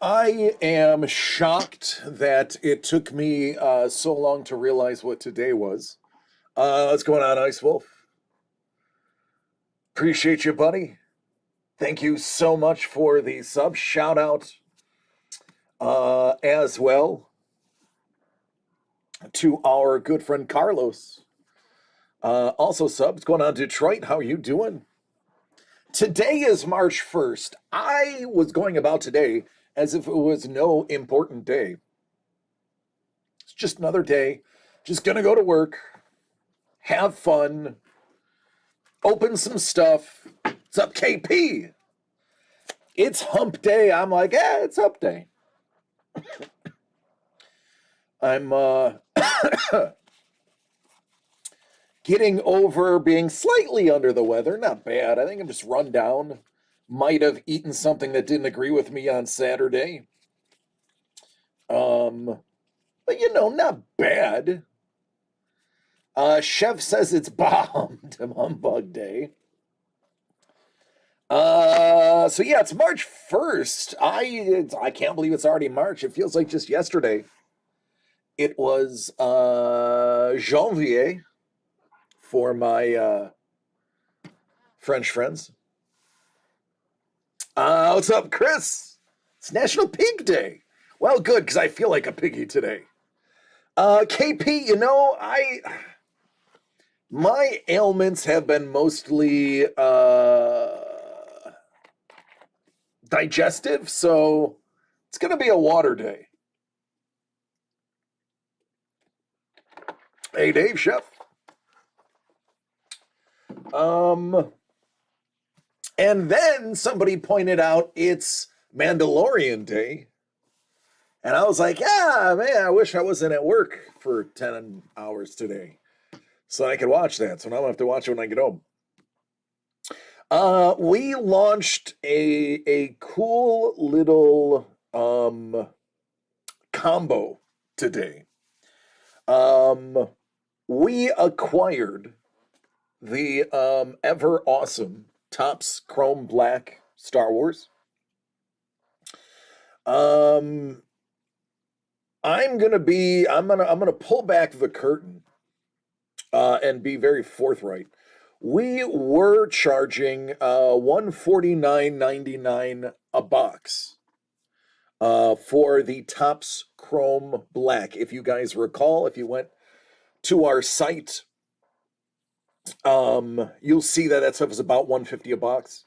I am shocked that it took me so long to realize what today was. What's going on, Ice Wolf? Appreciate you, buddy. Thank you so much for the sub. Shout out as well to our good friend Carlos. Also subs. Going on, Detroit? How are you doing? Today is March 1st. I was going about today as if it was no important day. It's just another day. Just gonna go to work, have fun, open some stuff. What's up, KP? It's hump day. I'm like, it's hump day. I'm getting over being slightly under the weather. Not bad. I think I'm just run down. Might have eaten something that didn't agree with me on Saturday. But not bad. Chef says it's bombed. Humbug day. So yeah, it's March 1st. I can't believe it's already March. It feels like just yesterday. It was janvier for my French friends. What's up, Chris? It's National Pig Day. Well, good, because I feel like a piggy today. KP, my ailments have been mostly digestive, so it's gonna be a water day. Hey, Dave, chef. And then somebody pointed out it's Mandalorian Day. And I was like, yeah, man, I wish I wasn't at work for 10 hours today so I could watch that. So now I have to watch it when I get home. We launched a cool little combo today. We acquired the ever awesome Topps Chrome Black Star Wars. I'm gonna pull back the curtain and be very forthright. We were charging $149.99 a box for the Topps Chrome Black. If you guys recall, if you went to our site, you'll see that stuff is about $150 a box.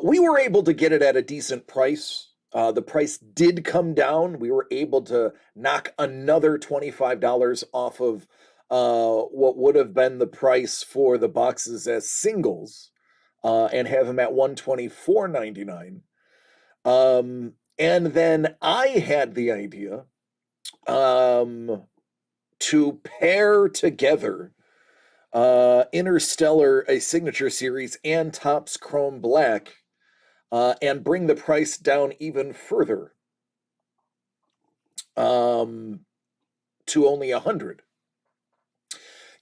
We were able to get it at a decent price. The price did come down. We were able to knock another $25 off of what would have been the price for the boxes as singles, and have them at $124.99. And then I had the idea to pair together Interstellar, a signature series, and Topps Chrome Black, and bring the price down even further to only $100.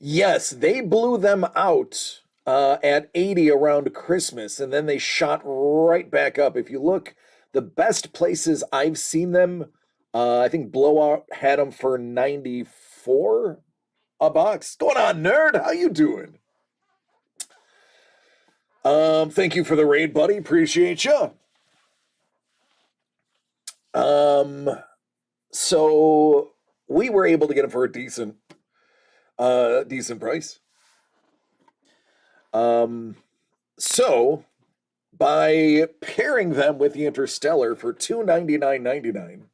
Yes, they blew them out at 80 around Christmas, and then they shot right back up. If you look, the best places I've seen them, I think Blowout had them for 94 a box. Going on, nerd? How you doing? Thank you for the raid, buddy. Appreciate you. So we were able to get them for a decent price. So by pairing them with the Interstellar for $299.99,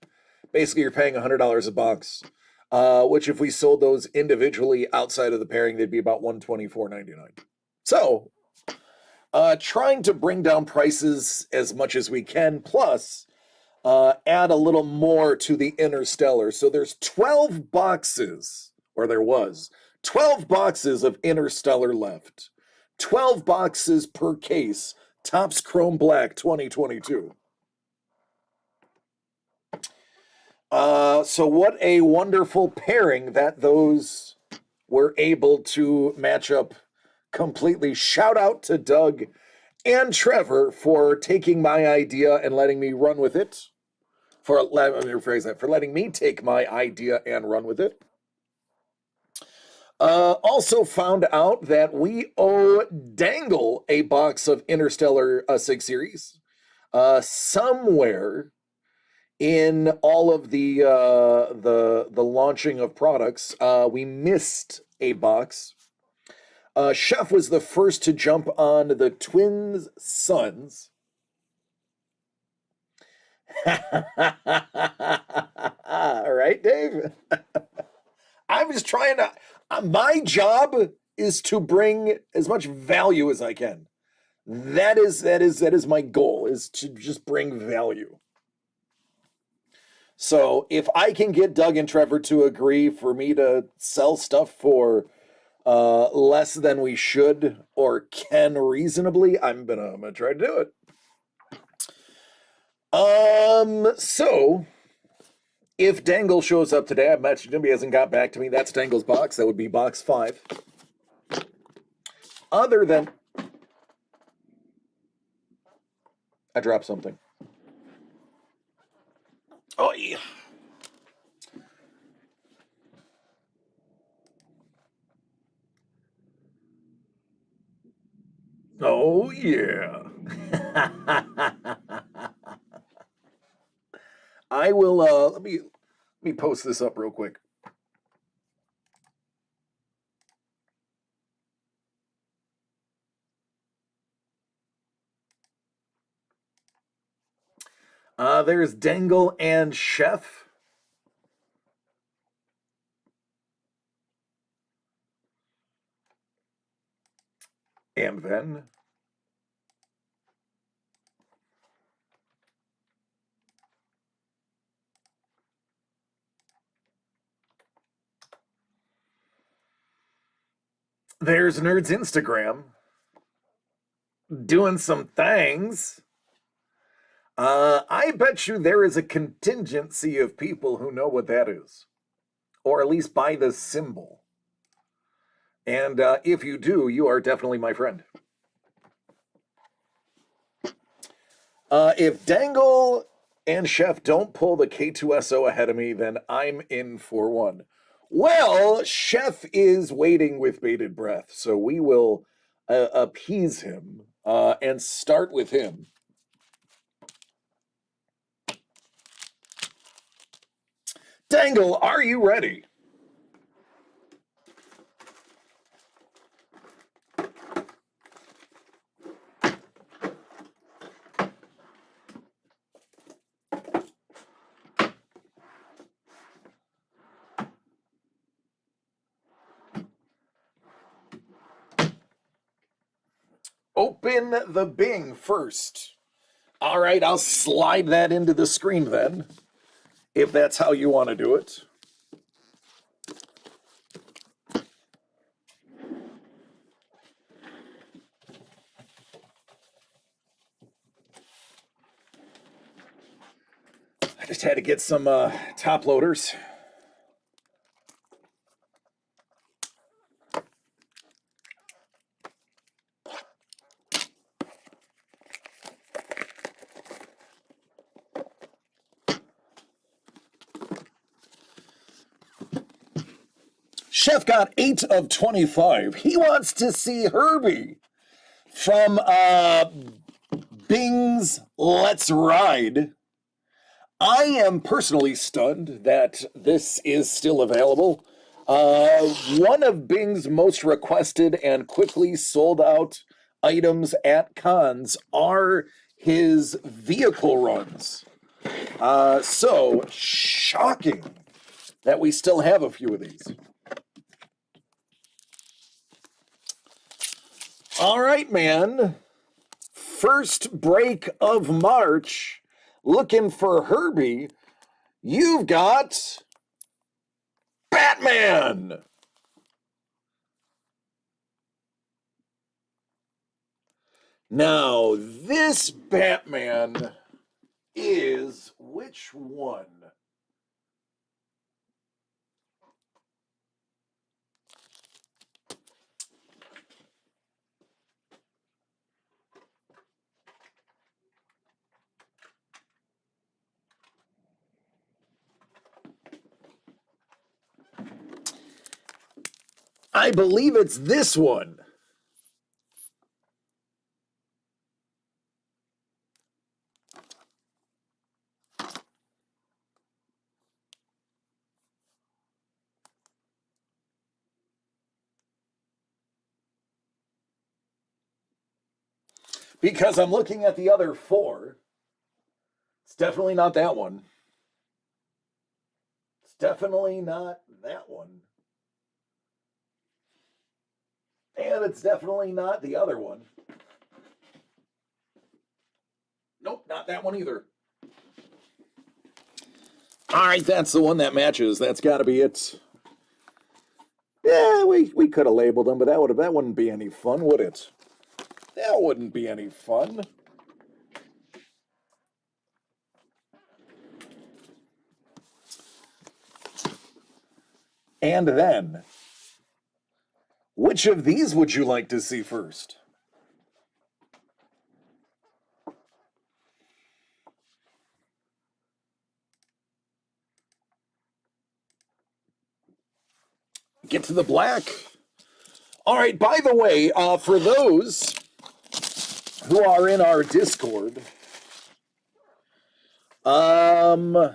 basically you're paying $100 a box. Which if we sold those individually outside of the pairing, they'd be about $124.99. So, trying to bring down prices as much as we can, plus add a little more to the Interstellar. So there's 12 boxes, or there was 12 boxes of Interstellar left. 12 boxes per case. Topps Chrome Black 2022. So what a wonderful pairing that those were able to match up completely. Shout out to Doug and Trevor for taking my idea and letting me run with it. let me rephrase that, for letting me take my idea and run with it. Also found out that we owe Dangle a box of Interstellar 6 series. Somewhere in all of the launching of products, we missed a box. Chef was the first to jump on the Twin Suns. All right, Dave. I'm just trying to. My job is to bring as much value as I can. That is my goal, is to just bring value. So if I can get Doug and Trevor to agree for me to sell stuff for less than we should or can reasonably, I'm gonna try to do it. So if Dangle shows up today, I mentioned him, he hasn't got back to me. That's Dangle's box. That would be box 5. Other than I dropped something. Oh yeah. Oh yeah. I will let me post this up real quick. There's Dangle and Chef. And then there's Nerd's Instagram doing some things. I bet you there is a contingency of people who know what that is, or at least by the symbol. And if you do, you are definitely my friend. If Dangle and Chef don't pull the K2SO ahead of me, then I'm in for one. Well, Chef is waiting with bated breath, so we will appease him and start with him. Dangle, are you ready? Open the Bing first. All right, I'll slide that into the screen then, if that's how you want to do it. I just had to get some top loaders. Chef got 8 of 25. He wants to see Herbie from Bing's Let's Ride. I am personally stunned that this is still available. One of Bing's most requested and quickly sold out items at cons are his vehicle runs. So shocking that we still have a few of these. All right, man. First break of March, looking for Herbie. You've got Batman. Now, this Batman is which one? I believe it's this one. Because I'm looking at the other four. It's definitely not that one. It's definitely not that one. And it's definitely not the other one. Nope, not that one either. All right, that's the one that matches. That's got to be it. Yeah, we could have labeled them, but that wouldn't be any fun, would it? That wouldn't be any fun. And then, which of these would you like to see first? Get to the black. All right, by the way, for those who are in our Discord, do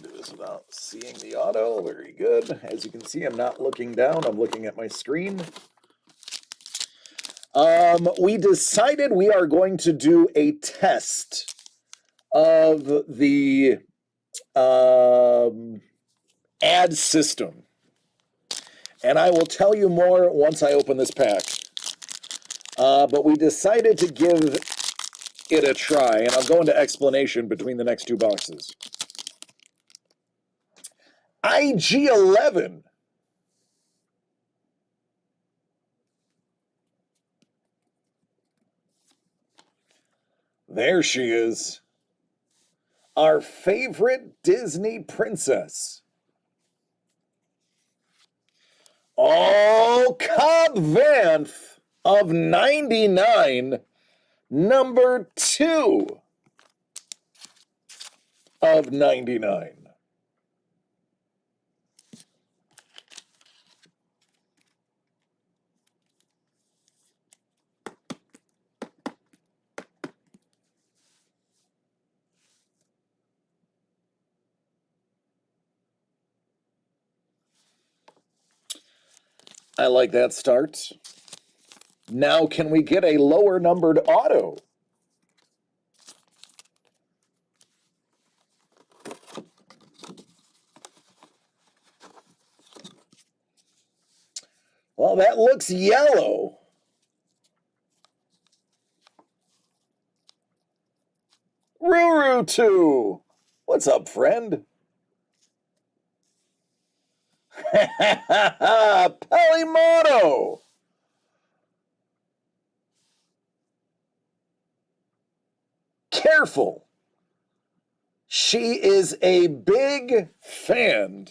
this without seeing the auto. Very good. As you can see, I'm not looking down. I'm looking at my screen. We decided we are going to do a test of the ad system. And I will tell you more once I open this pack. But we decided to give it a try, and I'll go into explanation between the next two boxes. IG-11. There she is. Our favorite Disney princess. Oh, Cobb Vanth of 99, number 2 of 99. I like that start. Now, can we get a lower numbered auto? Well, that looks yellow. Ruru 2. What's up, friend? Pelimoto. Careful. She is a big fan.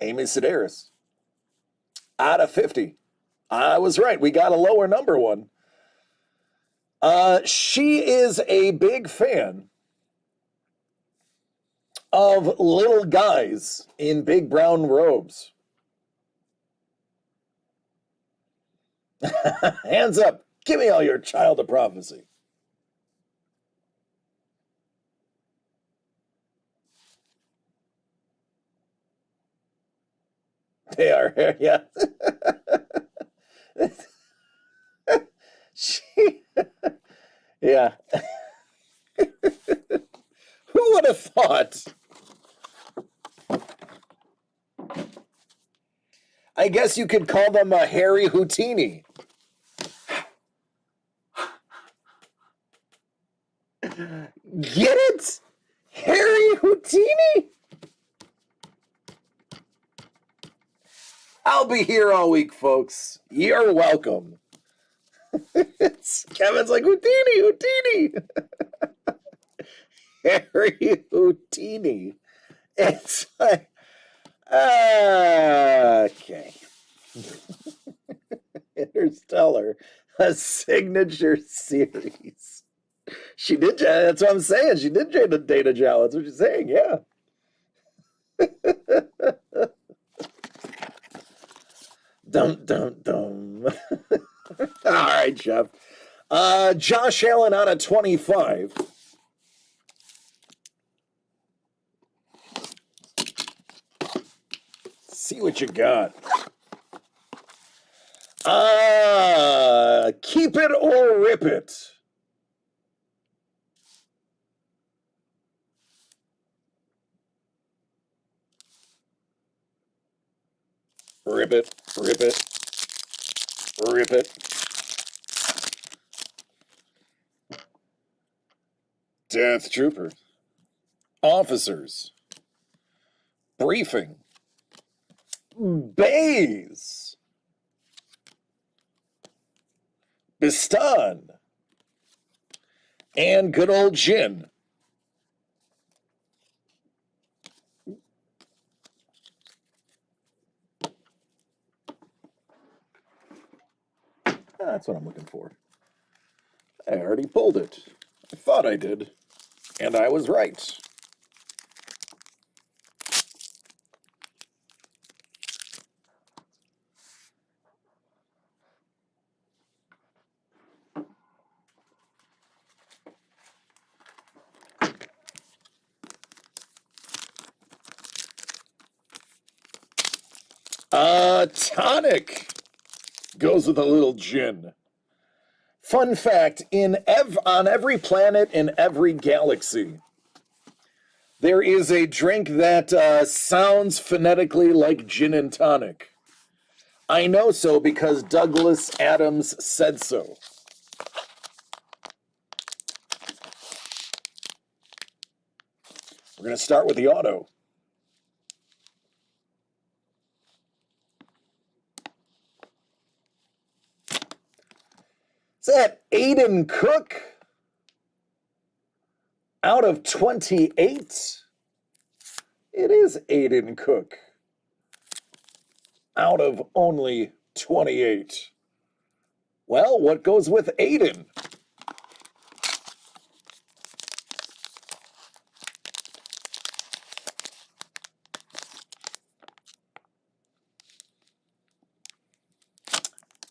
Amy Sedaris. Out of 50. I was right. We got a lower number one. She is a big fan of little guys in big brown robes. Hands up. Give me all your Child of Prophecy. They are, yeah. Yeah. Who would have thought? I guess you could call them a Harry Houdini. Get it? Harry Houdini? I'll be here all week, folks. You're welcome. Kevin's like, Houdini. Harry Houdini. It's like, okay. Interstellar, a signature series. She did, that's what I'm saying. She did date a Jowl. That's what she's saying, yeah. Dum dum dum. All right, Jeff. Josh Allen out of 25. See what you got. Keep it or rip it. Rip it, rip it, rip it. Death Trooper. Officers. Briefing. Bays. Bistan. And good old Jin. That's what I'm looking for. I already pulled it. I thought I did. And I was right. Tonic goes with a little gin. Fun fact, on every planet in every galaxy, there is a drink that sounds phonetically like gin and tonic. I know so because Douglas Adams said so. We're going to start with the auto. Is that Aiden Cook out of 28? It is Aiden Cook out of only 28. Well, what goes with Aiden?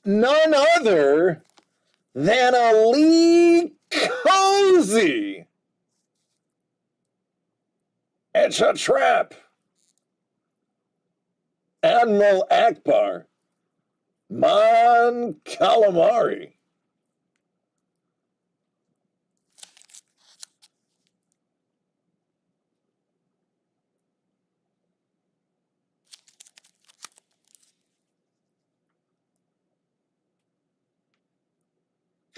None other than a Lee Cozy. It's a trap. Admiral Akbar. Mon Calamari.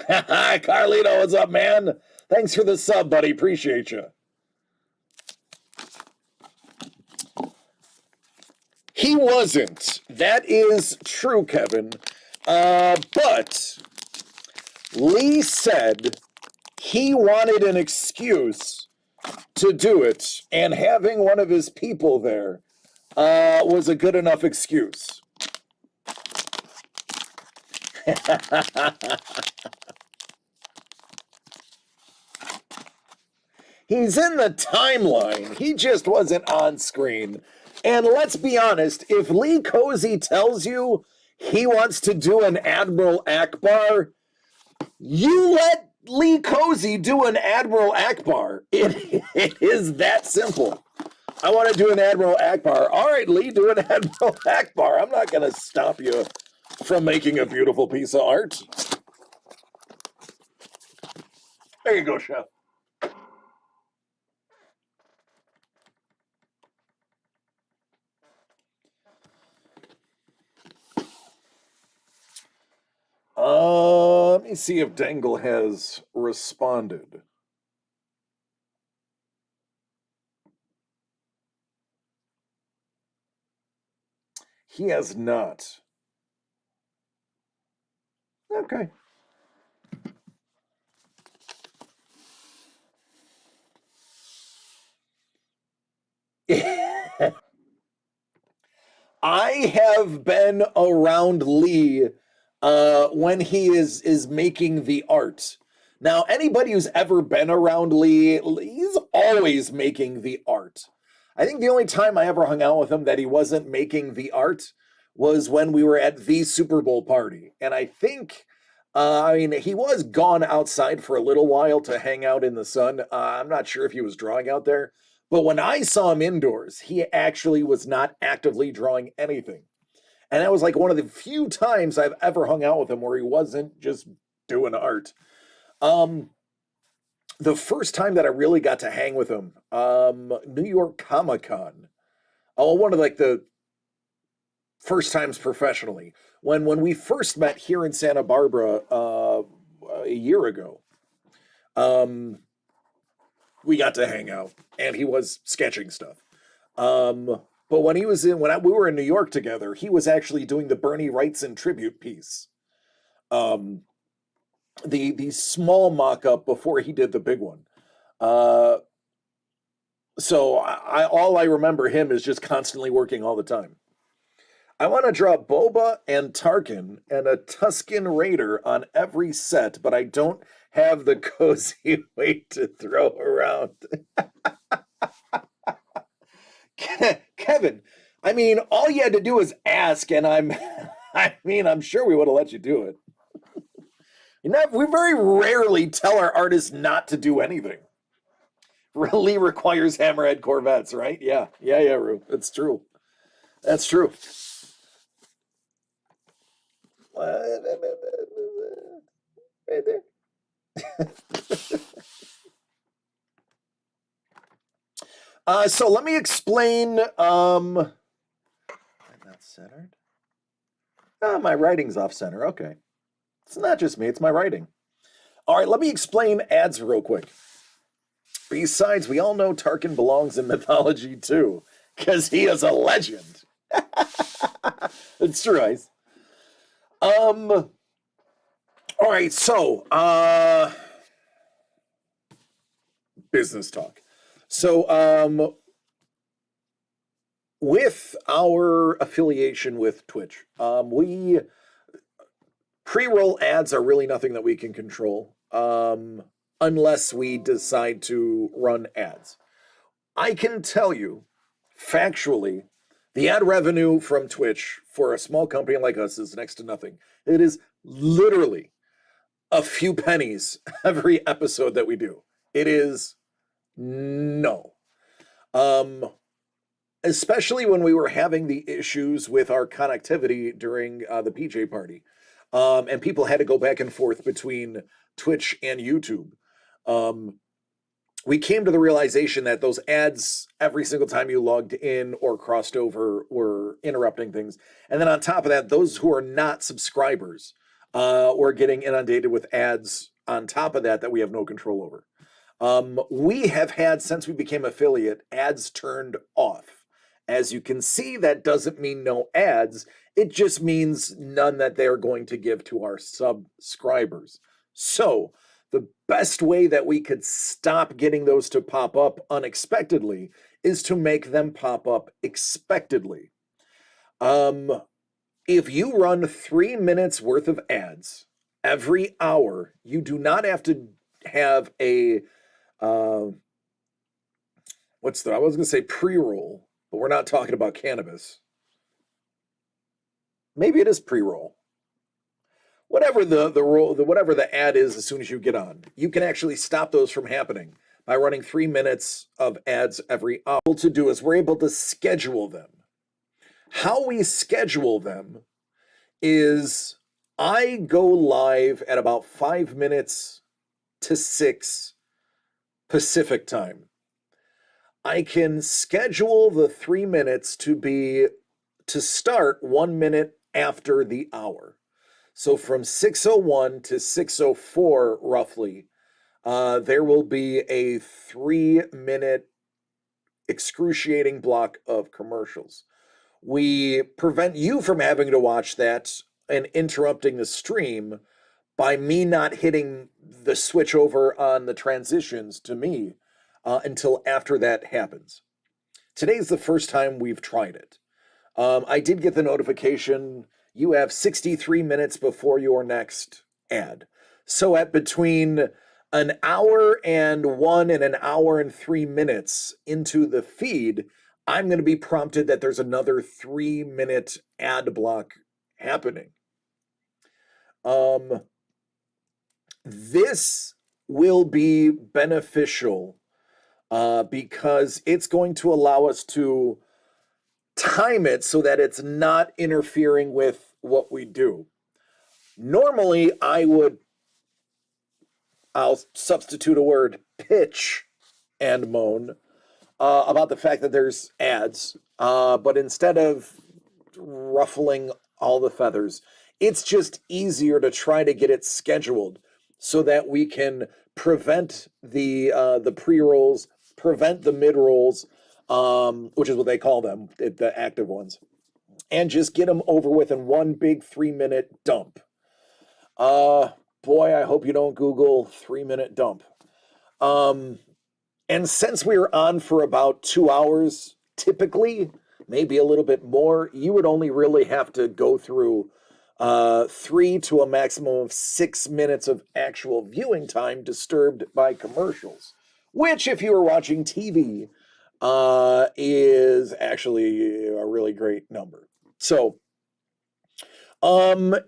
Carlito, what's up, man? Thanks for the sub, buddy. Appreciate you. He wasn't. That is true, Kevin. But Lee said he wanted an excuse to do it, and having one of his people there was a good enough excuse. He's in the timeline. He just wasn't on screen. And let's be honest, if Lee Cozy tells you he wants to do an Admiral Akbar, you let Lee Cozy do an Admiral Akbar. It is that simple. I want to do an Admiral Akbar. All right, Lee, do an Admiral Akbar. I'm not going to stop you from making a beautiful piece of art. There you go, Chef. Let me see if Dangle has responded. He has not. Okay. I have been around Lee when he is making the art. Now, anybody who's ever been around Lee, he's always making the art. I think the only time I ever hung out with him that he wasn't making the art was when we were at the Super Bowl party. And I think, I mean, he was gone outside for a little while to hang out in the sun. I'm not sure if he was drawing out there, but when I saw him indoors, he actually was not actively drawing anything. And that was like one of the few times I've ever hung out with him where he wasn't just doing art. Um, the first time that I really got to hang with him, New York Comic Con. Oh, one of like the first times professionally. When we first met here in Santa Barbara a year ago, um, we got to hang out, and he was sketching stuff. But when he was we were in New York together, he was actually doing the Bernie Wrightson tribute piece. Um, the small mock-up before he did the big one. So all I remember him is just constantly working all the time. I want to draw Boba and Tarkin and a Tusken Raider on every set, but I don't have the cozy weight to throw around. Kevin, I mean, all you had to do was ask, and I'm sure we would have let you do it. We very rarely tell our artists not to do anything. Really requires Hammerhead Corvettes, right? Yeah, Rue. That's true. That's true. Right there. So let me explain. I'm not centered. Oh, my writing's off center. Okay. It's not just me, it's my writing. All right, let me explain ads real quick. Besides, we all know Tarkin belongs in mythology too, because he is a legend. It's true, Ice. All right, so business talk. So with our affiliation with Twitch, we pre-roll ads are really nothing that we can control, unless we decide to run ads. I can tell you factually, the ad revenue from Twitch for a small company like us is next to nothing. It is literally a few pennies every episode that we do. It is no. Especially when we were having the issues with our connectivity during the PJ party. And people had to go back and forth between Twitch and YouTube. We came to the realization that those ads, every single time you logged in or crossed over, were interrupting things. And then on top of that, those who are not subscribers were getting inundated with ads on top of that we have no control over. We have had, since we became affiliate, ads turned off. As you can see, that doesn't mean no ads. It just means none that they're going to give to our subscribers. So the best way that we could stop getting those to pop up unexpectedly is to make them pop up expectedly. If you run 3 minutes worth of ads every hour, you do not have to have a, I was going to say pre-roll, but we're not talking about cannabis. Maybe it is pre-roll. Whatever whatever the ad is, as soon as you get on, you can actually stop those from happening by running 3 minutes of ads every hour. What to do is we're able to schedule them. How we schedule them is I go live at about 5 minutes to 6 Pacific time. I can schedule the 3 minutes to start 1 minute after the hour. So from 6:01 to 6:04, roughly, there will be a 3-minute excruciating block of commercials. We prevent you from having to watch that and interrupting the stream by me not hitting the switch over on the transitions to me until after that happens. Today's the first time we've tried it. I did get the notification, you have 63 minutes before your next ad. So at between an hour and 1 and an hour and 3 minutes into the feed, I'm going to be prompted that there's another 3-minute ad block happening. This will be beneficial because it's going to allow us to time it so that it's not interfering with what we do. Normally, I'll substitute a word, pitch and moan about the fact that there's ads, but instead of ruffling all the feathers, it's just easier to try to get it scheduled so that we can prevent the pre-rolls, prevent the mid-rolls, which is what they call them, the active ones, and just get them over with in one big 3-minute dump. Boy, I hope you don't Google 3-minute dump. And since we were on for about 2 hours, typically, maybe a little bit more, you would only really have to go through 3 to a maximum of 6 minutes of actual viewing time disturbed by commercials, which, if you were watching TV, is actually a really great number. So, the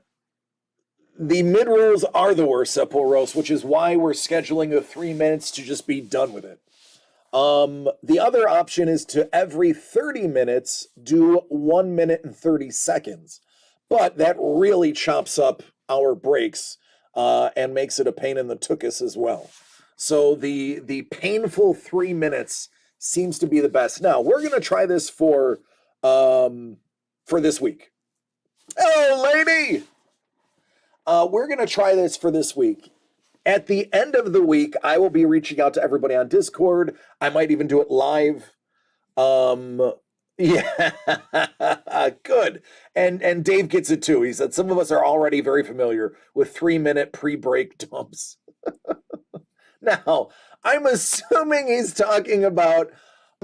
mid-rolls are the worst, Sapphoros, which is why we're scheduling the 3 minutes to just be done with it. The other option is to every 30 minutes do 1 minute and 30 seconds, but that really chops up our breaks and makes it a pain in the tuchus as well. So the painful 3 minutes seems to be the best. Now we're gonna try this for this week. Hello, lady. We're gonna try this for this week. At the end of the week, I will be reaching out to everybody on Discord. I might even do it live. Yeah, good. And Dave gets it too. He said some of us are already very familiar with 3-minute pre-break dumps. Now, I'm assuming he's talking about.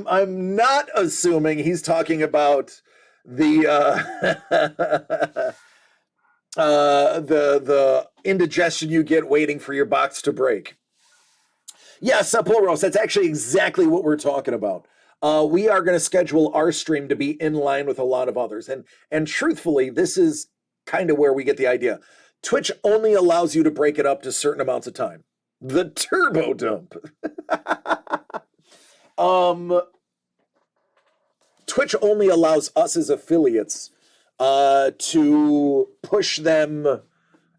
I'm not assuming he's talking about the the indigestion you get waiting for your box to break. Yes, Sapphoros, that's actually exactly what we're talking about. We are going to schedule our stream to be in line with a lot of others. And truthfully, this is kind of where we get the idea. Twitch only allows you to break it up to certain amounts of time. The turbo dump. Twitch only allows us as affiliates to push them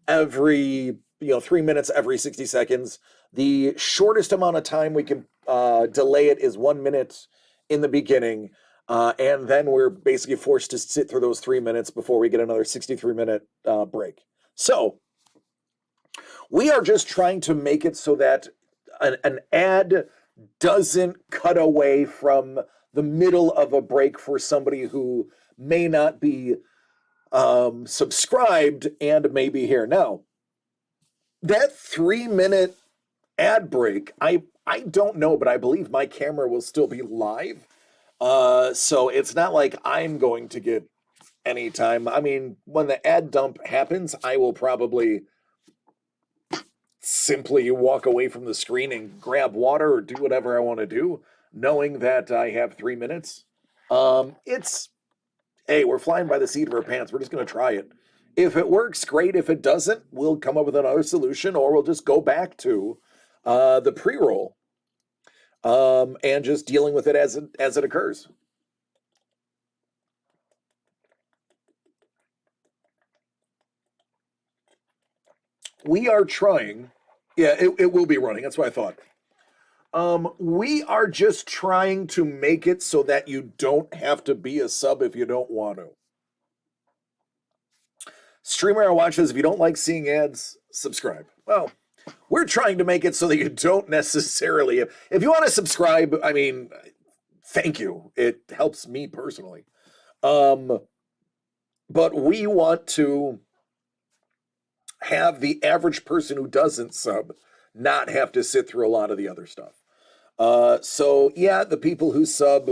every 3 minutes every 60 seconds. The shortest amount of time we can delay it is 1 minute in the beginning, and then we're basically forced to sit through those 3 minutes before we get another 63-minute break. So we are just trying to make it so that an ad doesn't cut away from the middle of a break for somebody who may not be subscribed and may be here. Now, that 3-minute ad break, I don't know, but I believe my camera will still be live. So it's not like I'm going to get any time. I mean, when the ad dump happens, I will probably simply walk away from the screen and grab water or do whatever I want to do, knowing that I have 3 minutes. Hey, we're flying by the seat of our pants. We're just going to try it. If it works, great. If it doesn't, we'll come up with another solution, or we'll just go back to the pre-roll and just dealing with it as it occurs. We are trying. Yeah, it will be running. That's what I thought. We are just trying to make it so that you don't have to be a sub if you don't want to. Streamer I watch says, if you don't like seeing ads, subscribe. Well, we're trying to make it so that you don't necessarily. If you want to subscribe, I mean, thank you. It helps me personally. But we want to have the average person who doesn't sub not have to sit through a lot of the other stuff. So yeah, the people who sub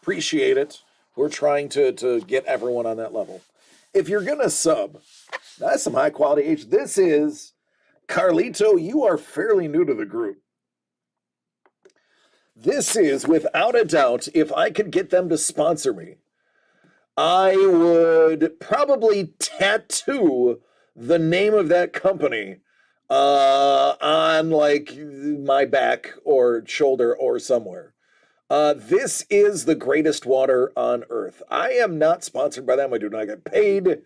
appreciate it. We're trying to get everyone on that level. If you're gonna sub, that's some high quality H. This is Carlito. You are fairly new to the group. This is, without a doubt, if I could get them to sponsor me, I would probably tattoo the name of that company on like my back or shoulder or somewhere. This is the greatest water on earth. I am not sponsored by them. I do not get paid.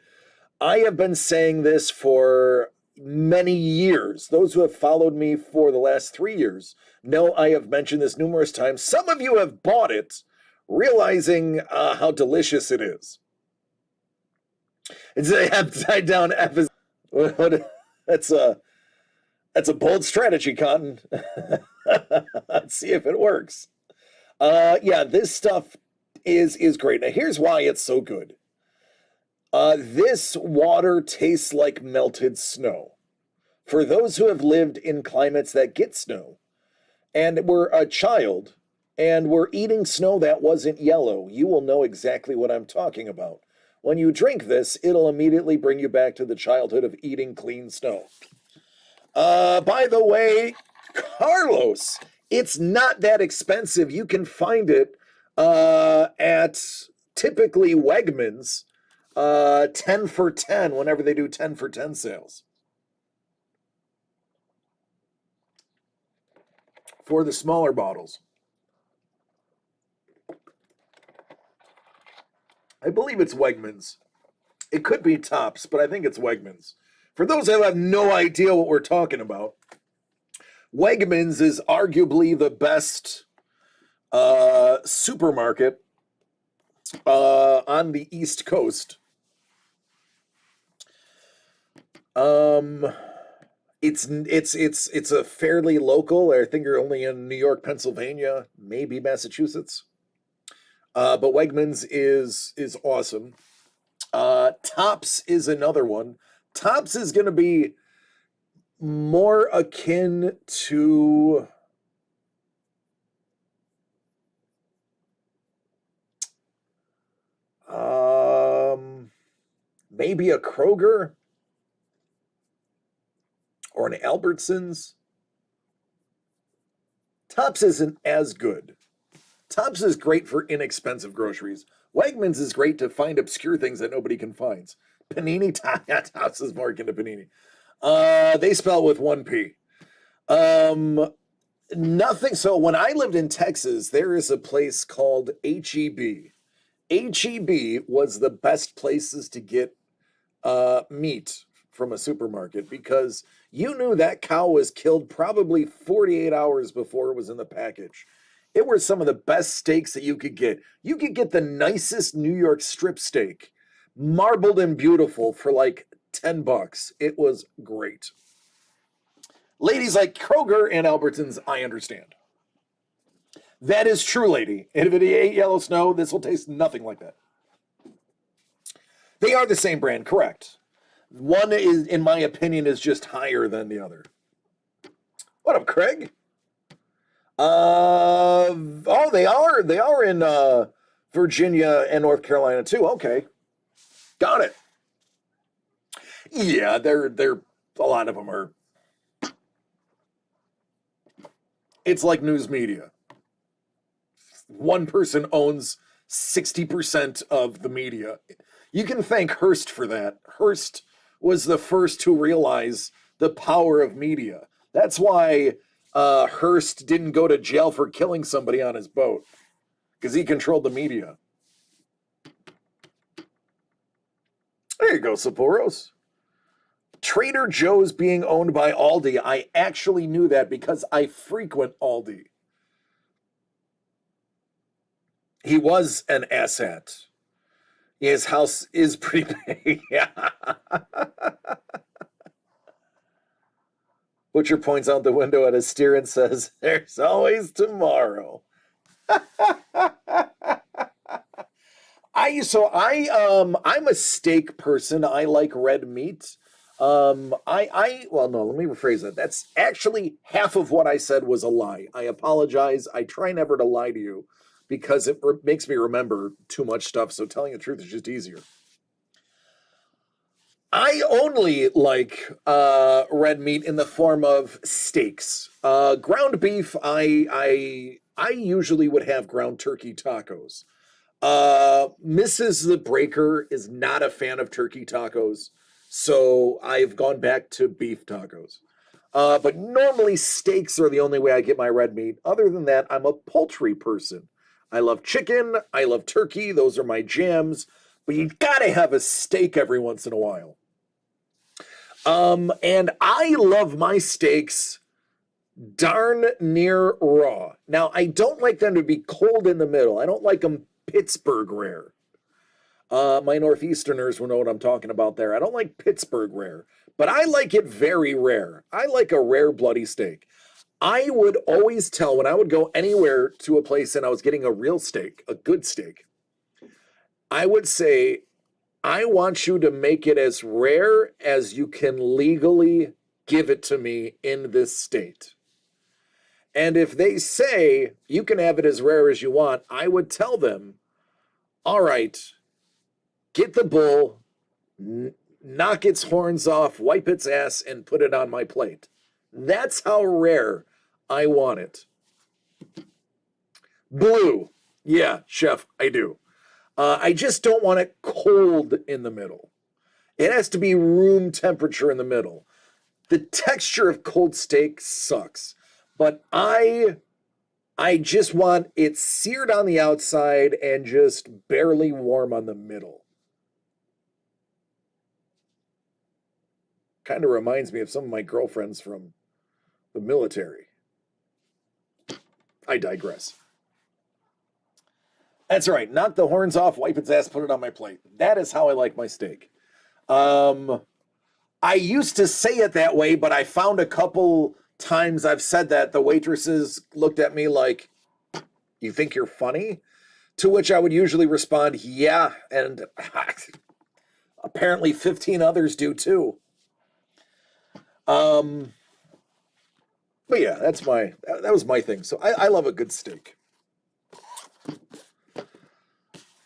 I have been saying this for many years. Those who have followed me for the last 3 years know I have mentioned this numerous times. Some of you have bought it, realizing how delicious it is. It's a upside down episode. That's a bold strategy, Cotton. Let's see if it works. Yeah, this stuff is great. Now, here's why it's so good. This water tastes like melted snow. For those who have lived in climates that get snow, and were a child, and were eating snow that wasn't yellow, you will know exactly what I'm talking about. When you drink this, it'll immediately bring you back to the childhood of eating clean snow. By the way, Carlos, it's not that expensive. You can find it at typically Wegmans, 10 for 10 whenever they do 10 for 10 sales. For the smaller bottles. I believe it's Wegmans. It could be Tops, but I think it's Wegmans. For those who have no idea what we're talking about, Wegmans is arguably the best supermarket on the East Coast. It's a fairly local. I think you're only in New York, Pennsylvania, maybe Massachusetts. But Wegmans is awesome. Tops is another one. Tops is going to be more akin to maybe a Kroger or an Albertsons. Tops isn't as good. Tops is great for inexpensive groceries. Wegmans is great to find obscure things that nobody can find. Panini, Tops is more akin to Panini. They spell with one P. Nothing. So when I lived in Texas, there is a place called HEB. HEB was the best places to get meat from a supermarket because you knew that cow was killed probably 48 hours before it was in the package. It were some of the best steaks that you could get. You could get the nicest New York strip steak, marbled and beautiful, for like $10. It was great. Ladies like Kroger and Albertsons, I understand. That is true, lady. And if it ate yellow snow, this will taste nothing like that. They are the same brand, correct. One is, in my opinion, is just higher than the other. What up, Craig? Oh, they are in Virginia and North Carolina too. Okay, got it. Yeah, they're a lot of them are. It's like news media. One person owns 60% of the media. You can thank Hearst for that. Hearst was the first to realize the power of media. That's why Hearst didn't go to jail for killing somebody on his boat, because he controlled the media. There you go, Sapporo's. Trader Joe's being owned by Aldi. I actually knew that because I frequent Aldi. He was an asshat. His house is pretty big. Yeah. Butcher points out the window at his steer and says, "There's always tomorrow." I'm a steak person. I like red meat. Well, no, let me rephrase that. That's actually half of what I said was a lie. I apologize. I try never to lie to you because it makes me remember too much stuff. So telling the truth is just easier. I only like red meat in the form of steaks. Ground beef, I I usually would have ground turkey tacos. Mrs. the Breaker is not a fan of turkey tacos, so I've gone back to beef tacos. But normally steaks are the only way I get my red meat. Other than that, I'm a poultry person. I love chicken, I love turkey, those are my jams, but you gotta have a steak every once in a while. And I love my steaks darn near raw. Now, I don't like them to be cold in the middle. I don't like them Pittsburgh rare. My Northeasterners will know what I'm talking about there. I don't like Pittsburgh rare, but I like it very rare. I like a rare bloody steak. I would always tell when I would go anywhere to a place and I was getting a real steak, a good steak, I would say, I want you to make it as rare as you can legally give it to me in this state. And if they say you can have it as rare as you want, I would tell them, all right, get the bull, knock its horns off, wipe its ass, and put it on my plate. That's how rare I want it. Blue. Yeah, chef, I do. I just don't want it cold in the middle. It has to be room temperature in the middle. The texture of cold steak sucks, but I just want it seared on the outside and just barely warm on the middle. Kind of reminds me of some of my girlfriends from the military. I digress. That's right. Knock the horns off, wipe its ass, put it on my plate. That is how I like my steak. I used to say it that way, but I found a couple times I've said that the waitresses looked at me like, you think you're funny? To which I would usually respond, yeah, and apparently 15 others do too. But yeah, that was my thing. So I love a good steak.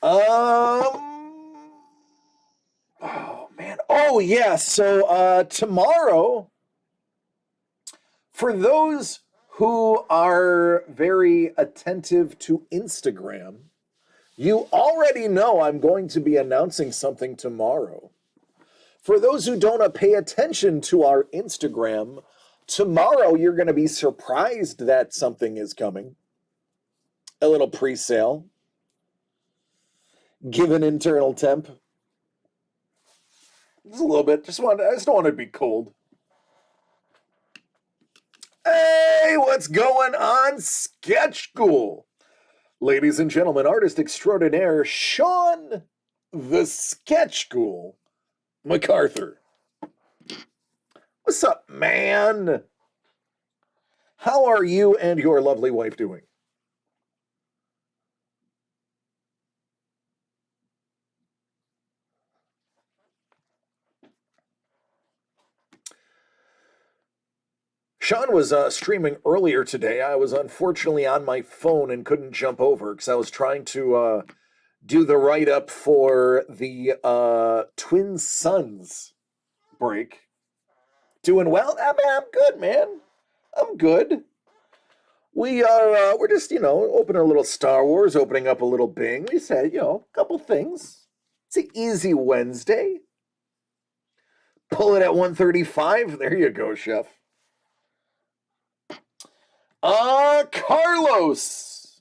Oh man. Oh yeah. So tomorrow, for those who are very attentive to Instagram, you already know I'm going to be announcing something tomorrow. For those who don't pay attention to our Instagram, tomorrow you're going to be surprised that something is coming. A little pre-sale. Give an internal temp. Just a little bit. I just don't want it to be cold. Hey, what's going on, Sketch School? Ladies and gentlemen, artist extraordinaire Sean the Sketch School MacArthur. What's up, man? How are you and your lovely wife doing? Sean was streaming earlier today. I was unfortunately on my phone and couldn't jump over because I was trying to do the write-up for the Twin Sons break. Doing well? I'm good, man. I'm good. We're just, opening a little Star Wars, opening up a little Bing. We said, a couple things. It's an easy Wednesday. Pull it at 135. There you go, chef. Carlos.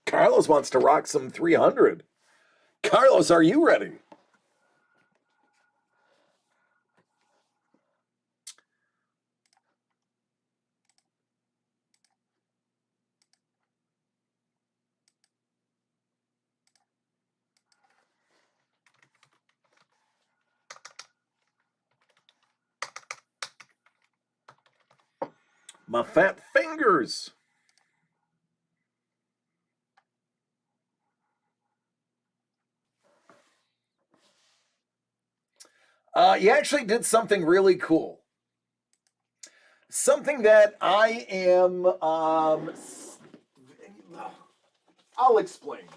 Carlos wants to rock some 300. Carlos, are you ready? My fat fingers. You actually did something really cool. Something that I am, I'll explain.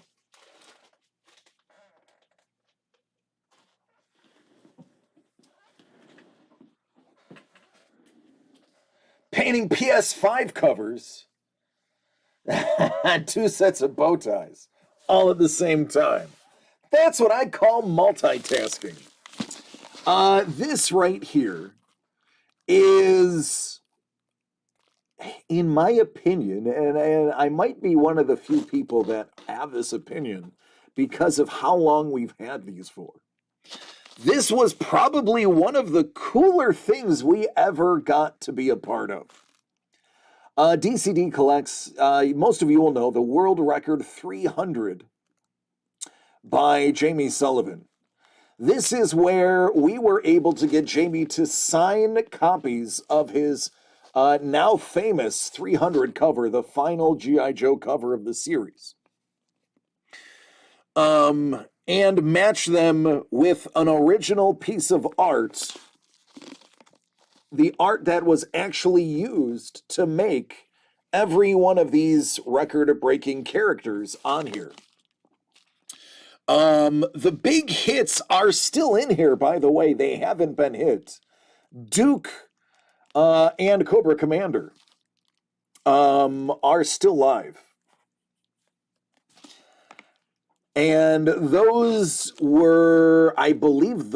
painting PS5 covers, 2 sets of bow ties, all at the same time. That's what I call multitasking. This right here is, in my opinion, and I might be one of the few people that have this opinion because of how long we've had these for. This was probably one of the cooler things we ever got to be a part of. DCD collects, most of you will know, the world record 300 by Jamie Sullivan. This is where we were able to get Jamie to sign copies of his now famous 300 cover, the final G.I. Joe cover of the series. And match them with an original piece of art, the art that was actually used to make every one of these record-breaking characters on here. The big hits are still in here, by the way. They haven't been hit. Duke and Cobra Commander are still live. And those were, I believe,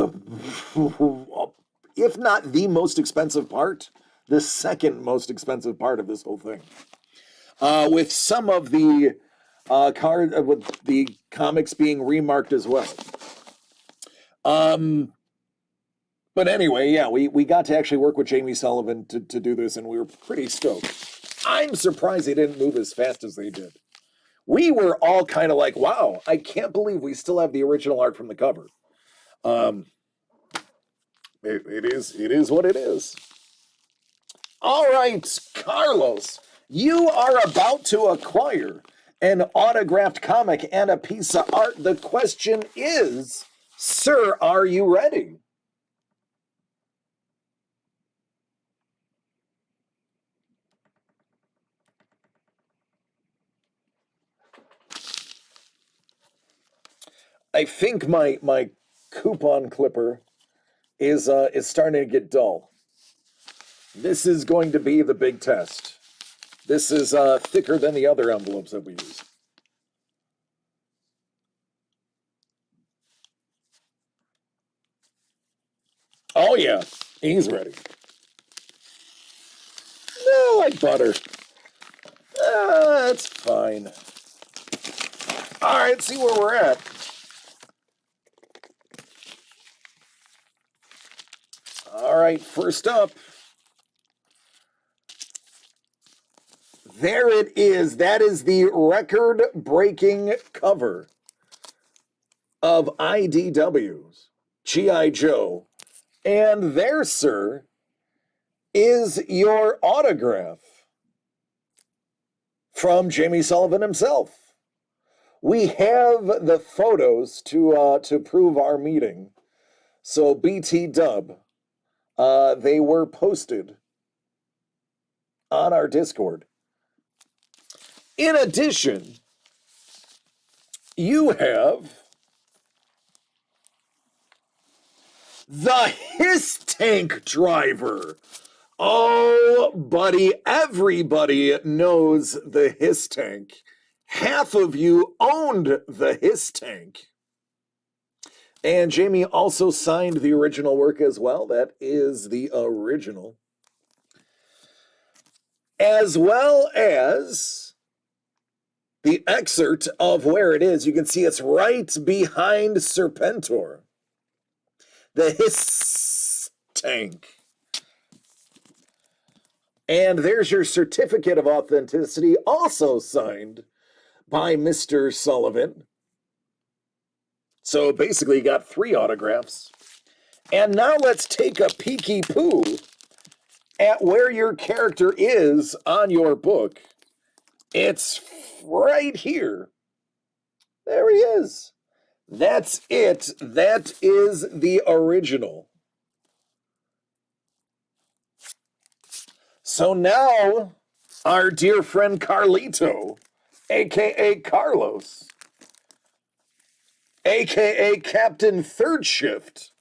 if not the most expensive part, the second most expensive part of this whole thing. With some of the with the comics being remarked as well. But anyway, yeah, we got to actually work with Jamie Sullivan to do this, and we were pretty stoked. I'm surprised they didn't move as fast as they did. We were all kind of like, wow, I can't believe we still have the original art from the cover. It is what it is. All right, Carlos, you are about to acquire an autographed comic and a piece of art. The question is, sir, are you ready? I think my coupon clipper is starting to get dull. This is going to be the big test. This is thicker than the other envelopes that we use. Oh yeah, he's ready. No, like butter. That's fine. All right, let's see where we're at. All right, first up. There it is. That is the record-breaking cover of IDW's G.I. Joe. And there, sir, is your autograph from Jamie Sullivan himself. We have the photos to prove our meeting. So BT Dub, they were posted on our Discord. In addition, you have the Hiss Tank driver. Oh, buddy, everybody knows the Hiss Tank. Half of you owned the Hiss Tank. And Jamie also signed the original work as well. That is the original. As well as the excerpt of where it is. You can see it's right behind Serpentor. The Hiss Tank. And there's your certificate of authenticity, also signed by Mr. Sullivan. So basically you got 3 autographs. And now let's take a peeky poo at where your character is on your book. It's right here. There he is. That's it. That is the original. So now, our dear friend Carlito, a.k.a. Carlos, a.k.a. Captain Third Shift,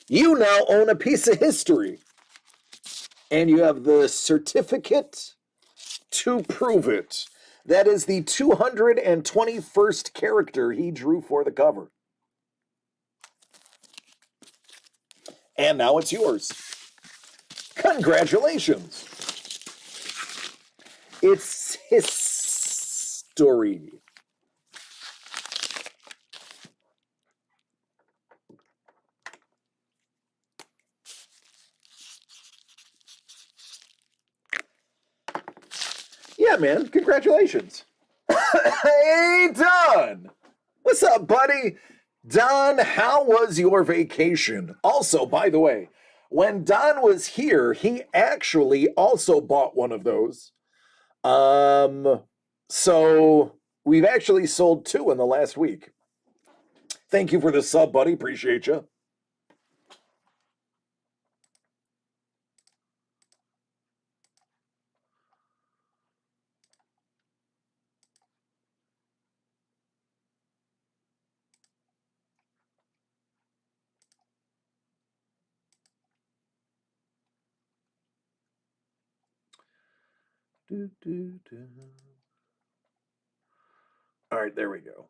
you now own a piece of history. And you have the certificate to prove it. That is the 221st character he drew for the cover. And now it's yours. Congratulations. It's history. Yeah, man. Congratulations. Hey, Don. What's up, buddy? Don, how was your vacation? Also, by the way, when Don was here, he actually also bought one of those. So we've actually sold 2 in the last week. Thank you for the sub, buddy. Appreciate you. All right, there we go.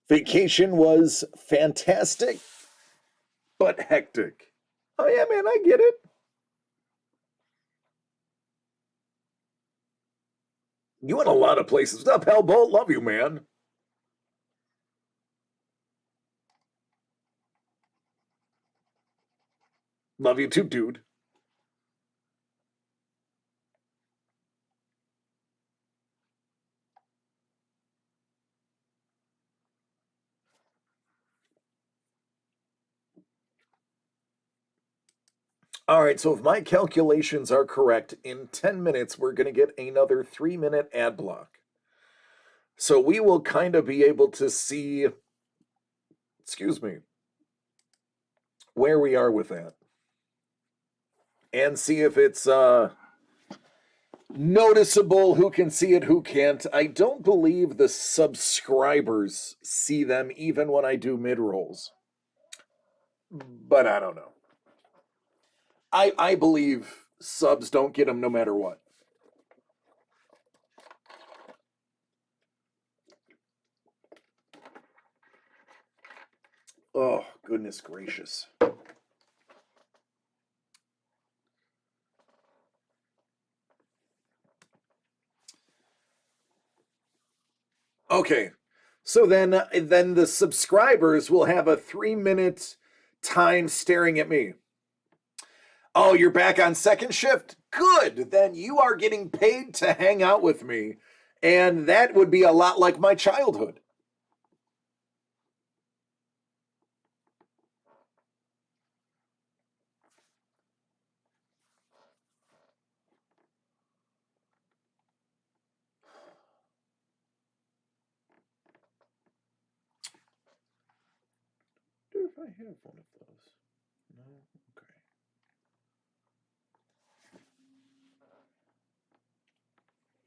Vacation was fantastic, but hectic. Oh, yeah, man, I get it. You went a lot of places. What's up, Hellbolt? Love you, man. Love you too, dude. All right, so if my calculations are correct, in 10 minutes, we're going to get another 3-minute ad block. So we will kind of be able to see, excuse me, where we are with that. And see if it's noticeable, who can see it, who can't. I don't believe the subscribers see them even when I do mid-rolls. But I don't know. I believe subs don't get them no matter what. Oh, goodness gracious. Okay. So then the subscribers will have a 3-minute time staring at me. Oh, you're back on second shift? Good. Then you are getting paid to hang out with me. And that would be a lot like my childhood. If I have one of those. No?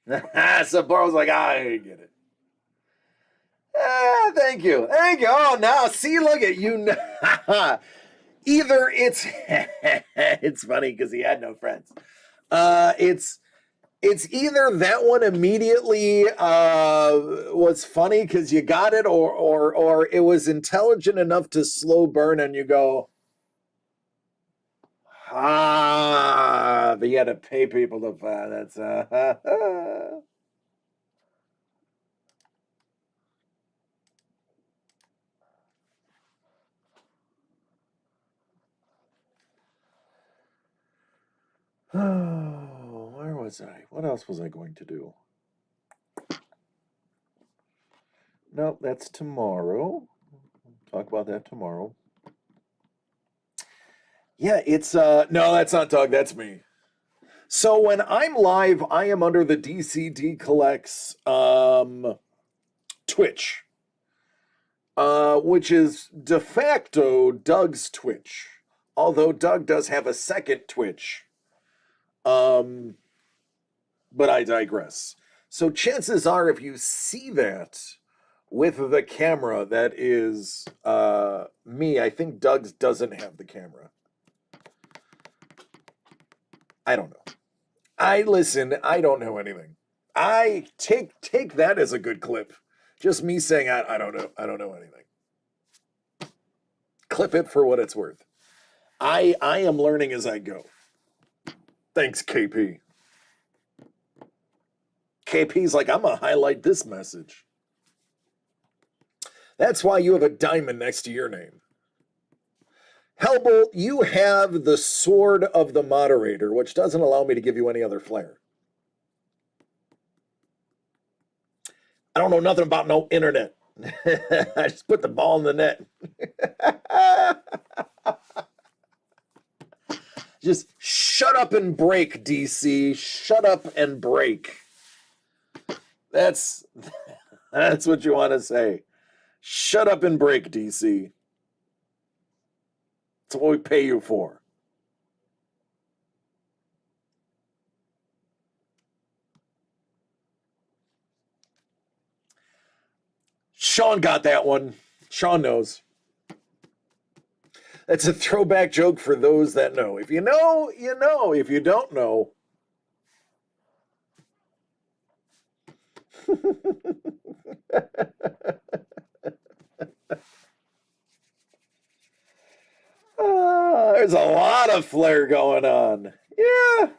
Okay. So Borrow's like, I get it. Thank you. Thank you. Oh, now, see, look at you. Either it's it's funny because he had no friends. It's either that one immediately was funny because you got it, or it was intelligent enough to slow burn and you go, but you had to pay people to that's oh, where was I? What else was I going to do? Nope, that's tomorrow. Talk about that tomorrow. Yeah, it's no, that's not Doug, that's me. So when I'm live, I am under the DCD Collects Twitch, which is de facto Doug's Twitch. Although Doug does have a second Twitch. But I digress. So chances are, if you see that with the camera, that is me. I think Doug's doesn't have the camera. I don't know. I don't know anything. I take that as a good clip. Just me saying I don't know. I don't know anything. Clip it for what it's worth. I am learning as I go. Thanks, KP. KP's like, I'm gonna highlight this message. That's why you have a diamond next to your name. Hellbolt, you have the sword of the moderator, which doesn't allow me to give you any other flair. I don't know nothing about no internet. I just put the ball in the net. Just shut up and break, DC. Shut up and break. That's what you want to say. Shut up and break, DC. That's what we pay you for. Sean got that one. Sean knows. That's a throwback joke for those that know. If you know, you know. If you don't know. There's a lot of flair going on. Yeah.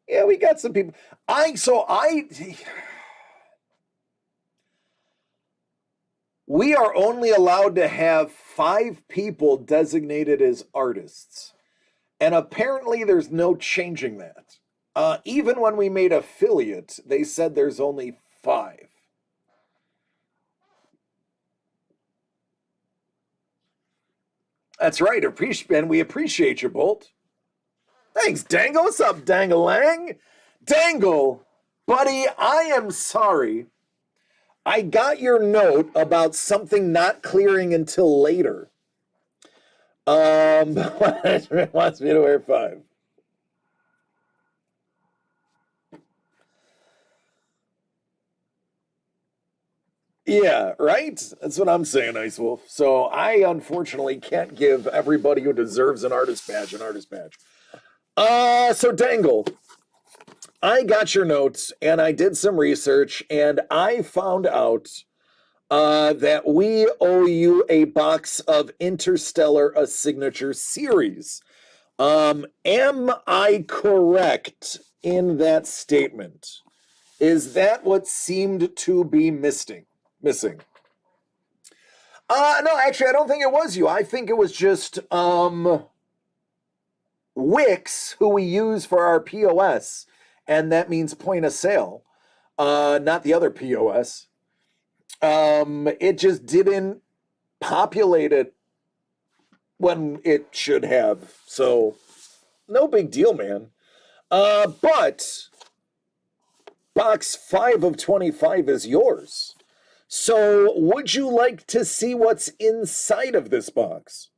Yeah, we got some people. We are only allowed to have 5 people designated as artists. And apparently there's no changing that. Even when we made affiliate, they said there's only 5. That's right, and we appreciate you, Bolt. Thanks, Dangle. What's up, Dangle-lang? Dangle, buddy, I am sorry. I got your note about something not clearing until later. Management wants me to wear 5. Yeah, right? That's what I'm saying, Ice Wolf. So I unfortunately can't give everybody who deserves an artist badge an artist badge. So Dangle, I got your notes and I did some research and I found out that we owe you a box of Interstellar, a signature series. Am I correct in that statement? Is that what seemed to be missing? No, actually, I don't think it was you. I think it was just Wix, who we use for our POS, and that means point of sale, not the other POS. It just didn't populate it when it should have. So, no big deal, man. But box 5 of 25 is yours. So, would you like to see what's inside of this box?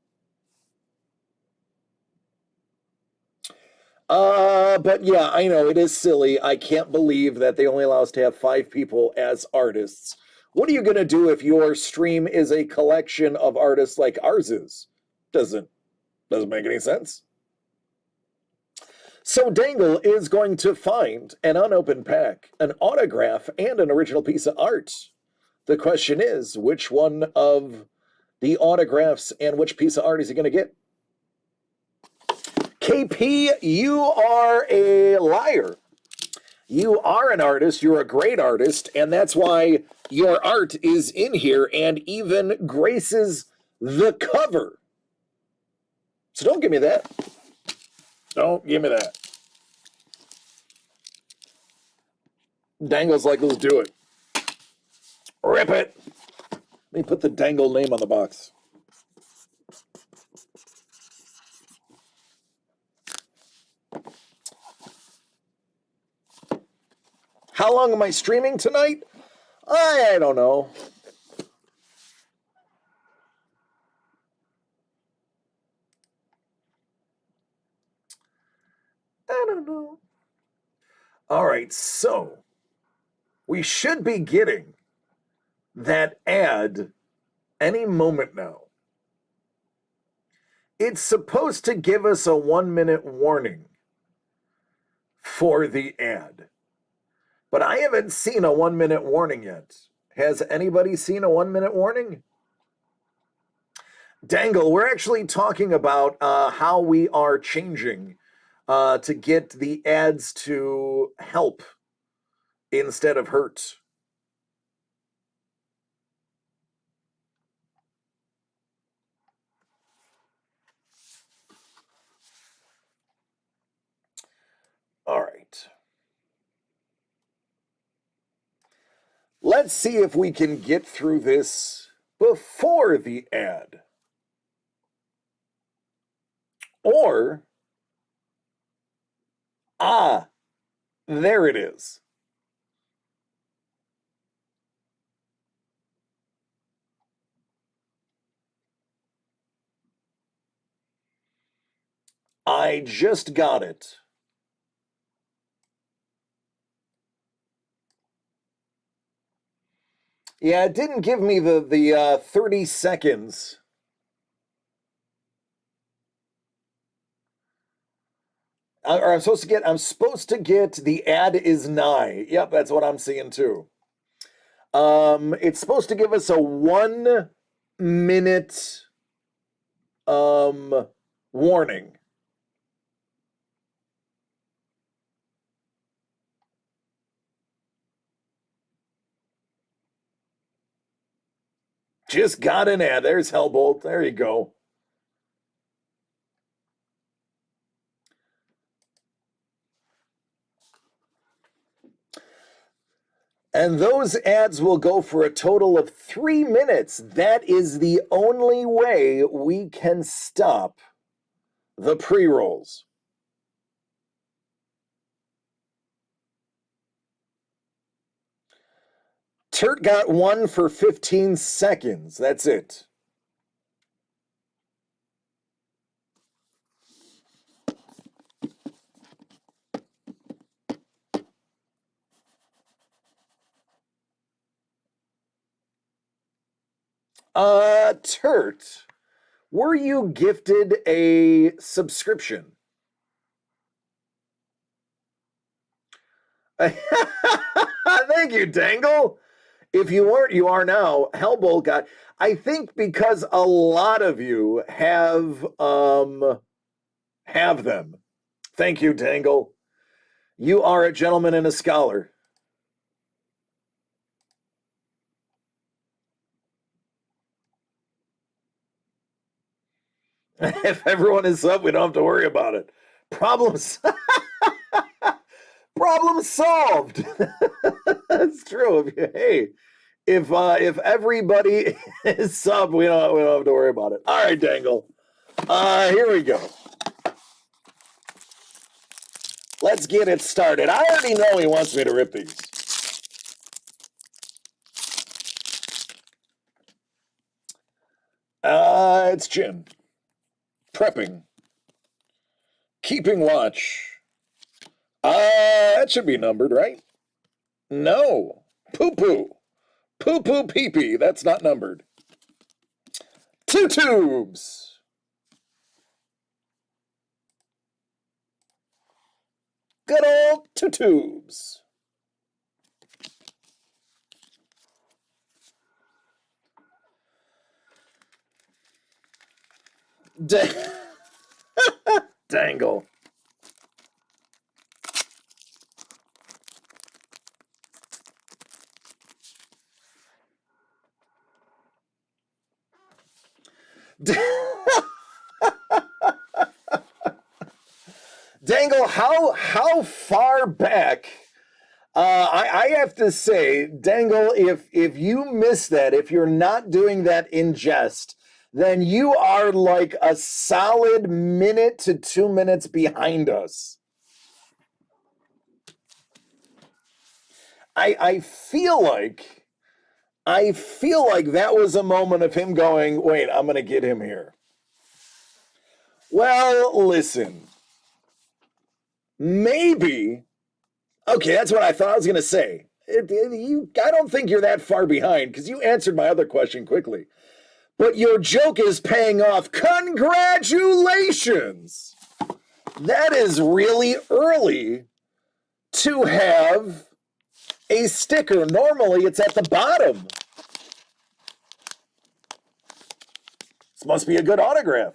But yeah, I know it is silly. I can't believe that they only allow us to have 5 people as artists. What are you going to do if your stream is a collection of artists like ours is? Doesn't make any sense. So Dangle is going to find an unopened pack, an autograph, and an original piece of art. The question is, which one of the autographs and which piece of art is he going to get? KP, you are a liar. You are an artist. You're a great artist. And that's why your art is in here and even graces the cover. So don't give me that. Don't give me that. Dangle's like, let's do it. Rip it. Let me put the Dangle name on the box. How long am I streaming tonight? I don't know. I don't know. All right, so we should be getting that ad any moment now. It's supposed to give us a 1-minute warning for the ad, but I haven't seen a 1-minute warning yet. Has anybody seen a 1-minute warning? Dangle, we're actually talking about how we are changing to get the ads to help instead of hurt. All right. Let's see if we can get through this before the ad. Or, there it is. I just got it. Yeah, it didn't give me the 30 seconds. Or I'm supposed to get the ad is nigh. Yep, that's what I'm seeing too. It's supposed to give us a 1-minute warning. Just got an ad. There's Hellbolt. There you go. And those ads will go for a total of 3 minutes. That is the only way we can stop the pre-rolls. Turt got one for 15 seconds. That's it. Turt, were you gifted a subscription? Thank you, Dangle. If you weren't, you are now. Hellbolt got. I think because a lot of you have them. Thank you, Dangle. You are a gentleman and a scholar. If everyone is up, we don't have to worry about it. Problems. Problem solved. That's true. If everybody is sub, we don't have to worry about it. All right, Dangle. Here we go. Let's get it started. I already know he wants me to rip these. It's Jim. Prepping. Keeping watch. That should be numbered, right? No. Poo-poo. Poo-poo pee-pee. That's not numbered. 2 tubes. Good old 2 tubes. Dangle. Dangle, how far back? I have to say, Dangle, if you miss that, if you're not doing that in jest, then you are like a solid minute to 2 minutes behind us. I feel like that was a moment of him going, wait, I'm going to get him here. Well, listen. maybe. Okay, that's what I thought I was going to say. I don't think you're that far behind because you answered my other question quickly. But your joke is paying off. Congratulations! That is really early to have a sticker. Normally, it's at the bottom. This must be a good autograph.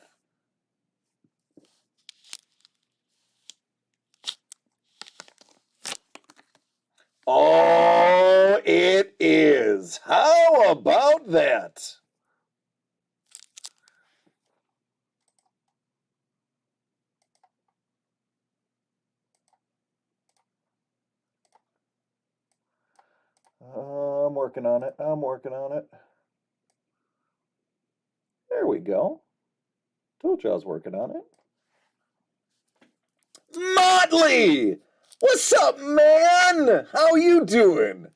Oh, it is. How about that? I'm working on it. I'm working on it. There we go. Told you I was working on it. Motley! What's up, man? How you doing?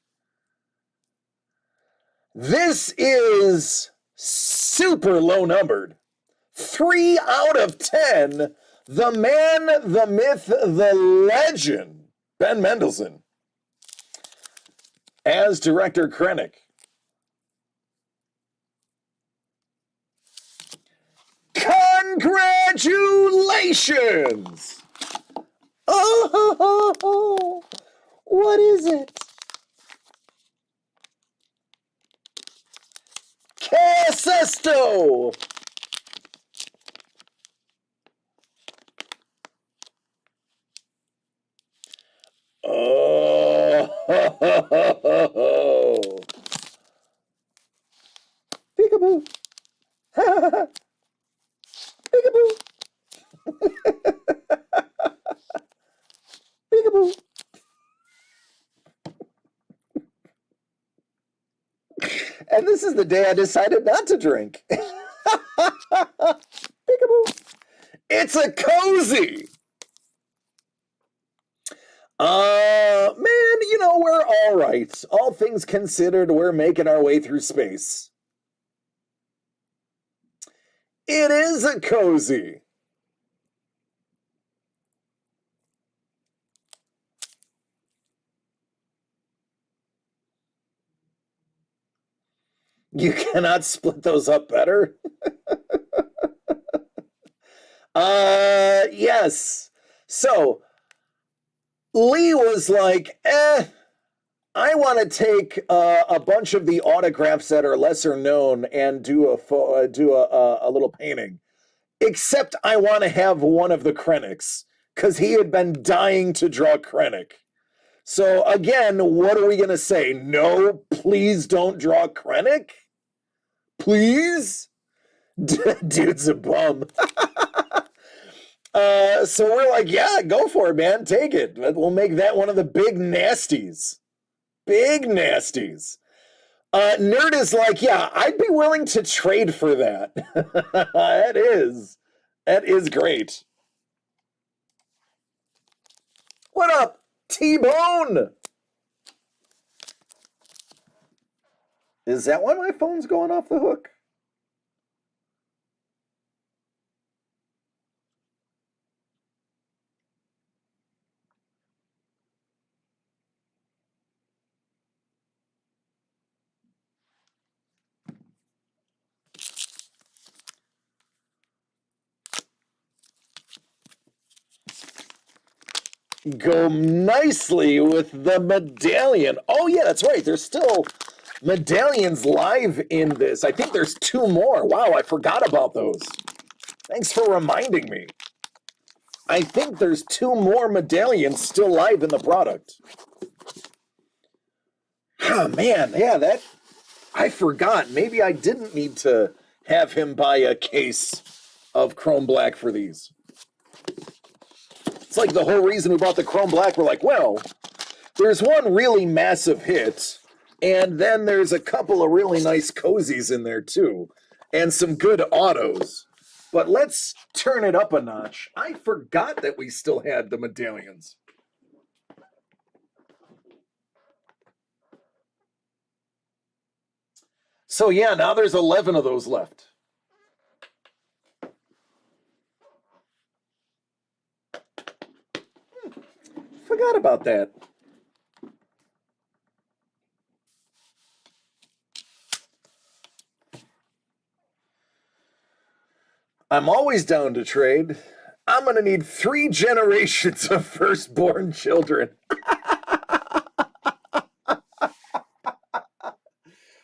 This is super low numbered. 3 out of 10. The man, the myth, the legend, Ben Mendelsohn, as Director Krennic. Congratulations! Oh, what is it? Casesto! Oh, peekaboo! Peekaboo! Peekaboo! And this is the day I decided not to drink. Peekaboo! It's a cozy! Man, you know, we're all right. All things considered, we're making our way through space. It is a cozy. You cannot split those up better? Yes. So, Lee was like, I want to take a bunch of the autographs that are lesser known and do a little painting. Except I want to have one of the Krennics because he had been dying to draw Krennic. So again, what are we going to say? No, please don't draw Krennic? Please? Dude's a bum. So we're like, yeah, go for it, man. Take it. We'll make that one of the big nasties. Big nasties. Nerd is like, yeah, I'd be willing to trade for that. That is great. What up, T-Bone? Is that why my phone's going off the hook? Go nicely with the medallion. Oh, yeah, that's right. There's still medallions live in this. I think there's 2 more. Wow, I forgot about those. Thanks for reminding me. I think there's 2 more medallions still live in the product. Oh, man, yeah, I forgot. Maybe I didn't need to have him buy a case of Chrome Black for these. It's like the whole reason we bought the Chrome Black. We're like, well, there's one really massive hit, and then there's a couple of really nice cozies in there too, and some good autos. But let's turn it up a notch. I forgot that we still had the medallions. So yeah, now there's 11 of those left. forgot about that. I'm always down to trade. I'm going to need 3 generations of firstborn children.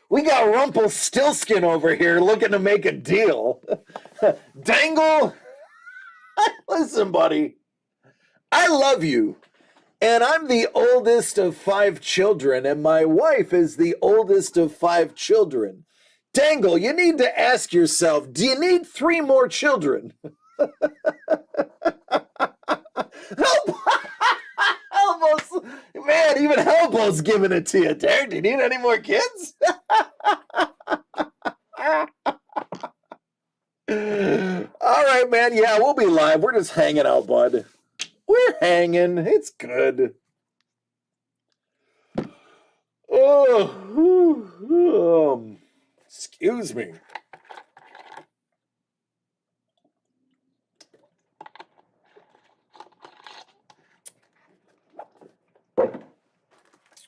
We got Rumpelstiltskin over here looking to make a deal. Dangle, listen, buddy, I love you. And I'm the oldest of 5 children, and my wife is the oldest of 5 children. Dangle, you need to ask yourself, do you need 3 more children? Helbo's, man, even Helbo's giving it to you. Derek, do you need any more kids? All right, man. Yeah, we'll be live. We're just hanging out, bud. We're hanging. It's good. Oh, excuse me.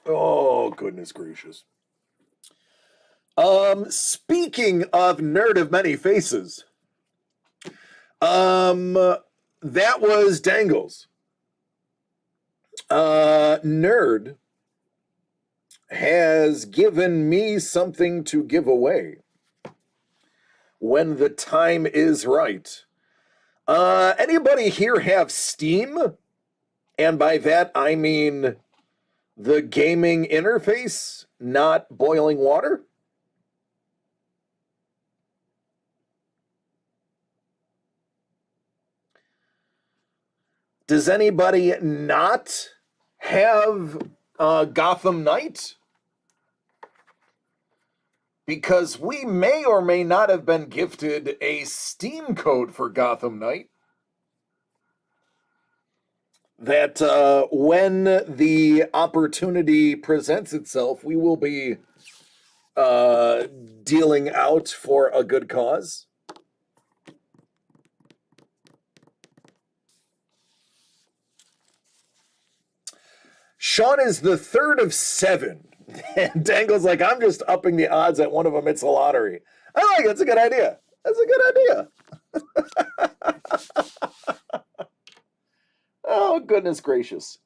Oh, goodness gracious. Speaking of Nerd of Many Faces, that was Dangles. Nerd has given me something to give away when the time is right. Anybody here have Steam? And by that, I mean the gaming interface, not boiling water? Does anybody not have Gotham Knight? Because we may or may not have been gifted a Steam code for Gotham Knight that when the opportunity presents itself, we will be dealing out for a good cause. Sean is the 3rd of 7. And Dangle's like, I'm just upping the odds at one of them. It's a lottery. I like it. That's a good idea. That's a good idea. Oh, goodness gracious.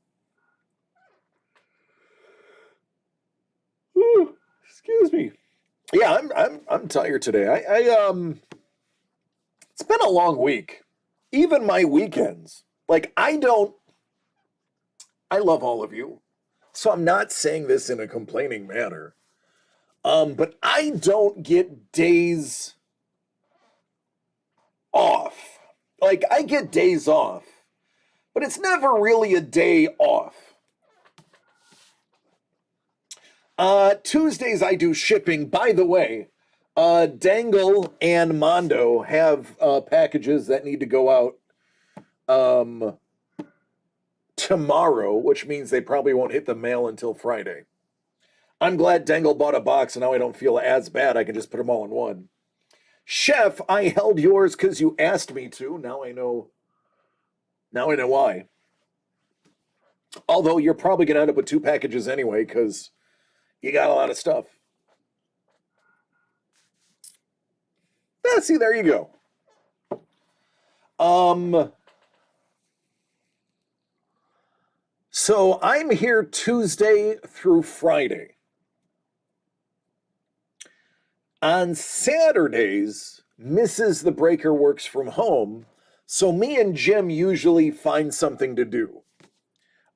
Ooh, excuse me. Yeah, I'm tired today. It's been a long week. Even my weekends. Like, I love all of you. So I'm not saying this in a complaining manner. But I don't get days off. Like, I get days off, but it's never really a day off. Tuesdays I do shipping. By the way, Dangle and Mondo have packages that need to go out tomorrow, which means they probably won't hit the mail until Friday. I'm glad Dangle bought a box, and now I don't feel as bad. I can just put them all in one. Chef, I held yours because you asked me to. Now I know why. Although you're probably going to end up with 2 packages anyway, because you got a lot of stuff. See, there you go. So I'm here Tuesday through Friday. On Saturdays, Mrs. the Breaker works from home, so me and Jim usually find something to do.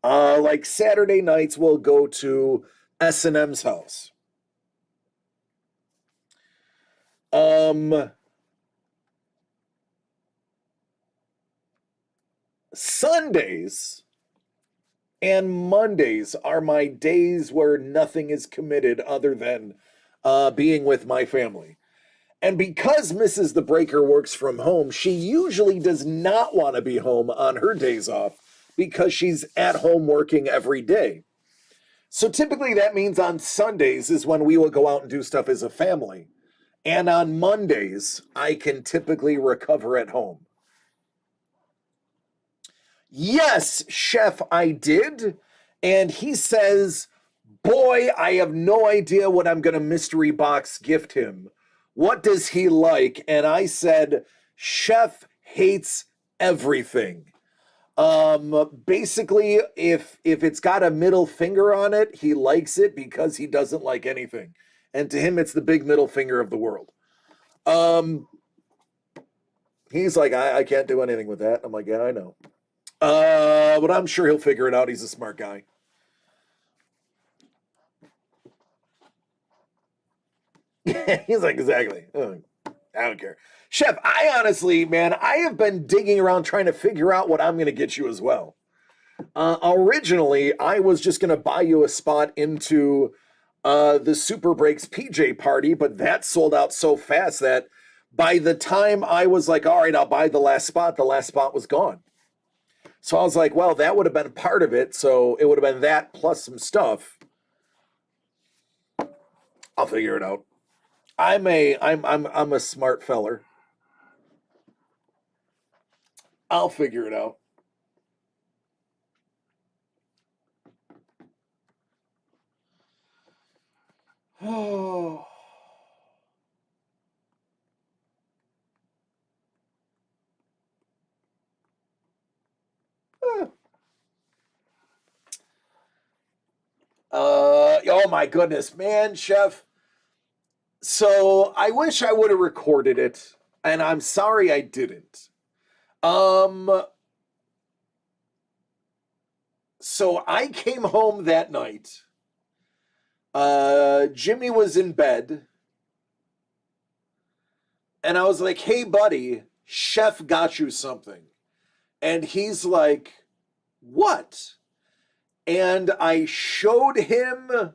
Like Saturday nights, we'll go to S&M's house. Sundays and Mondays are my days where nothing is committed other than being with my family. And because Mrs. the Breaker works from home, she usually does not want to be home on her days off because she's at home working every day. So typically that means on Sundays is when we will go out and do stuff as a family. And on Mondays, I can typically recover at home. Yes, chef, I did. And he says, boy, I have no idea what I'm going to mystery box gift him. What does he like? And I said, chef hates everything. Basically, if it's got a middle finger on it, he likes it because he doesn't like anything. And to him, it's the big middle finger of the world. Um, he's like, I can't do anything with that. I'm like, yeah, I know. But I'm sure he'll figure it out. He's a smart guy. He's like, exactly. I don't care. Chef, I honestly, man, I have been digging around trying to figure out what I'm going to get you as well. Originally, I was just going to buy you a spot into the Super Breaks PJ party, but that sold out so fast that by the time I was like, all right, I'll buy the last spot was gone. So I was like, well, that would have been part of it. So it would have been that plus some stuff. I'll figure it out. I'm a smart feller. I'll figure it out. Oh. Oh my goodness, man, chef. So I wish I would have recorded it, and I'm sorry I didn't. Um, so I came home that night. Jimmy was in bed, and I was like, "Hey, buddy, chef got you something," and he's like, "What?" And I showed him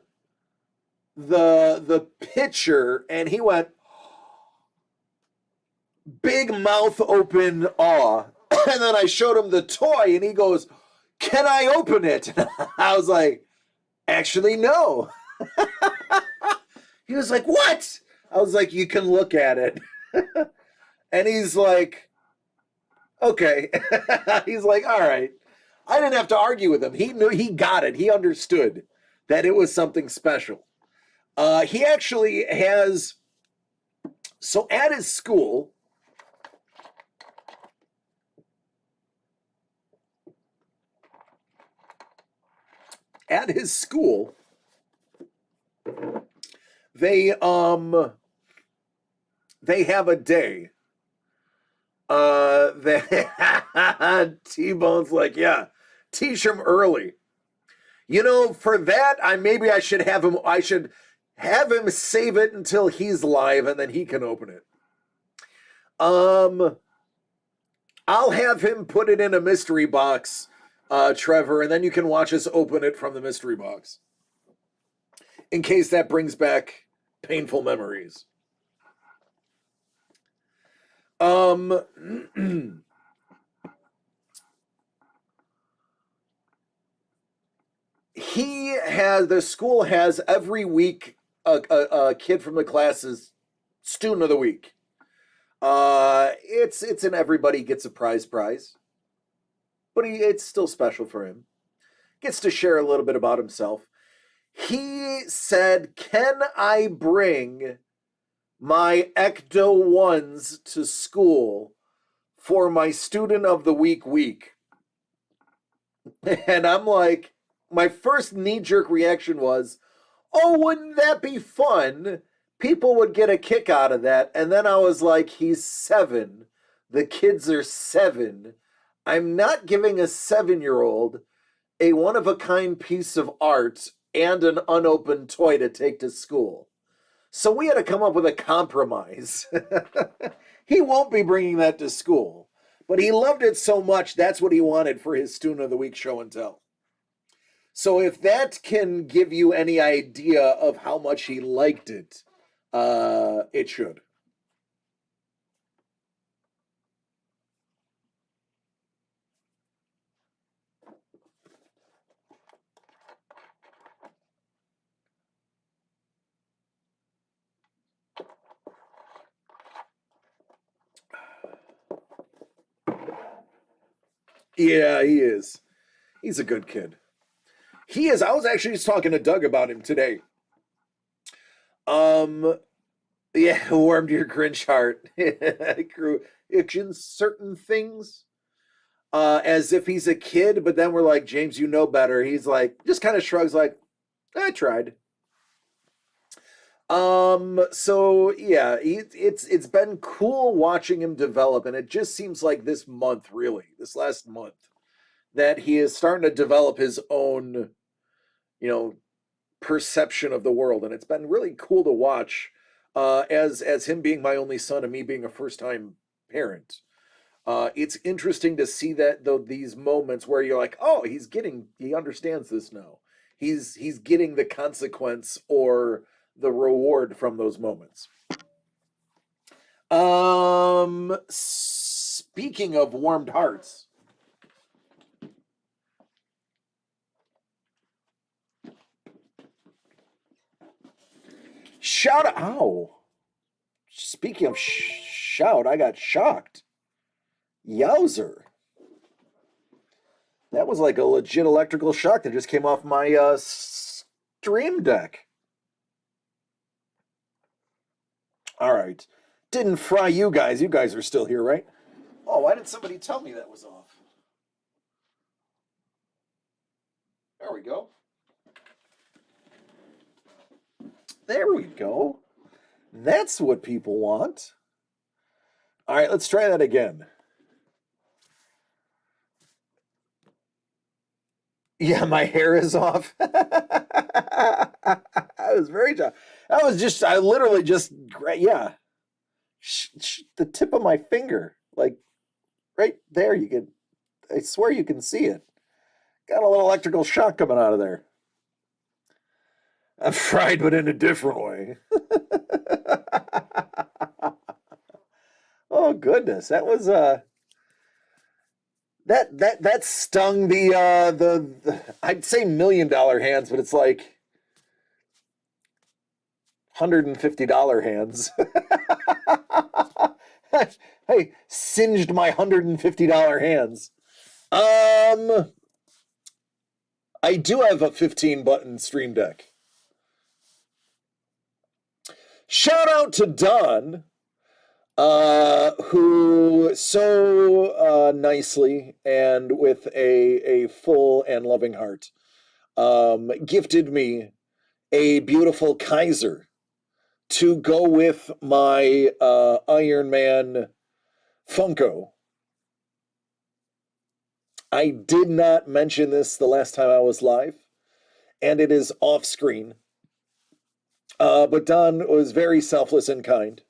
the picture, and he went big mouth open awe. And then I showed him the toy, and he goes, "Can I open it?" I was like, "Actually, no." He was like, "What?" I was like, "You can look at it." And he's like, "Okay." He's like, "All right." I didn't have to argue with him. He knew, he got it. He understood that it was something special. He actually has, so at his school, at his school, they they have a day. T-Bone's like, yeah, teach him early. You know, for that, I should have him. I should have him save it until he's live, and then he can open it. Um, I'll have him put it in a mystery box, Trevor, and then you can watch us open it from the mystery box. In case that brings back painful memories. The school has every week a kid from the class's student of the week. It's an everybody gets a prize, but it's still special for him. Gets to share a little bit about himself. He said, "Can I bring my Ecto ones to school for my student of the week?" And I'm like, my first knee jerk reaction was, "Oh, wouldn't that be fun? People would get a kick out of that." And then I was like, he's 7. The kids are 7. I'm not giving a 7-year-old a one of a kind piece of art and an unopened toy to take to school. So we had to come up with a compromise. He won't be bringing that to school, but he loved it so much, that's what he wanted for his Student of the Week show and tell. So if that can give you any idea of how much he liked it, it should. Yeah, he is. He's a good kid. He is. I was actually just talking to Doug about him today. Um, yeah, warmed your Grinch heart. Grew in certain things, as if he's a kid, but then we're like, James, you know better. He's like, just kind of shrugs, like, I tried. So yeah, it's been cool watching him develop, and it just seems like this month, really, this last month, that he is starting to develop his own, you know, perception of the world, and it's been really cool to watch. As him being my only son and me being a first time parent, it's interesting to see that though these moments where you're like, oh, he understands this now. He's getting the consequence or the reward from those moments. Speaking of warmed hearts, shout out! Ow! Speaking of shout, I got shocked. Yowzer! That was like a legit electrical shock that just came off my stream deck. All right, didn't fry you guys. You guys are still here, right? Oh, why didn't somebody tell me that was off? There we go. There we go. That's what people want. All right, let's try that again. Yeah, my hair is off. I was very tough. I literally just, yeah, the tip of my finger, like right there. I swear you can see it. Got a little electrical shock coming out of there. I'm fried, but in a different way. Oh goodness, that was that stung the I'd say $1,000,000 hands, but it's like $150 hands. Hey, singed my $150 hands. I do have a 15-button Stream Deck. Shout out to Don, who so nicely and with a full and loving heart gifted me a beautiful Kaiser to go with my Iron Man Funko. I did not mention this the last time I was live, and it is off screen. But Don was very selfless and kind.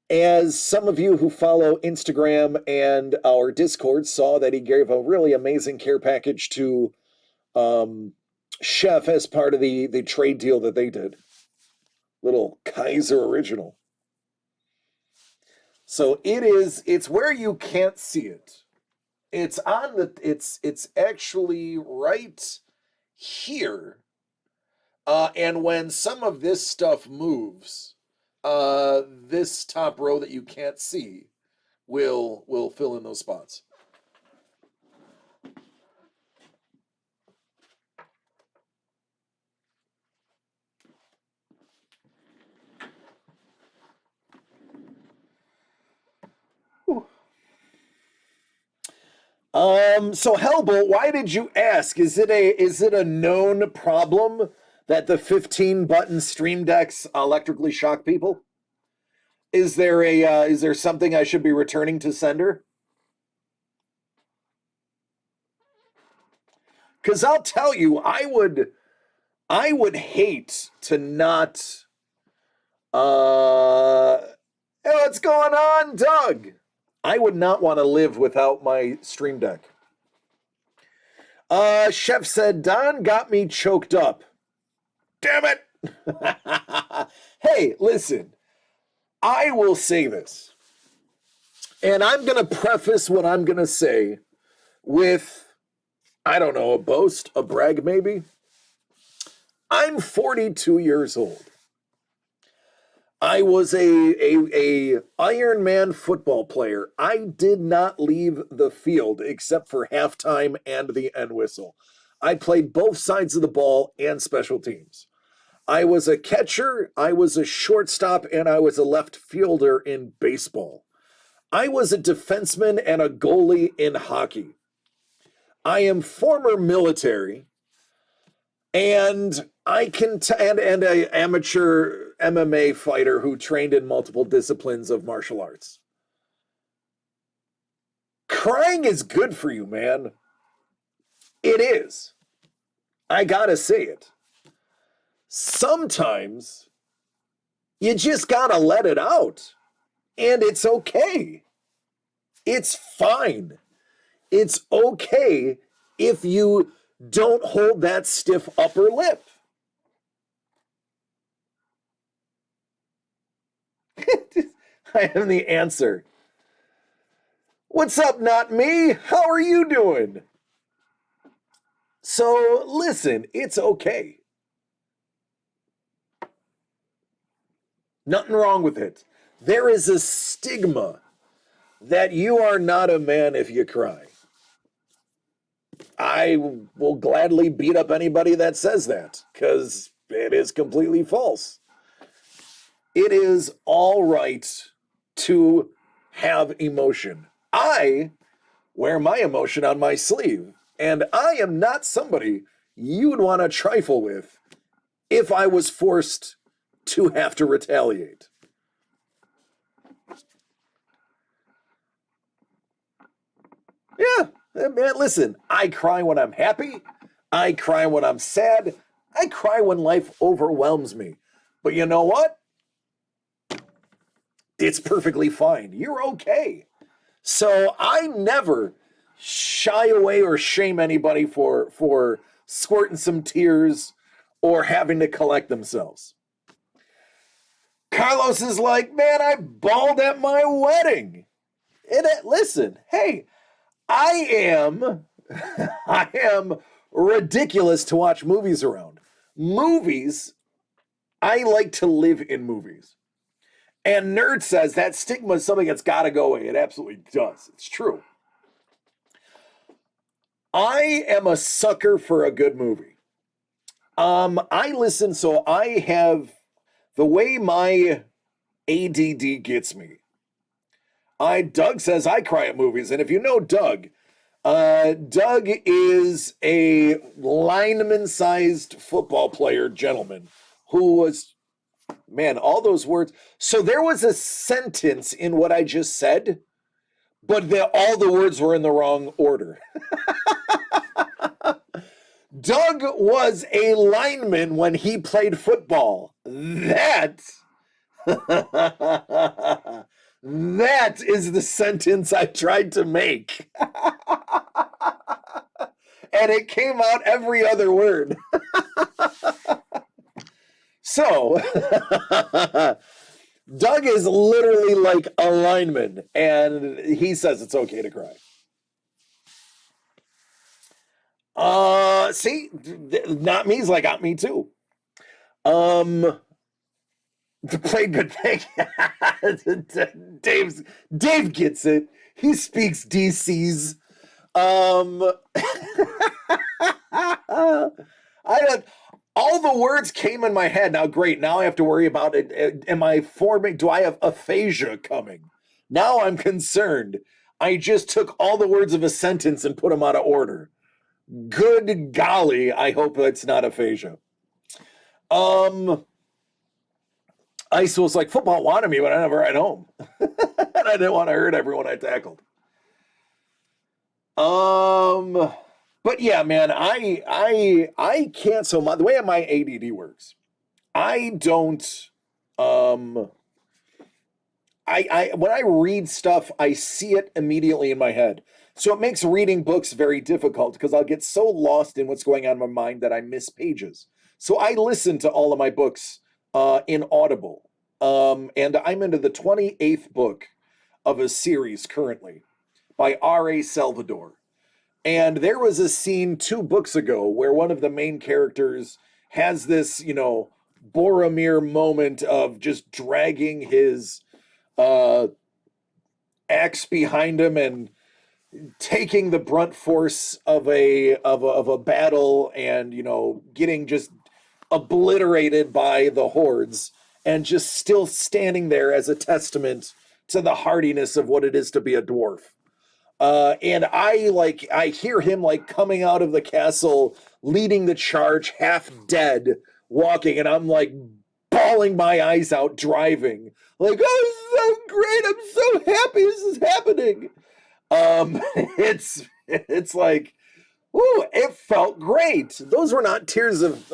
As some of you who follow Instagram and our Discord saw that he gave a really amazing care package to Chef as part of the trade deal that they did. Little Kaiser original. So it's where you can't see it. It's actually right here. And when some of this stuff moves, this top row that you can't see will fill in those spots. So Hellbolt, why did you ask? Is it a known problem that the 15-button Stream Decks electrically shock people? Is there something I should be returning to sender? Because I'll tell you, I would hate to not. Hey, what's going on, Doug? I would not want to live without my Stream Deck. Chef said, Don got me choked up. Damn it! Hey, listen, I will say this, and I'm going to preface what I'm going to say with, I don't know, a boast, a brag maybe. I'm 42 years old. I was a Iron Man football player. I did not leave the field except for halftime and the end whistle. I played both sides of the ball and special teams. I was a catcher, I was a shortstop, and I was a left fielder in baseball. I was a defenseman and a goalie in hockey. I am former military, and I can and a amateur MMA fighter who trained in multiple disciplines of martial arts. Crying is good for you, man. It is. I gotta say it. Sometimes you just gotta let it out. And it's okay. It's fine. It's okay if you don't hold that stiff upper lip. I am the answer. What's up, not me? How are you doing? So, listen, it's okay. Nothing wrong with it. There is a stigma that you are not a man if you cry. I will gladly beat up anybody that says that, because it is completely false. It is all right to have emotion. I wear my emotion on my sleeve, and I am not somebody you would want to trifle with if I was forced to have to retaliate. Yeah, man, listen, I cry when I'm happy. I cry when I'm sad. I cry when life overwhelms me. But you know what? It's perfectly fine. You're okay. So I never shy away or shame anybody for squirting some tears or having to collect themselves. Carlos is like, man, I bawled at my wedding. And listen, hey, I am I am ridiculous to watch movies around. Movies, I like to live in movies. And Nerd says that stigma is something that's got to go away. It absolutely does. It's true. I am a sucker for a good movie. I listen, so I have the way my ADD gets me. Doug says I cry at movies, and if you know Doug, Doug is a lineman-sized football player gentleman who was, man, all those words. So there was a sentence in what I just said, but all the words were in the wrong order. Doug was a lineman when he played football. That is the sentence I tried to make. And it came out every other word. So, Doug is literally like a lineman, and he says it's okay to cry. See, not me's like got me too. To play good thing. Dave gets it. He speaks DC's. I don't. All the words came in my head. Now, great. Now I have to worry about it. Am I forming? Do I have aphasia coming? Now I'm concerned. I just took all the words of a sentence and put them out of order. Good golly, I hope that's not aphasia. Ice was like, football wanted me, but I never at home. And I didn't want to hurt everyone I tackled. But yeah, man, I can't. So the way my ADD works, I don't. I when I read stuff, I see it immediately in my head. So it makes reading books very difficult because I'll get so lost in what's going on in my mind that I miss pages. So I listen to all of my books in Audible. And I'm into the 28th book of a series currently by R.A. Salvador. And there was a scene 2 books ago where one of the main characters has this, Boromir moment of just dragging his uh, axe behind him and taking the brunt force of a battle, and getting just obliterated by the hordes, and just still standing there as a testament to the hardiness of what it is to be a dwarf. And I hear him like coming out of the castle, leading the charge, half dead, walking, and I'm like bawling my eyes out, driving, like, oh, it's so great! I'm so happy this is happening. It's like, ooh, it felt great. Those were not tears of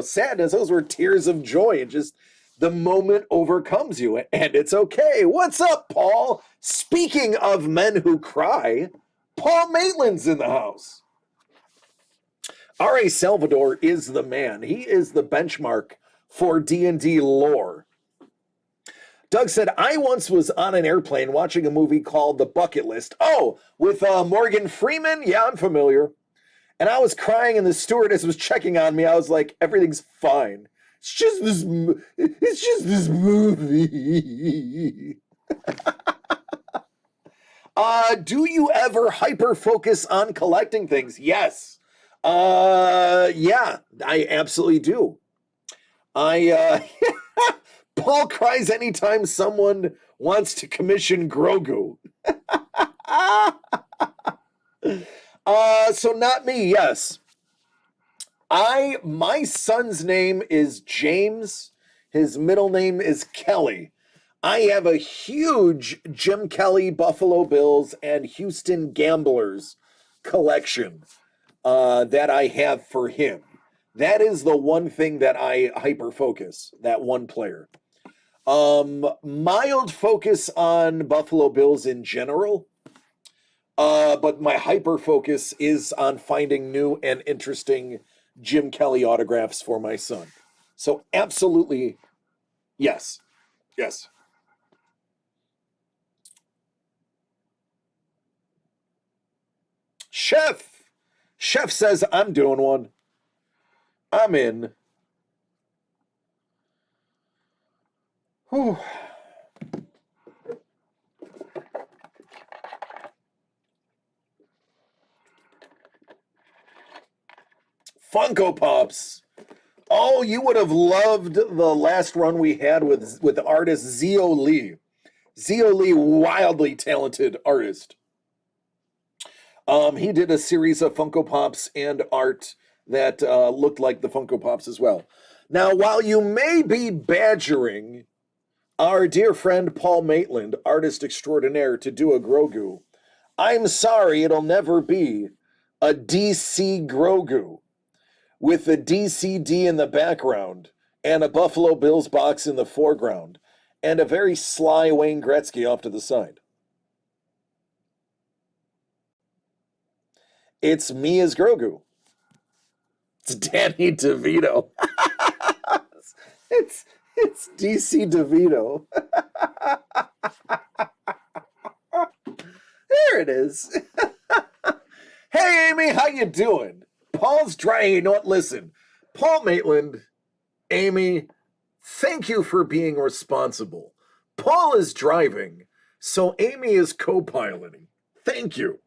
sadness. Those were tears of joy. And just the moment overcomes you, and it's okay. What's up, Paul? Speaking of men who cry, Paul Maitland's in the house. R.A. Salvador is the man. He is the benchmark for D&D lore. Doug said, I once was on an airplane watching a movie called The Bucket List. Oh, with Morgan Freeman? Yeah, I'm familiar. And I was crying, and the stewardess was checking on me. I was like, everything's fine. It's just this movie. Do you ever hyper focus on collecting things? Yes. Yeah, I absolutely do. Paul cries anytime someone wants to commission Grogu. So not me, yes. My son's name is James. His middle name is Kelly. I have a huge Jim Kelly Buffalo Bills and Houston Gamblers collection that I have for him. That is the one thing that I hyper focus, that one player. Mild focus on Buffalo Bills in general, but my hyper focus is on finding new and interesting Jim Kelly autographs for my son. So absolutely, yes. Yes. Chef says, I'm doing one. I'm in. Whew. Funko Pops. Oh, you would have loved the last run we had with artist Zio Lee. Zio Lee, wildly talented artist. He did a series of Funko Pops and art that looked like the Funko Pops as well. Now, while you may be badgering our dear friend Paul Maitland, artist extraordinaire, to do a Grogu, I'm sorry, it'll never be a DC Grogu with the DCD in the background and a Buffalo Bills box in the foreground and a very sly Wayne Gretzky off to the side. It's me as Grogu. It's Danny DeVito. it's DC DeVito. There it is. Hey, Amy, how you doing? Paul's drying. You know what? Listen, Paul Maitland, Amy, thank you for being responsible. Paul is driving, so Amy is co-piloting. Thank you.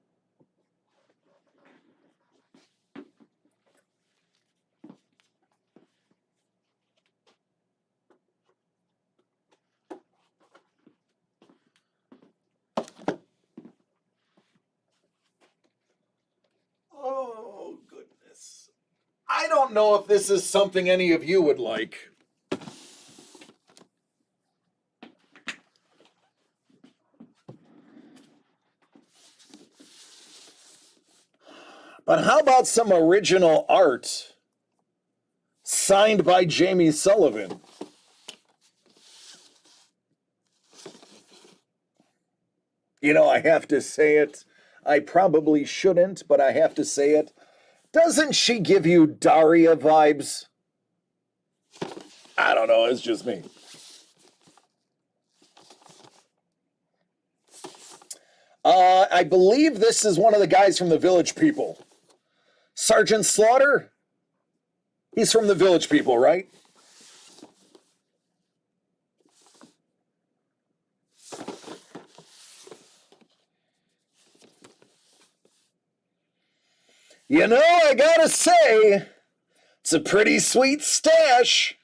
Oh, goodness. I don't know if this is something any of you would like. But how about some original art signed by Jamie Sullivan? You know, I have to say it. I probably shouldn't, but I have to say it. Doesn't she give you Daria vibes? I don't know, it's just me. I believe this is one of the guys from the Village People. Sergeant Slaughter? He's from the Village People, right? You know, I gotta say, it's a pretty sweet stash.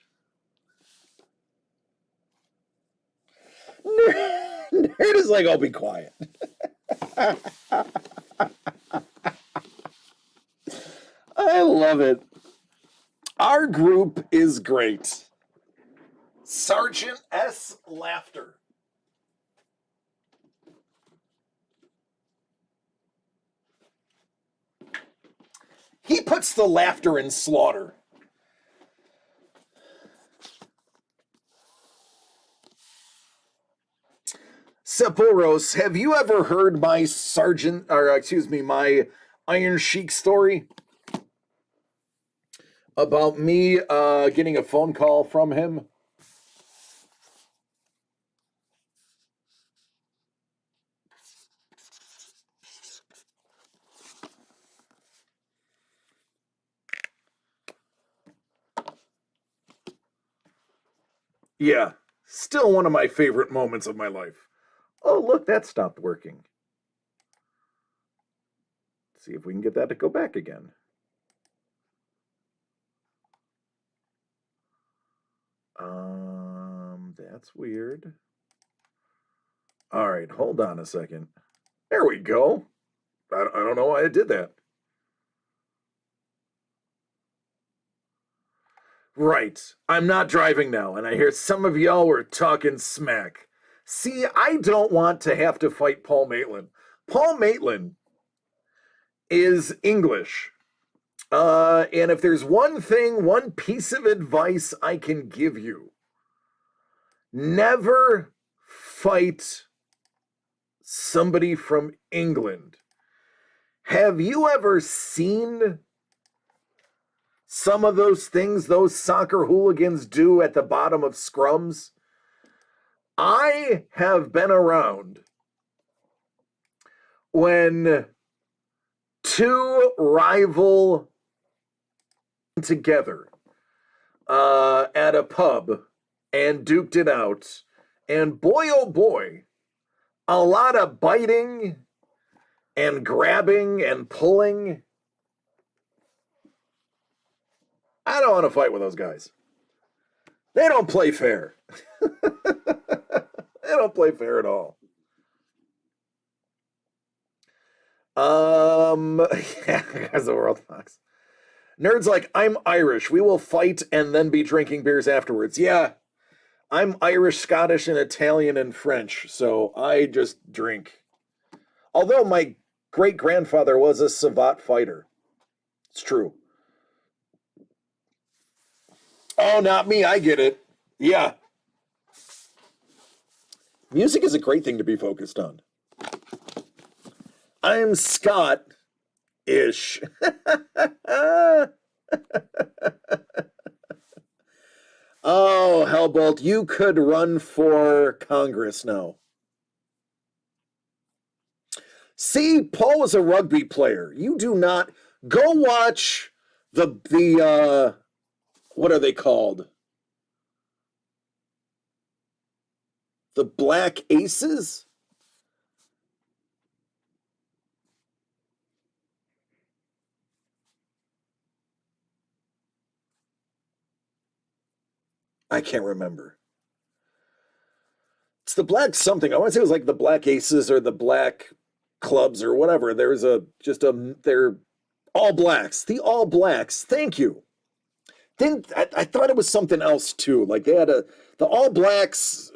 Nerd is like, I'll be quiet. I love it. Our group is great. Sergeant S. Laughter. He puts the laughter in slaughter. Seporos, have you ever heard my my Iron Sheik story? About me getting a phone call from him? Yeah, still one of my favorite moments of my life. Oh, look, that stopped working. Let's see if we can get that to go back again. That's weird. All right, hold on a second. There we go. I don't know why I did that. Right. I'm not driving now, and I hear some of y'all were talking smack. See, I don't want to have to fight Paul Maitland. Paul Maitland is English. And if there's one thing, one piece of advice I can give you, never fight somebody from England. Have you ever seen some of those things those soccer hooligans do at the bottom of scrums? I have been around when two rival together at a pub and duked it out, and boy oh boy, a lot of biting and grabbing and pulling. I don't want to fight with those guys. They don't play fair. They don't play fair at all. Yeah, as the world fox. Nerd's like, I'm Irish. We will fight and then be drinking beers afterwards. Yeah, I'm Irish, Scottish, and Italian and French, so I just drink. Although my great-grandfather was a savate fighter. It's true. Oh, not me. I get it. Yeah. Music is a great thing to be focused on. I'm Scott-ish. Oh, Hellbolt, you could run for Congress now. See, Paul was a rugby player. You do not go watch the what are they called? The Black Aces? I can't remember. It's the Black something. I want to say it was like the Black Aces or the Black Clubs or whatever. There's they're All Blacks. The All Blacks. Thank you. I thought it was something else too. Like they had the All Blacks,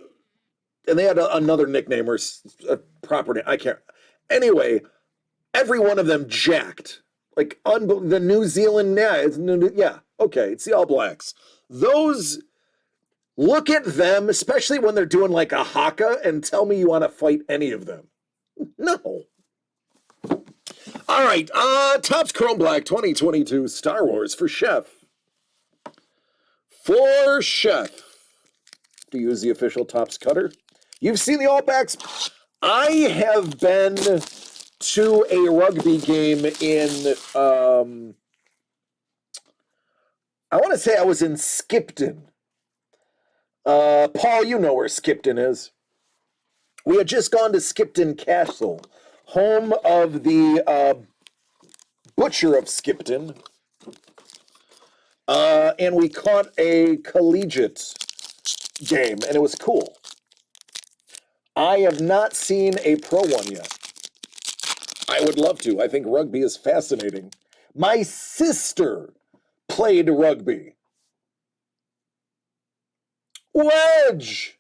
and they had another nickname or a property. I can't. Anyway, every one of them jacked. Like the New Zealand, yeah, okay, it's the All Blacks. Those, look at them, especially when they're doing like a haka, and tell me you want to fight any of them. No. All right, Topps Chrome Black 2022 Star Wars for Chef. For Chef. To use the official Topps cutter. You've seen the All Blacks. I have been to a rugby game in, I want to say I was in Skipton. Paul, you know where Skipton is. We had just gone to Skipton Castle, home of the Butcher of Skipton. And we caught a collegiate game, and it was cool. I have not seen a pro one yet. I would love to. I think rugby is fascinating. My sister played rugby. Wedge!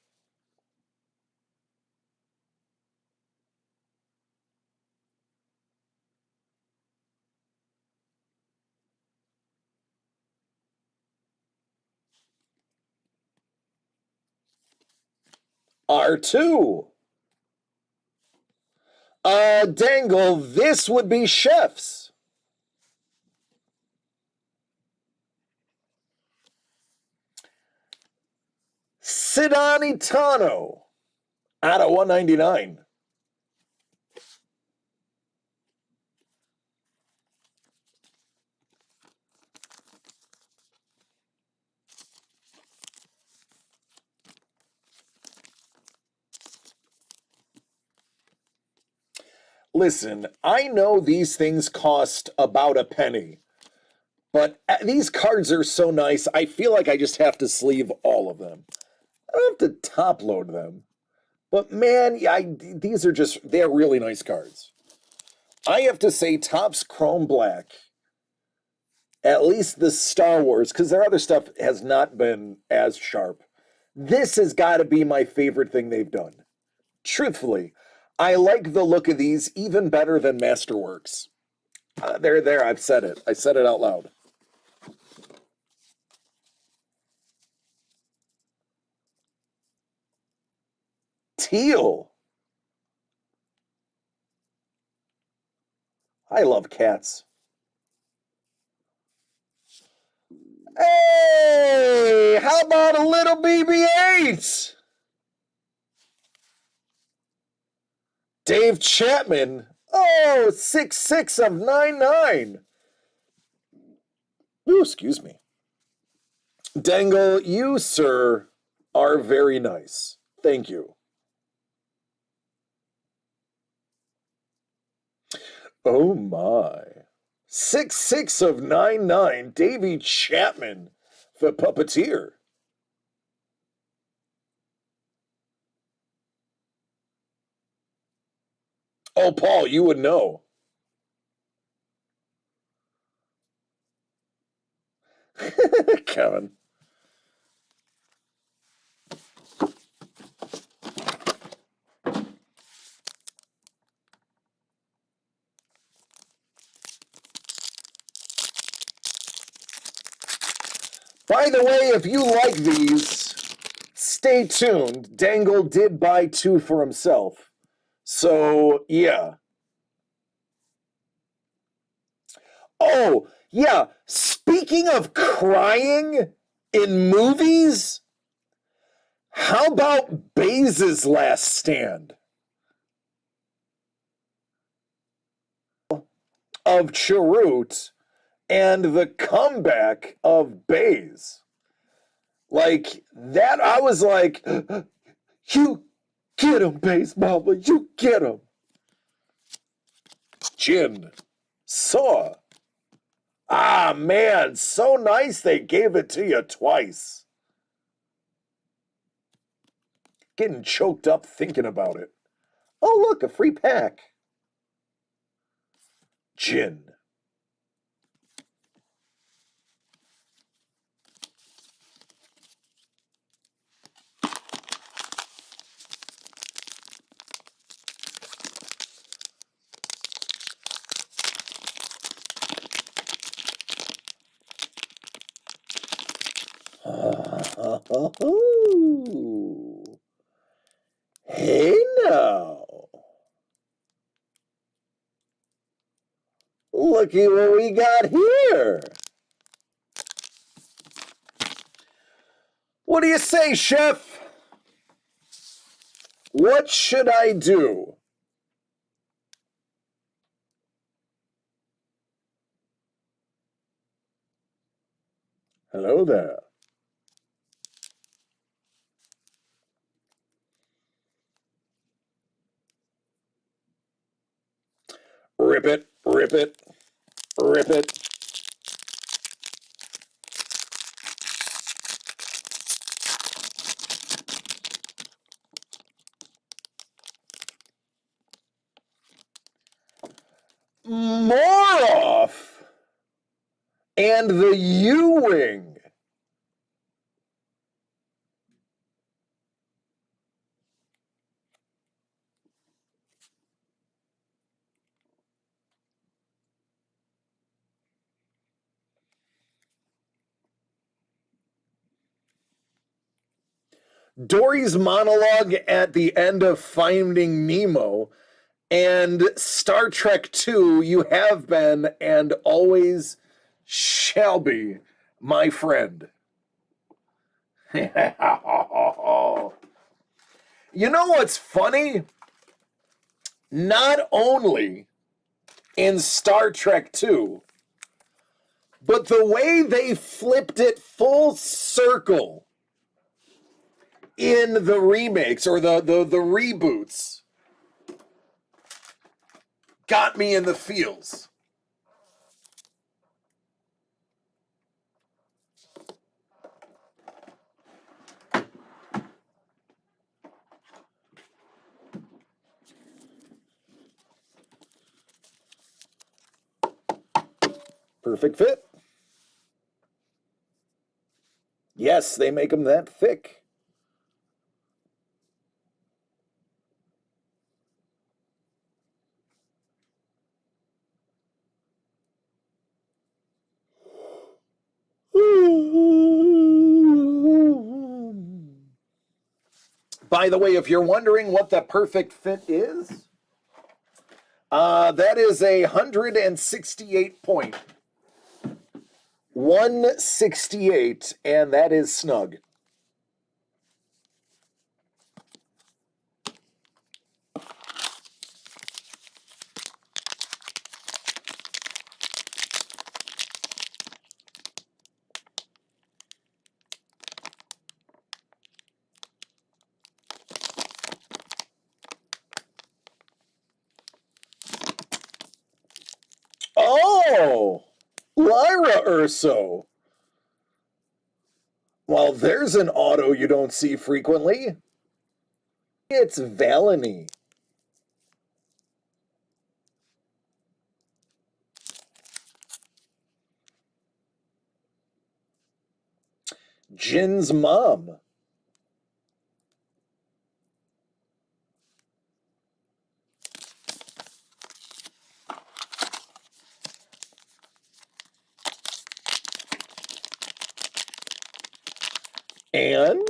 R2. Dangle, this would be Chefs. Sidani Tano out of 199. Listen, I know these things cost about a penny, but these cards are so nice, I feel like I just have to sleeve all of them. I don't have to top load them. But man, these are just, they're really nice cards. I have to say Topps Chrome Black, at least the Star Wars, because their other stuff has not been as sharp. This has got to be my favorite thing they've done. Truthfully, I like the look of these even better than Masterworks. They're there. I've said it. I said it out loud. Teal. I love cats. Hey, how about a little BB-8? Dave Chapman. Oh, 6/6 of 99. Ooh, excuse me. Dangle, you, sir, are very nice. Thank you. Oh my. 6/6 of 99. Davy Chapman, the puppeteer. Oh, Paul, you would know. Kevin. By the way, if you like these, stay tuned. Dangle did buy 2 for himself. So, yeah. Oh, yeah. Speaking of crying in movies, how about Baze's Last Stand? Of Chirrut and the comeback of Baze. Like, that, I was like, you get him, Baze Mama, you get him. Jin. Saw. Ah, man, so nice they gave it to you twice. Getting choked up thinking about it. Oh, look, a free pack. Jin. Hey now. Looky what we got here. What do you say, Chef? What should I do? Hello there. Rip it, rip it. Rip it. Moroff and the U-Wing. Dory's monologue at the end of Finding Nemo and Star Trek II, you have been and always shall be my friend. You know what's funny? Not only in Star Trek II, but the way they flipped it full circle in the remakes or the reboots got me in the feels. Perfect fit. Yes, they make them that thick. By the way, if you're wondering what the perfect fit is, that is 168.168, and that is snug. Oh, Lyra Urso. Well, there's an auto you don't see frequently. It's Valony. Jin's mom. And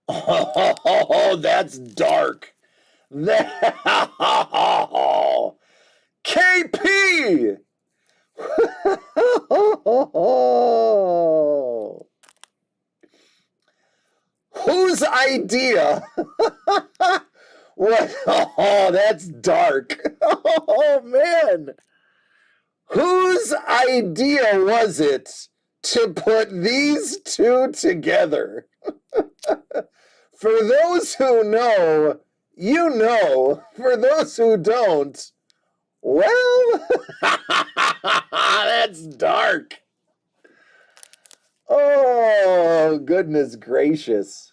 oh, that's dark. KP. Whose idea? What? Oh, that's dark. Oh man. Whose idea was it to put these two together? For those who know, you know. For those who don't, well, that's dark. Oh, goodness gracious.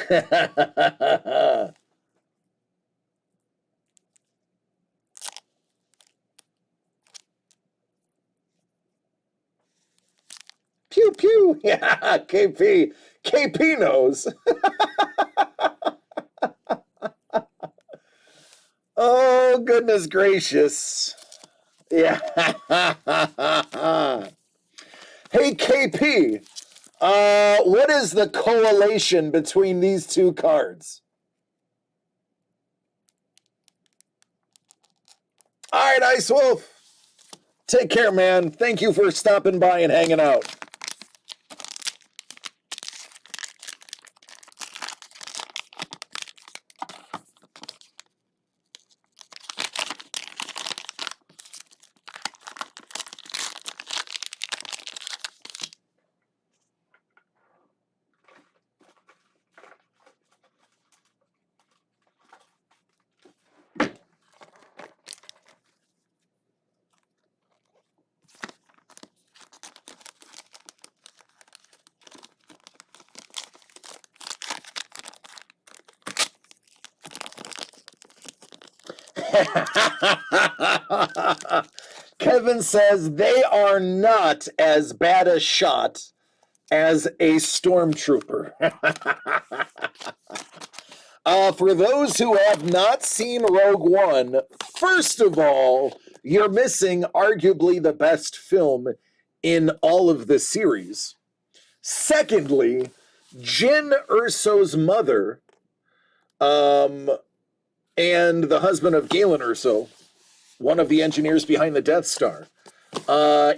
Pew pew. Yeah, KP. KP knows. Oh, goodness gracious. Yeah. Hey, KP. What is the correlation between these two cards? All right, Ice Wolf. Take care, man. Thank you for stopping by and hanging out. Kevin says they are not as bad a shot as a stormtrooper. For those who have not seen Rogue One, first of all, you're missing arguably the best film in all of the series. Secondly, Jyn Erso's mother, and the husband of Galen Erso, one of the engineers behind the Death Star,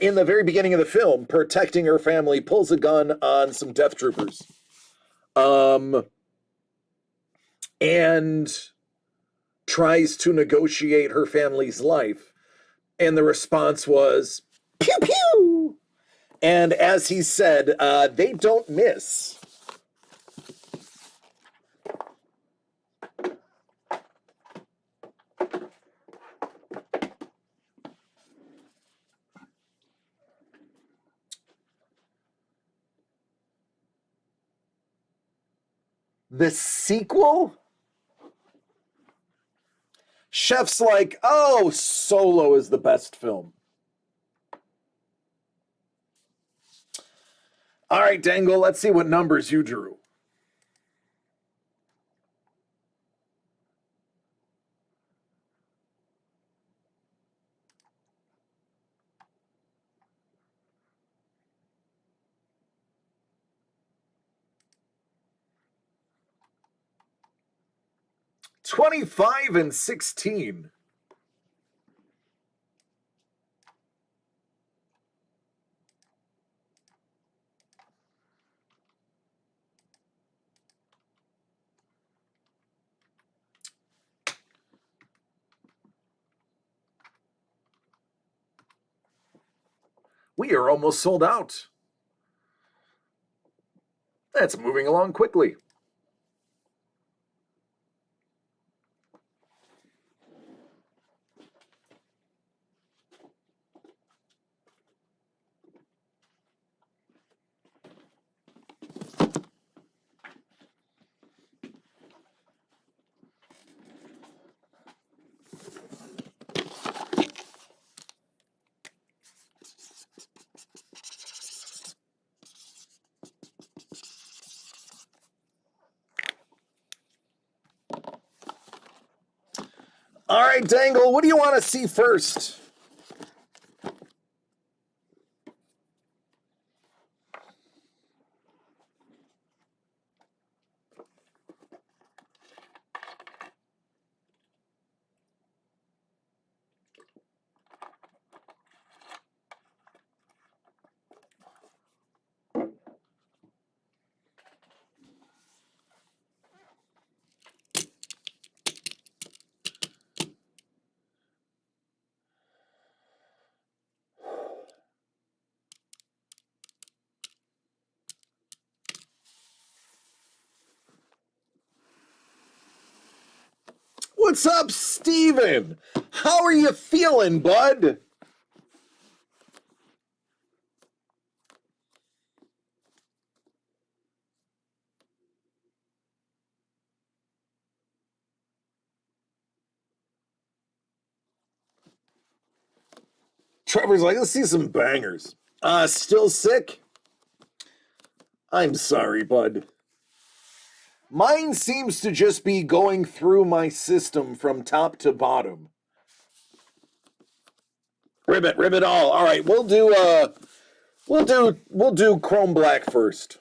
in the very beginning of the film, protecting her family, pulls a gun on some Death Troopers. And tries to negotiate her family's life. And the response was, pew, pew. And as he said, they don't miss. The sequel? Chef's like, oh, Solo is the best film. All right, Dangle, let's see what numbers you drew. $25 and $16. We are almost sold out. That's moving along quickly. All right, Dangle, what do you want to see first? What's up, Steven? How are you feeling, bud? Trevor's like, let's see some bangers. Still sick? I'm sorry, bud. Mine seems to just be going through my system from top to bottom. Ribbit all. All right, we'll do Chrome Black first.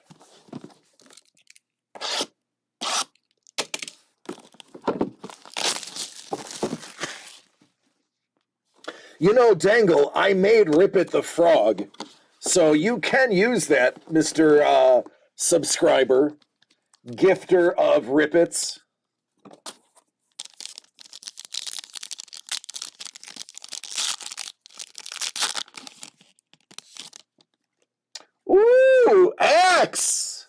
You know, Dangle, I made Rippet the Frog, so you can use that, Mr. Subscriber, gifter of Rippets. Ooh, Axe!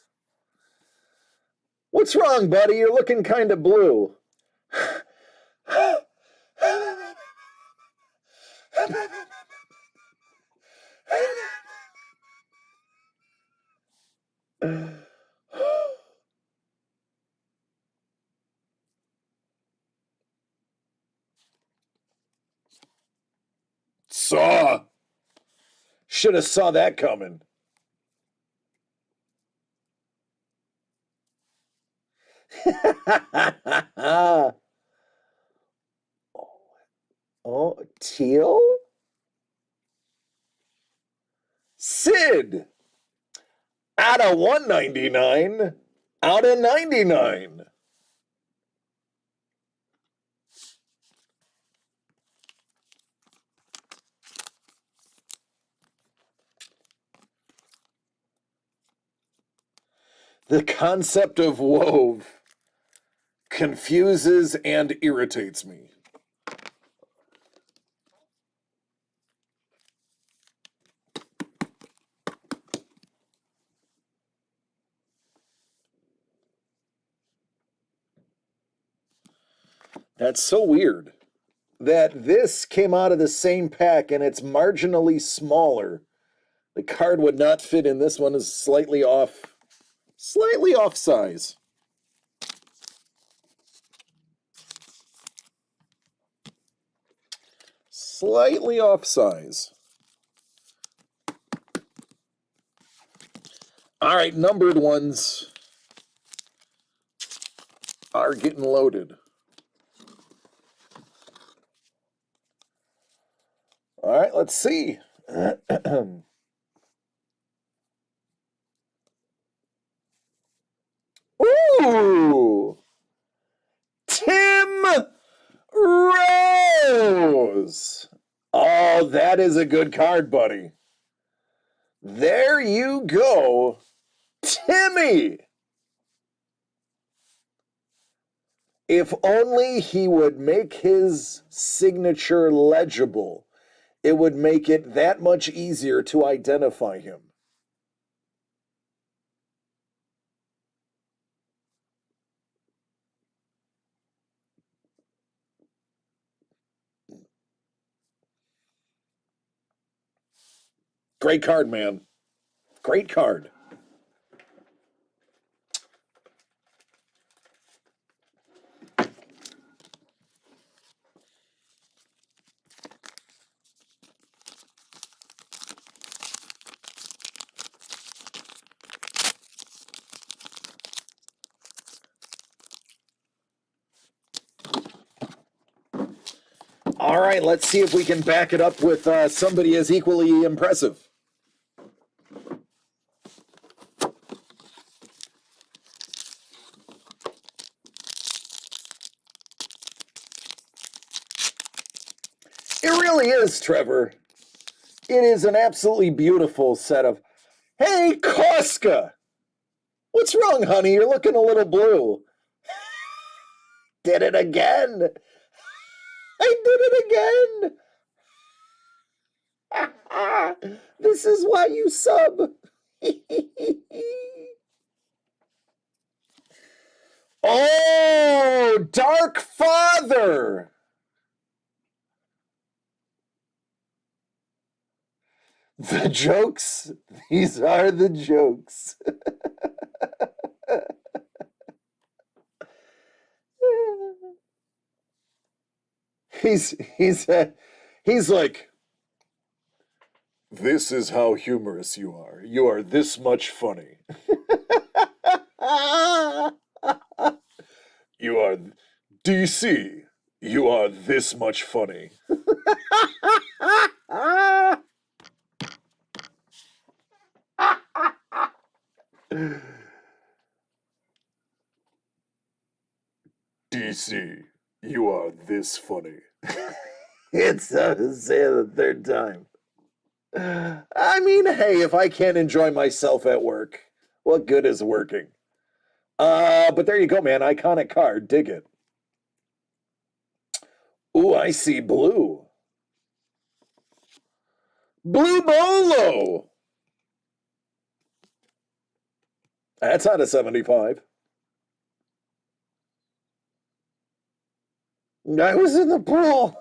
What's wrong, buddy? You're looking kind of blue. saw. Should have saw that coming. Oh, teal? Sid! Out of 199, out of 99. The concept of wove confuses and irritates me. That's so weird that this came out of the same pack and it's marginally smaller. The card would not fit in this one, is slightly off size. Slightly off size. All right, numbered ones are getting loaded. All right, let's see. Ooh! Tim Rose! Oh, that is a good card, buddy. There you go, Timmy! If only he would make his signature legible, it would make it that much easier to identify him. Great card, man. Great card. All right, let's see if we can back it up with somebody as equally impressive. It really is, Trevor. It is an absolutely beautiful set of... Hey, Koska! What's wrong, honey? You're looking a little blue. Did it again. I did it again. This is why you sub. Oh, Dark Father. The jokes. These are the jokes. He's like, this is how humorous you are. You are this much funny. You are DC. You are this much funny. DC, you are this funny. It's say it the third time. I mean, hey, if I can't enjoy myself at work, what good is working? But there you go, man. Iconic card. Dig it. Ooh, I see blue. Blue Bolo. That's out of 75. I was in the pool.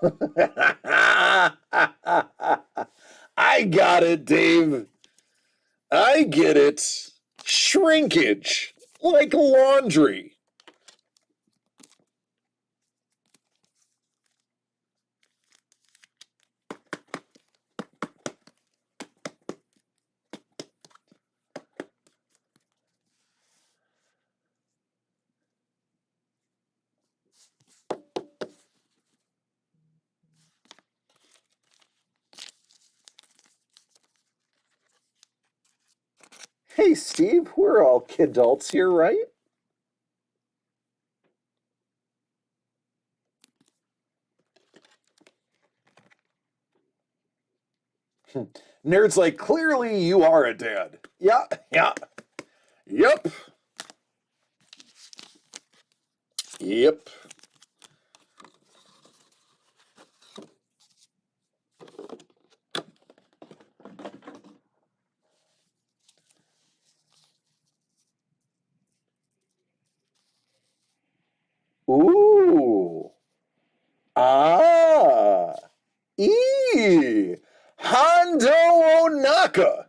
I got it, Dave. I get it. Shrinkage, like laundry. Hey, Steve, we're all kidults here, right? Nerd's like, clearly you are a dad. Yeah, yeah, yep, yep. Ooh. Ah. Hondo Onaka.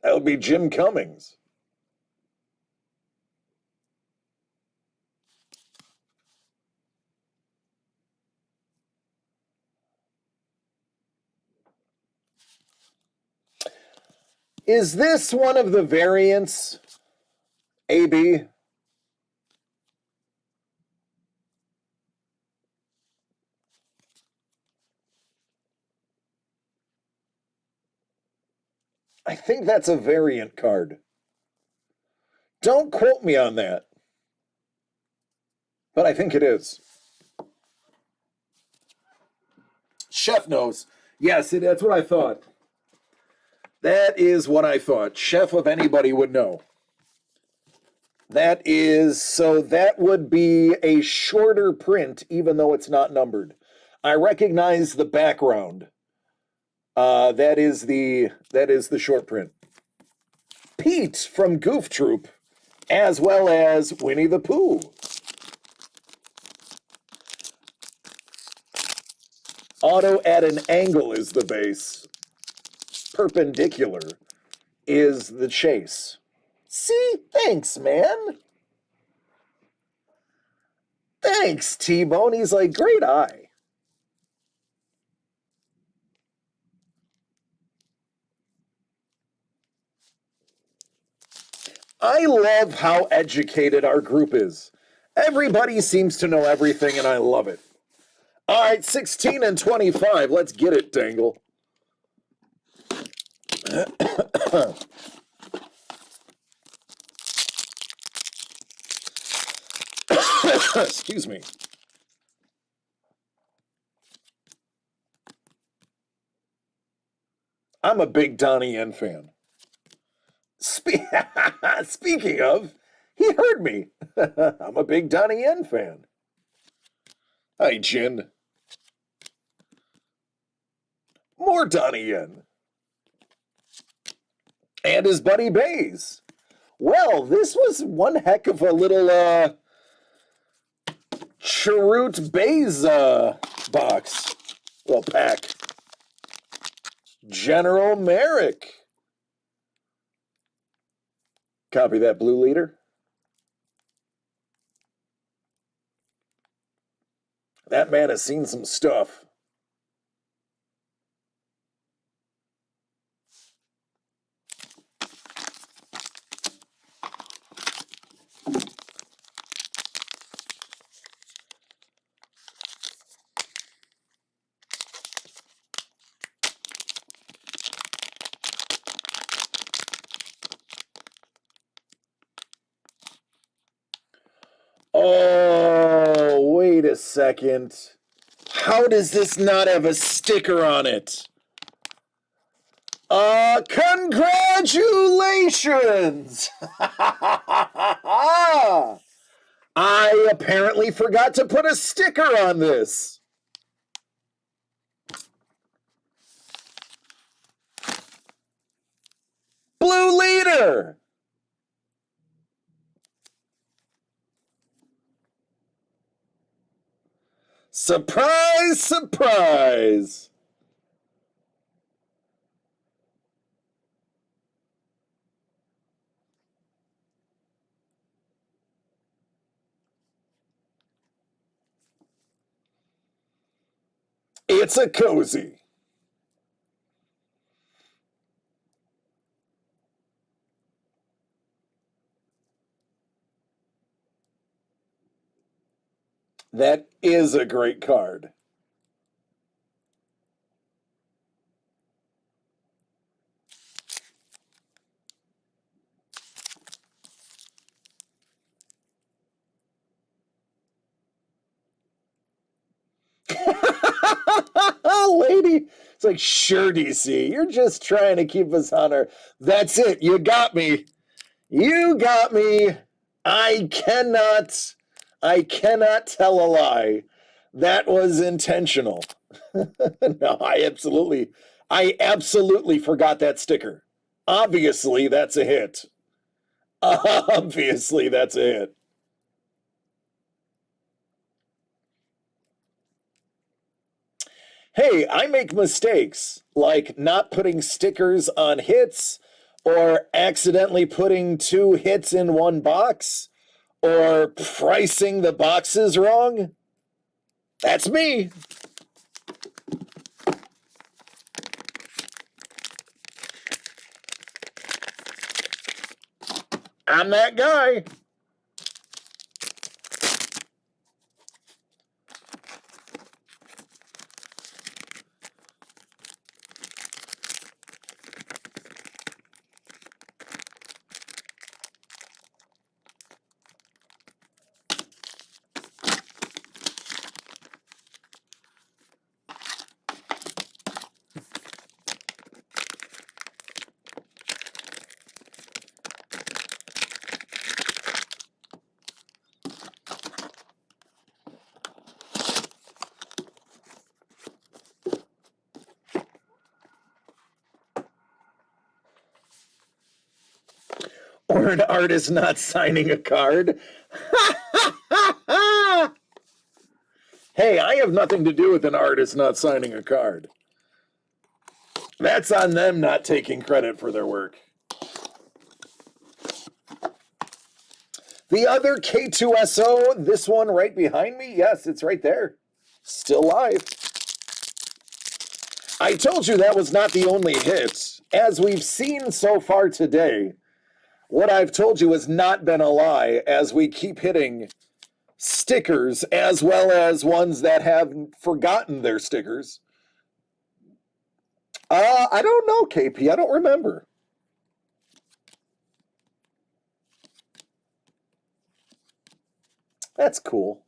That would be Jim Cummings. Is this one of the variants? AB? I think that's a variant card. Don't quote me on that, but I think it is. Chef knows. Yes, that's what I thought. That is what I thought. Chef of anybody would know. That is, so that would be a shorter print, even though it's not numbered. I recognize the background. That is the short print. Pete from Goof Troop, as well as Winnie the Pooh. Auto at an angle is the base. Perpendicular is the chase. See, thanks, man. Thanks, T-Bone. He's like, great eye. I love how educated our group is. Everybody seems to know everything, and I love it. All right, 16 and 25. Let's get it, Dangle. Excuse me. I'm a big Donnie Yen fan. Speaking of, he heard me. I'm a big Donnie Yen fan. Hi, Jin. More Donnie Yen. And his buddy Bays. Well, this was one heck of a little Chirrut Bays box. Well, pack. General Merrick. Copy that, Blue Leader. That man has seen some stuff. Oh, wait a second. How does this not have a sticker on it? Congratulations! I apparently forgot to put a sticker on this. Blue Leader! Surprise, surprise! It's a cozy. That is a great card. like, sure, DC, you're just trying to keep us on our... That's it. You got me. You got me. I cannot tell a lie. That was intentional. No, I absolutely forgot that sticker. Obviously, that's a hit. Obviously, that's a hit. Hey, I make mistakes, like not putting stickers on hits, or accidentally putting 2 hits in one box, or pricing the boxes wrong. That's me. I'm that guy. Or an artist not signing a card. Hey, I have nothing to do with an artist not signing a card. That's on them not taking credit for their work. The other K2SO, this one right behind me, yes, it's right there. Still live. I told you that was not the only hit. As we've seen so far today, what I've told you has not been a lie, as we keep hitting stickers as well as ones that have forgotten their stickers. I don't know, KP. I don't remember. That's cool.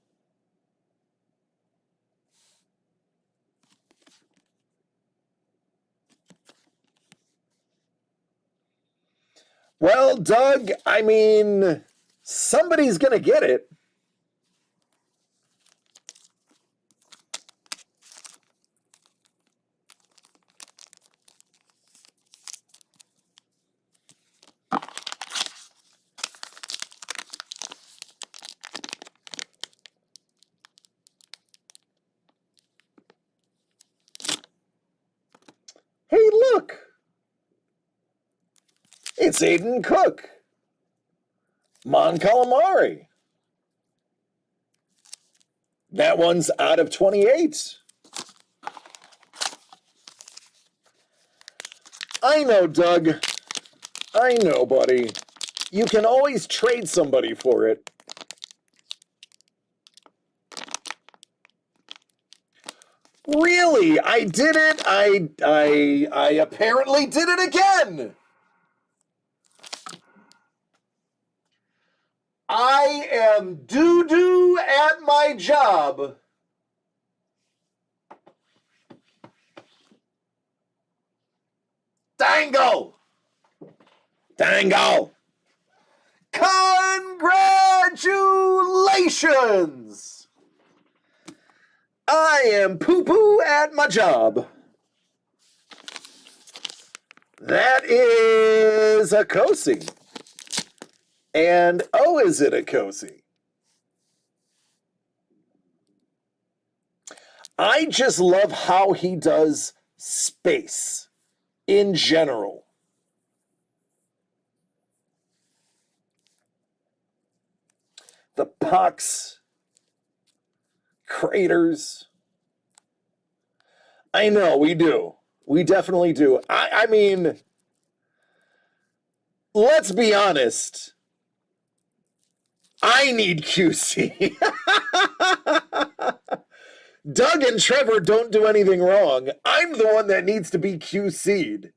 Well, Doug, I mean, somebody's going to get it. Hey, look. It's Aiden Cook. Mon Calamari. That one's out of 28. I know, Doug. I know, buddy. You can always trade somebody for it. Really? I did it? I apparently did it again. I am doo-doo at my job. Dango! Dango! Congratulations! I am poo-poo at my job. That is a Kosi. And oh, is it a Kosi? I just love how he does space in general. The pucks, craters. I know, we do. We definitely do. I mean, let's be honest. I need QC. Doug and Trevor don't do anything wrong. I'm the one that needs to be QC'd.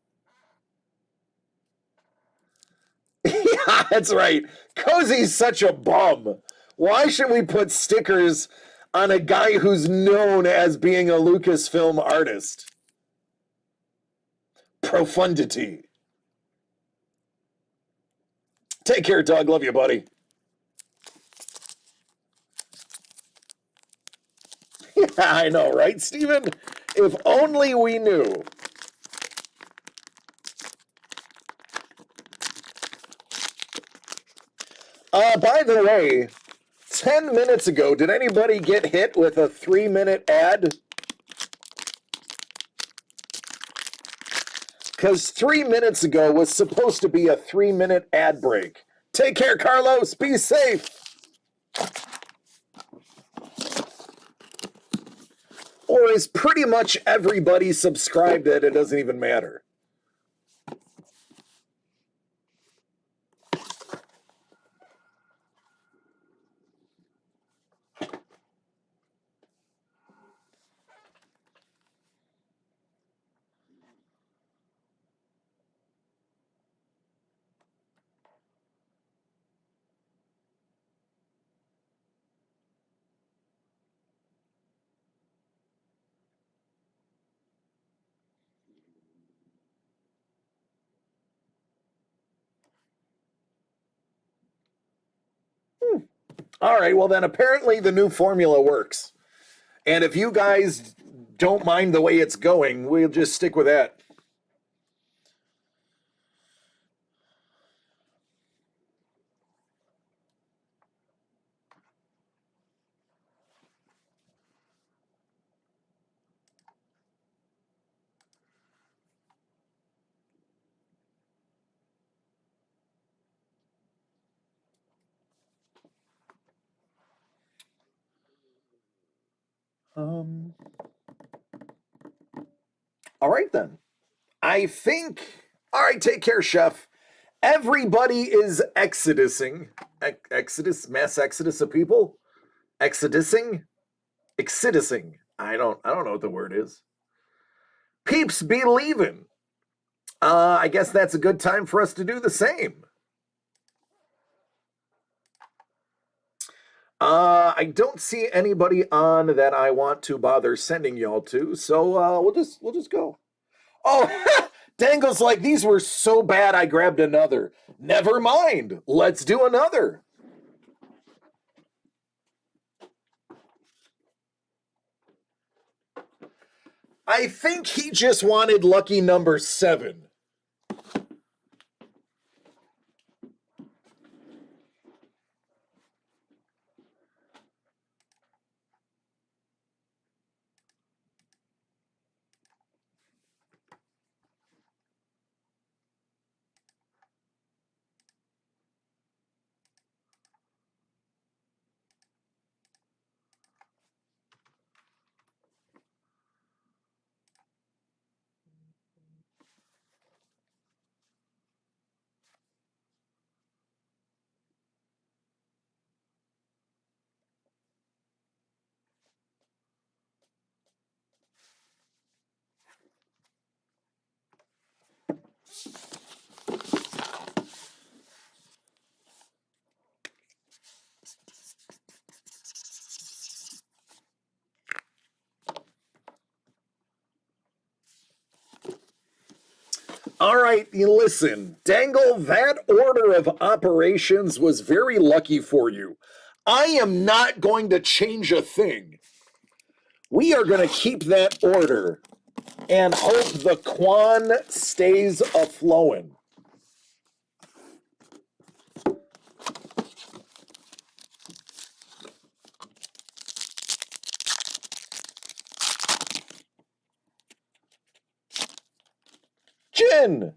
Yeah, that's right. Cozy's such a bum. Why should we put stickers on a guy who's known as being a Lucasfilm artist? profundity. Take care, Doug. Love you, buddy. Yeah, I know, right, Steven? If only we knew. By the way, 10 minutes ago, did anybody get hit with a 3-minute ad? Because 3 minutes ago was supposed to be a 3-minute ad break. Take care, Carlos. Be safe. Or is pretty much everybody subscribed that it doesn't even matter? All right, well then apparently the new formula works. And if you guys don't mind the way it's going, we'll just stick with that. All right then. I think. All right, take care, Chef. Everybody is exodusing. Exodus, mass exodus of people. Exodusing, exodusing. I don't know what the word is. Peeps be leaving. I guess that's a good time for us to do the same. I don't see anybody on that I want to bother sending y'all to, so we'll just go. Oh, Dangle's like, these were so bad I grabbed another. Never mind. Let's do another. I think he just wanted lucky number 7. All right, listen, Dangle, that order of operations was very lucky for you. I am not going to change a thing. We are going to keep that order and hope the Quan stays a-flowing. Jin!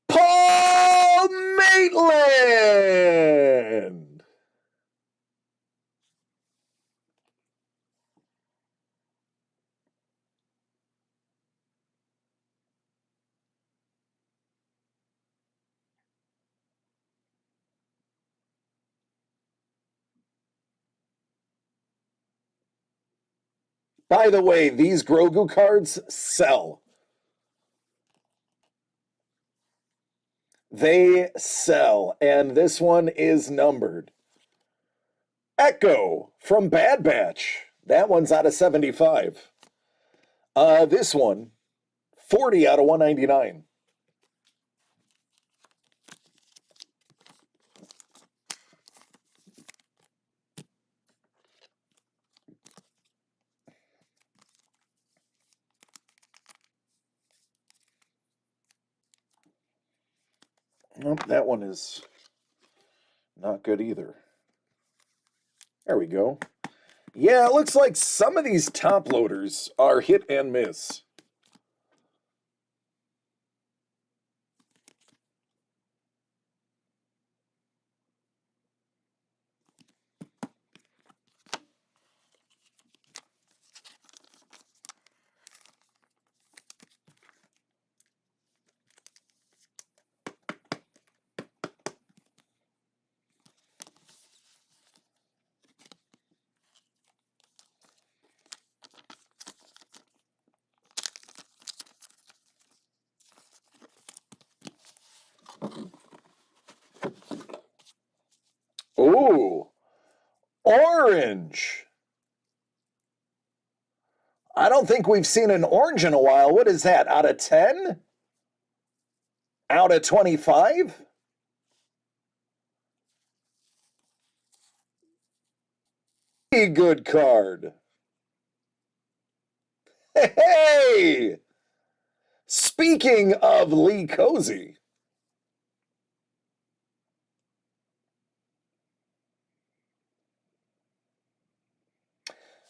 Paul Maitland! By the way, these Grogu cards sell. They sell, and this one is numbered. Echo from Bad Batch. That one's out of 75. This one, 40 out of 199. Nope, that one is not good either. There we go. Yeah, it looks like some of these top loaders are hit and miss. Ooh, orange. I don't think we've seen an orange in a while. What is that? Out of 10? Out of 25? Good card. Hey! Speaking of Lee Cozy.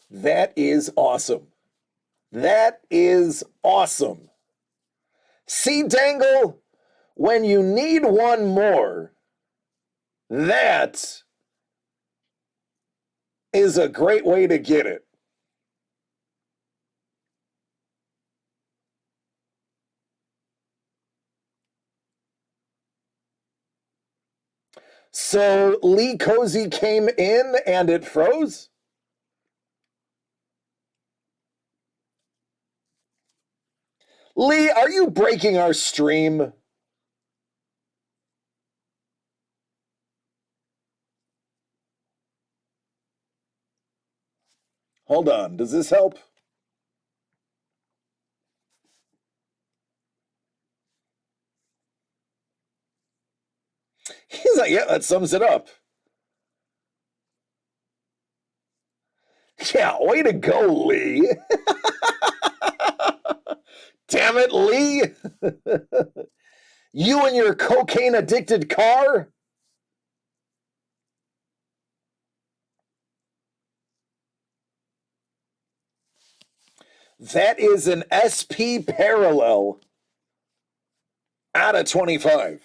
That is awesome. That is awesome. See, Dangle, when you need one more, that is a great way to get it. So Lee Cozy came in and it froze? Lee, are you breaking our stream? Hold on, does this help? He's like, yeah, that sums it up. Yeah, way to go, Lee. Damn it, Lee. You and your cocaine-addicted car? That is an SP parallel out of 25.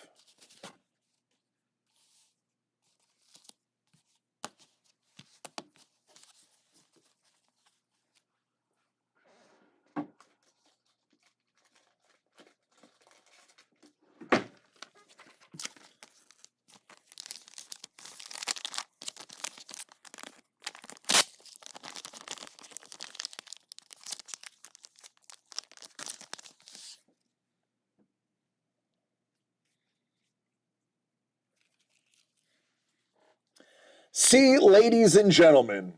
See, ladies and gentlemen,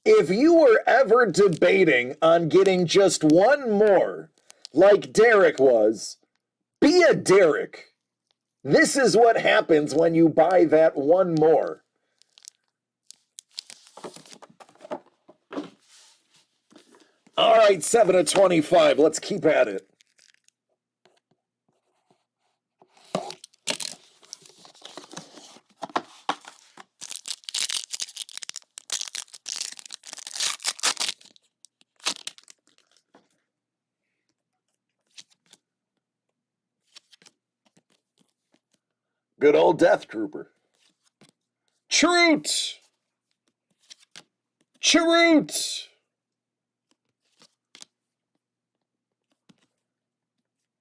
if you were ever debating on getting just one more, like Derek was, be a Derek. This is what happens when you buy that one more. All right, 7 of 25. Let's keep at it. Good old Death Trooper. Chirrut! Chirrut!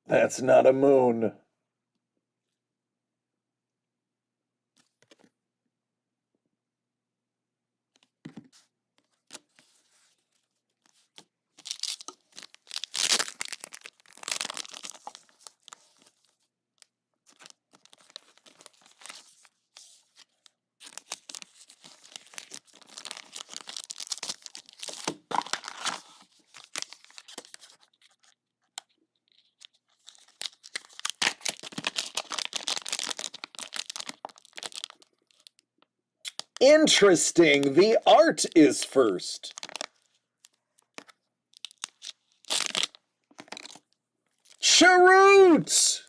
That's not a moon. Interesting. The art is first. Chirrut!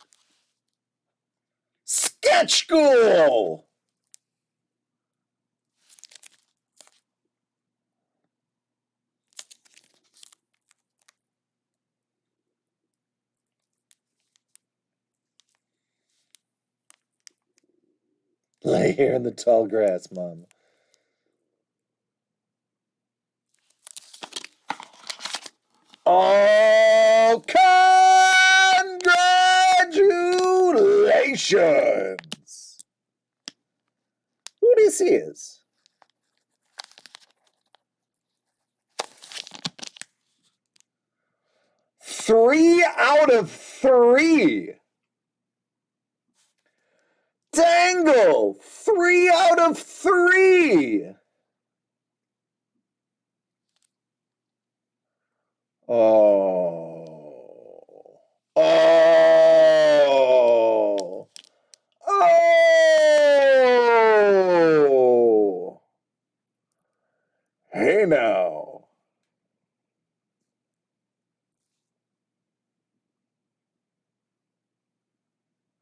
Sketch Ghoul! Lay here in the tall grass, Mom. Oh, congratulations! Who this is? Three out of three. Dangle, 3 out of 3. Oh. Oh. Oh. Hey now.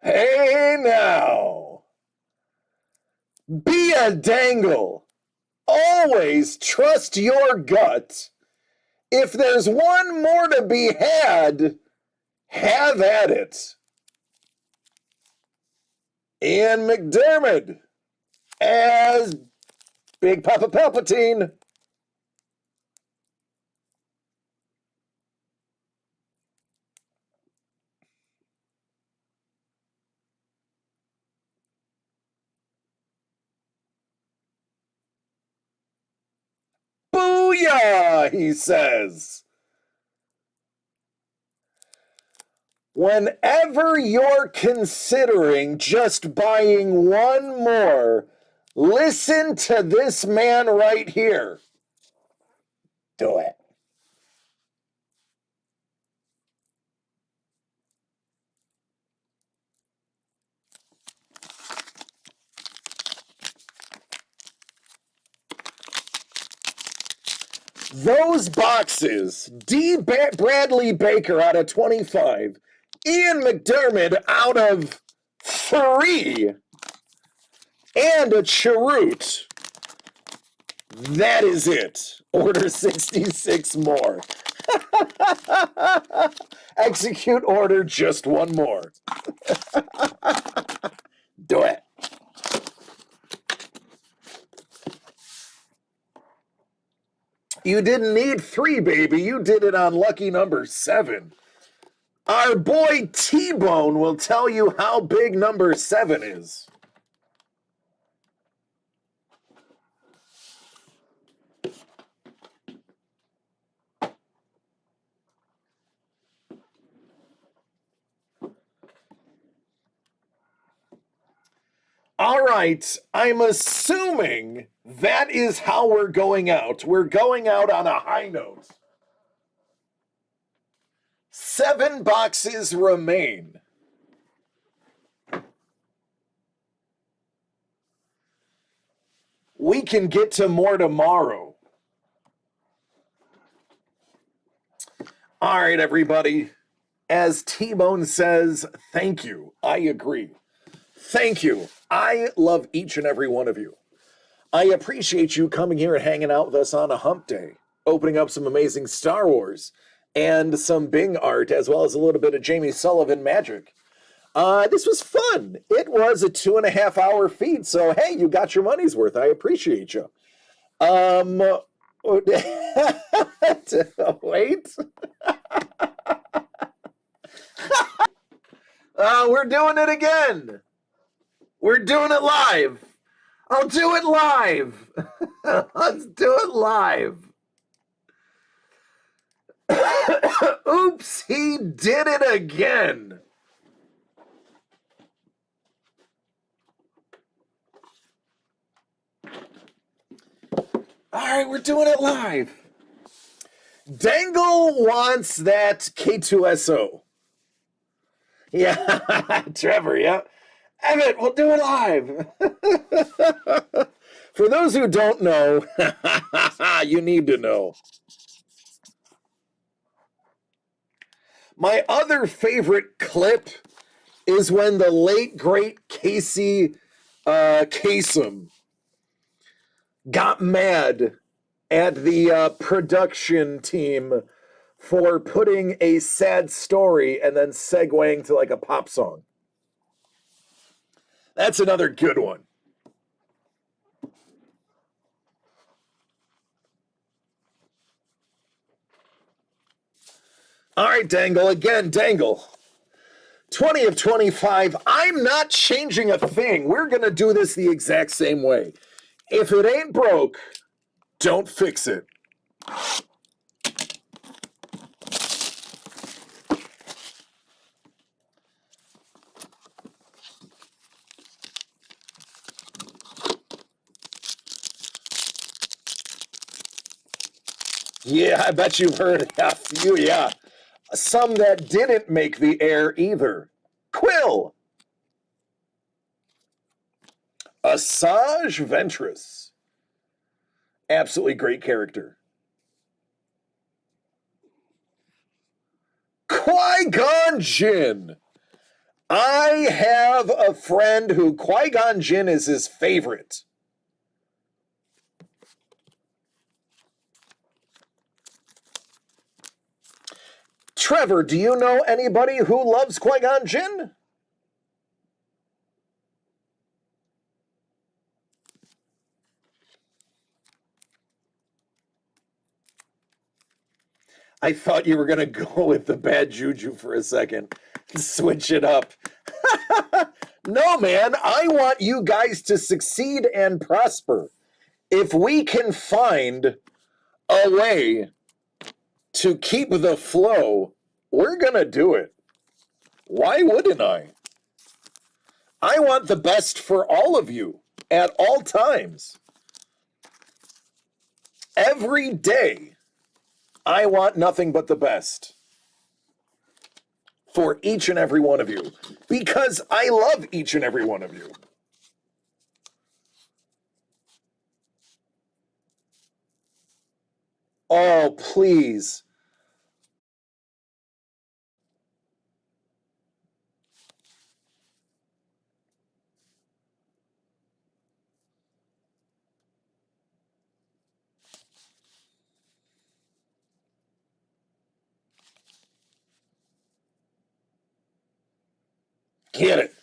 Hey now. Be a dangle. Always trust your gut. If there's one more to be had, have at it. Ian McDiarmid as Big Papa Palpatine. Booyah, he says. Whenever you're considering just buying one more, listen to this man right here. Do it. Those boxes, D. Bradley Baker out of 25, Ian McDiarmid out of 3, and a Chirrut. That is it. Order 66 more. Execute order just one more. Do it. You didn't need 3, baby. You did it on lucky number 7. Our boy T-Bone will tell you how big number 7 is. All right, I'm assuming that is how we're going out. We're going out on a high note. 7 boxes remain. We can get to more tomorrow. All right, everybody. As T-Bone says, thank you. I agree. Thank you. I love each and every one of you. I appreciate you coming here and hanging out with us on a hump day, opening up some amazing Star Wars and some Bing art, as well as a little bit of Jamie Sullivan magic. This was fun. It was a 2.5-hour feed, so hey, you got your money's worth. I appreciate you. Wait. We're doing it again. We're doing it live. I'll do it live. Let's do it live. Oops, he did it again. All right, we're doing it live. Dangle wants that K2SO. Yeah, Trevor, yeah. Emmett, we'll do it live. For those who don't know, you need to know. My other favorite clip is when the late, great Casey Kasem got mad at the production team for putting a sad story and then segueing to like a pop song. That's another good one. All right, Dangle. Again, Dangle. 20 of 25. I'm not changing a thing. We're going to do this the exact same way. If it ain't broke, don't fix it. Yeah, I bet you've heard a few, yeah. Some that didn't make the air either. Quill. Asajj Ventress. Absolutely great character. Qui-Gon Jinn. I have a friend who Qui-Gon Jinn is his favorite. Trevor, do you know anybody who loves Qui-Gon Jinn? I thought you were going to go with the bad juju for a second. Switch it up. No, man, I want you guys to succeed and prosper. If we can find a way to keep the flow, we're going to do it. Why wouldn't I? I want the best for all of you at all times. Every day, I want nothing but the best for each and every one of you because I love each and every one of you. Oh, please. Get it.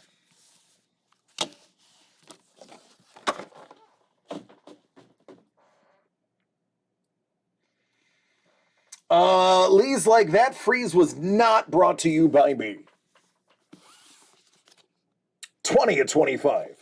Lee's like, that freeze was not brought to you by me. 20 of 25.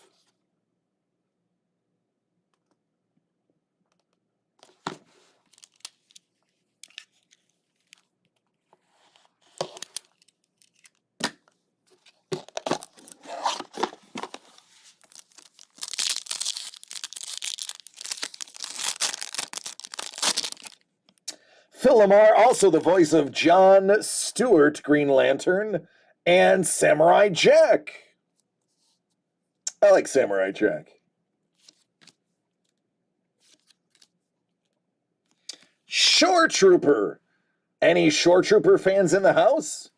Phil Lamar, also the voice of John Stewart, Green Lantern, and Samurai Jack. I like Samurai Jack. Shore Trooper. Any Shore Trooper fans in the house?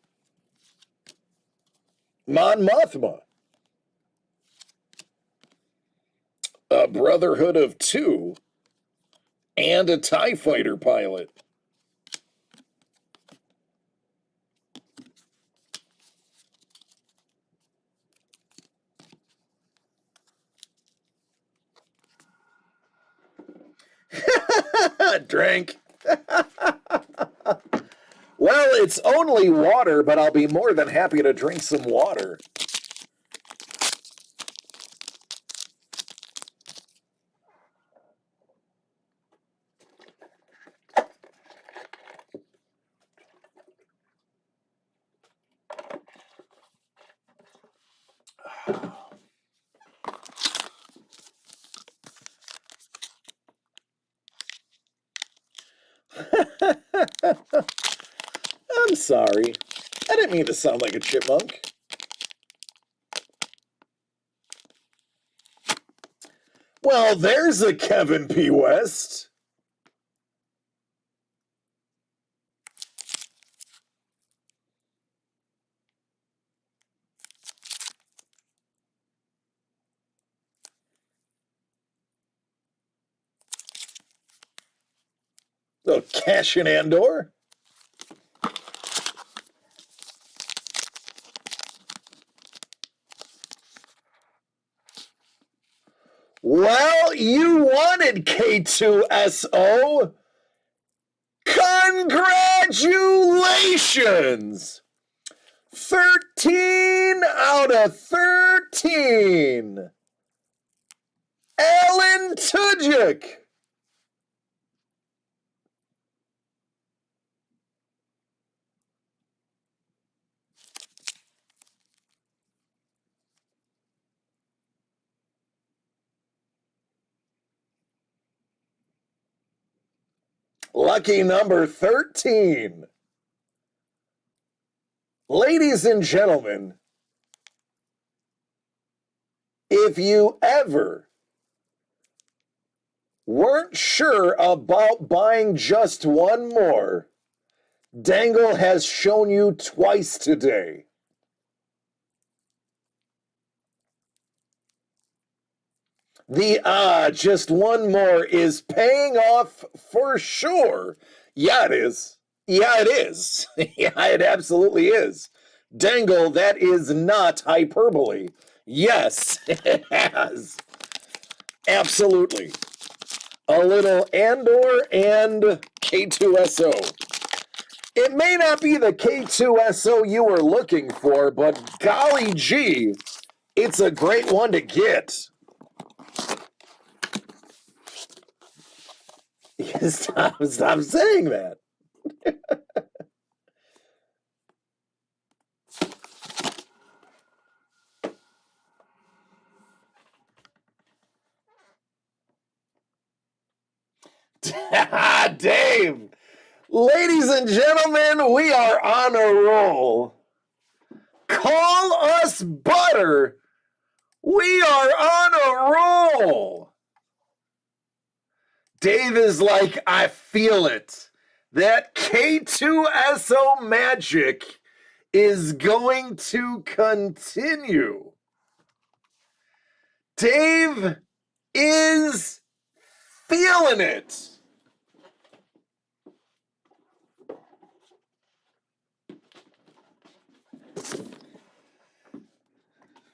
Mon Mothma. A Brotherhood of Two. And a TIE Fighter pilot. Drank. Well, it's only water, but I'll be more than happy to drink some water. I'm sorry. I didn't mean to sound like a chipmunk. Well, there's a Kevin P. West. So Cassian Andor. Well, you wanted K2SO. Congratulations! 13 out of 13. Alan Tudyk. Lucky number 13. Ladies and gentlemen, if you ever weren't sure about buying just one more, Dangle has shown you twice today. The just one more is paying off for sure. Yeah, it is. Yeah, it is. Yeah, it absolutely is. Dangle, that is not hyperbole. Yes, it has. Absolutely. A little Andor and K2SO. It may not be the K2SO you were looking for, but golly gee, it's a great one to get. Stop saying that. Dave, ladies and gentlemen, we are on a roll. Call us butter. We are on a roll. Dave is like, I feel it. That K2SO magic is going to continue. Dave is feeling it.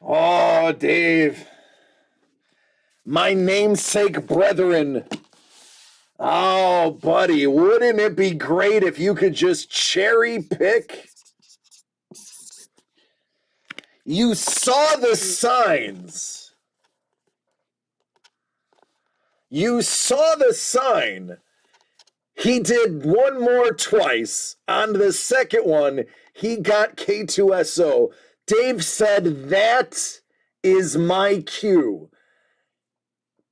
Oh, Dave. My namesake brethren. Oh, buddy, wouldn't it be great if you could just cherry pick? You saw the signs. You saw the sign. He did one more twice. On the second one, he got K2SO. Dave said, that is my cue.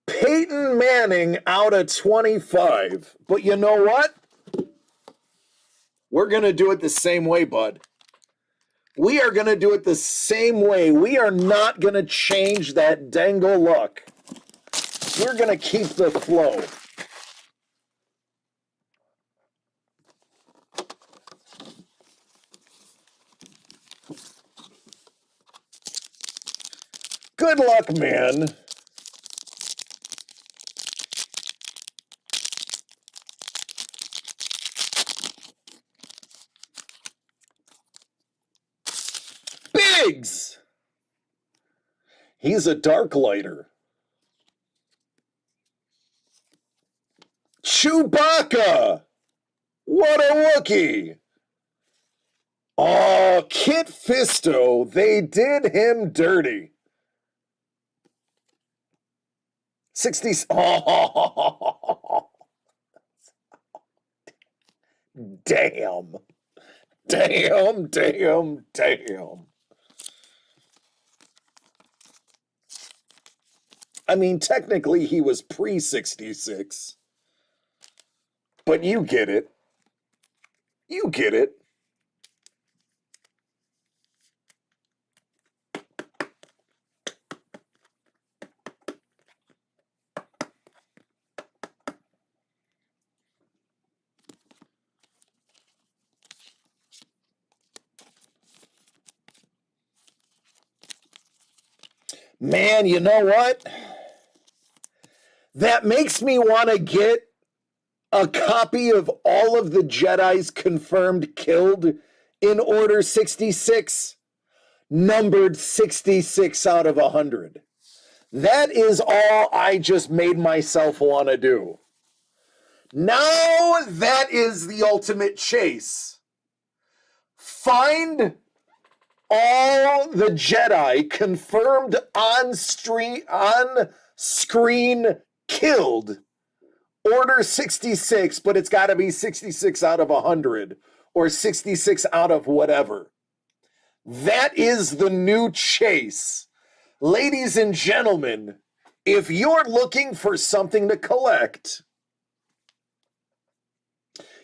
Peyton Manning out of 25. But you know what? We're going to do it the same way, bud. We are going to do it the same way. We are not going to change that dangle look. We're going to keep the flow. Good luck, man. Biggs! He's a dark lighter. Chewbacca! What a Wookiee! Oh, Kit Fisto, they did him dirty. 60. Oh, damn. Damn, damn, damn. I mean, technically he was pre-66. But you get it. You get it. Man, you know what? That makes me want to get a copy of all of the Jedis confirmed killed in Order 66, numbered 66 out of 100. That is all I just made myself want to do. Now that is the ultimate chase. Find all the Jedi confirmed on screen killed. Order 66, but it's got to be 66 out of 100 or 66 out of whatever. That is the new chase. Ladies and gentlemen, if you're looking for something to collect,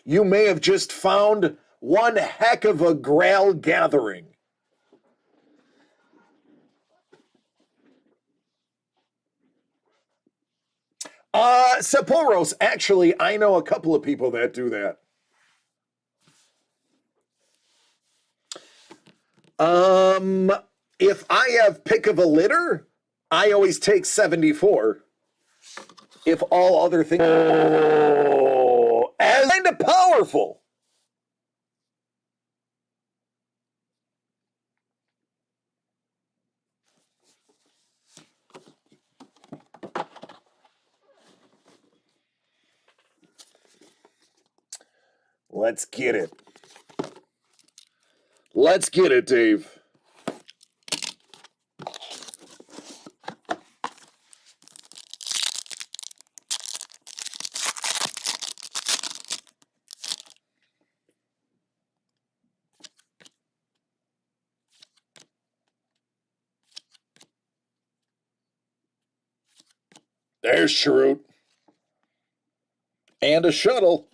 you may have just found one heck of a Grail gathering. Sapporo's, actually, I know a couple of people that do that. If I have pick of a litter, I always take 74. If all other things... Oh, as kind of powerful. Let's get it. Let's get it, Dave. There's Shrewd. And a shuttle.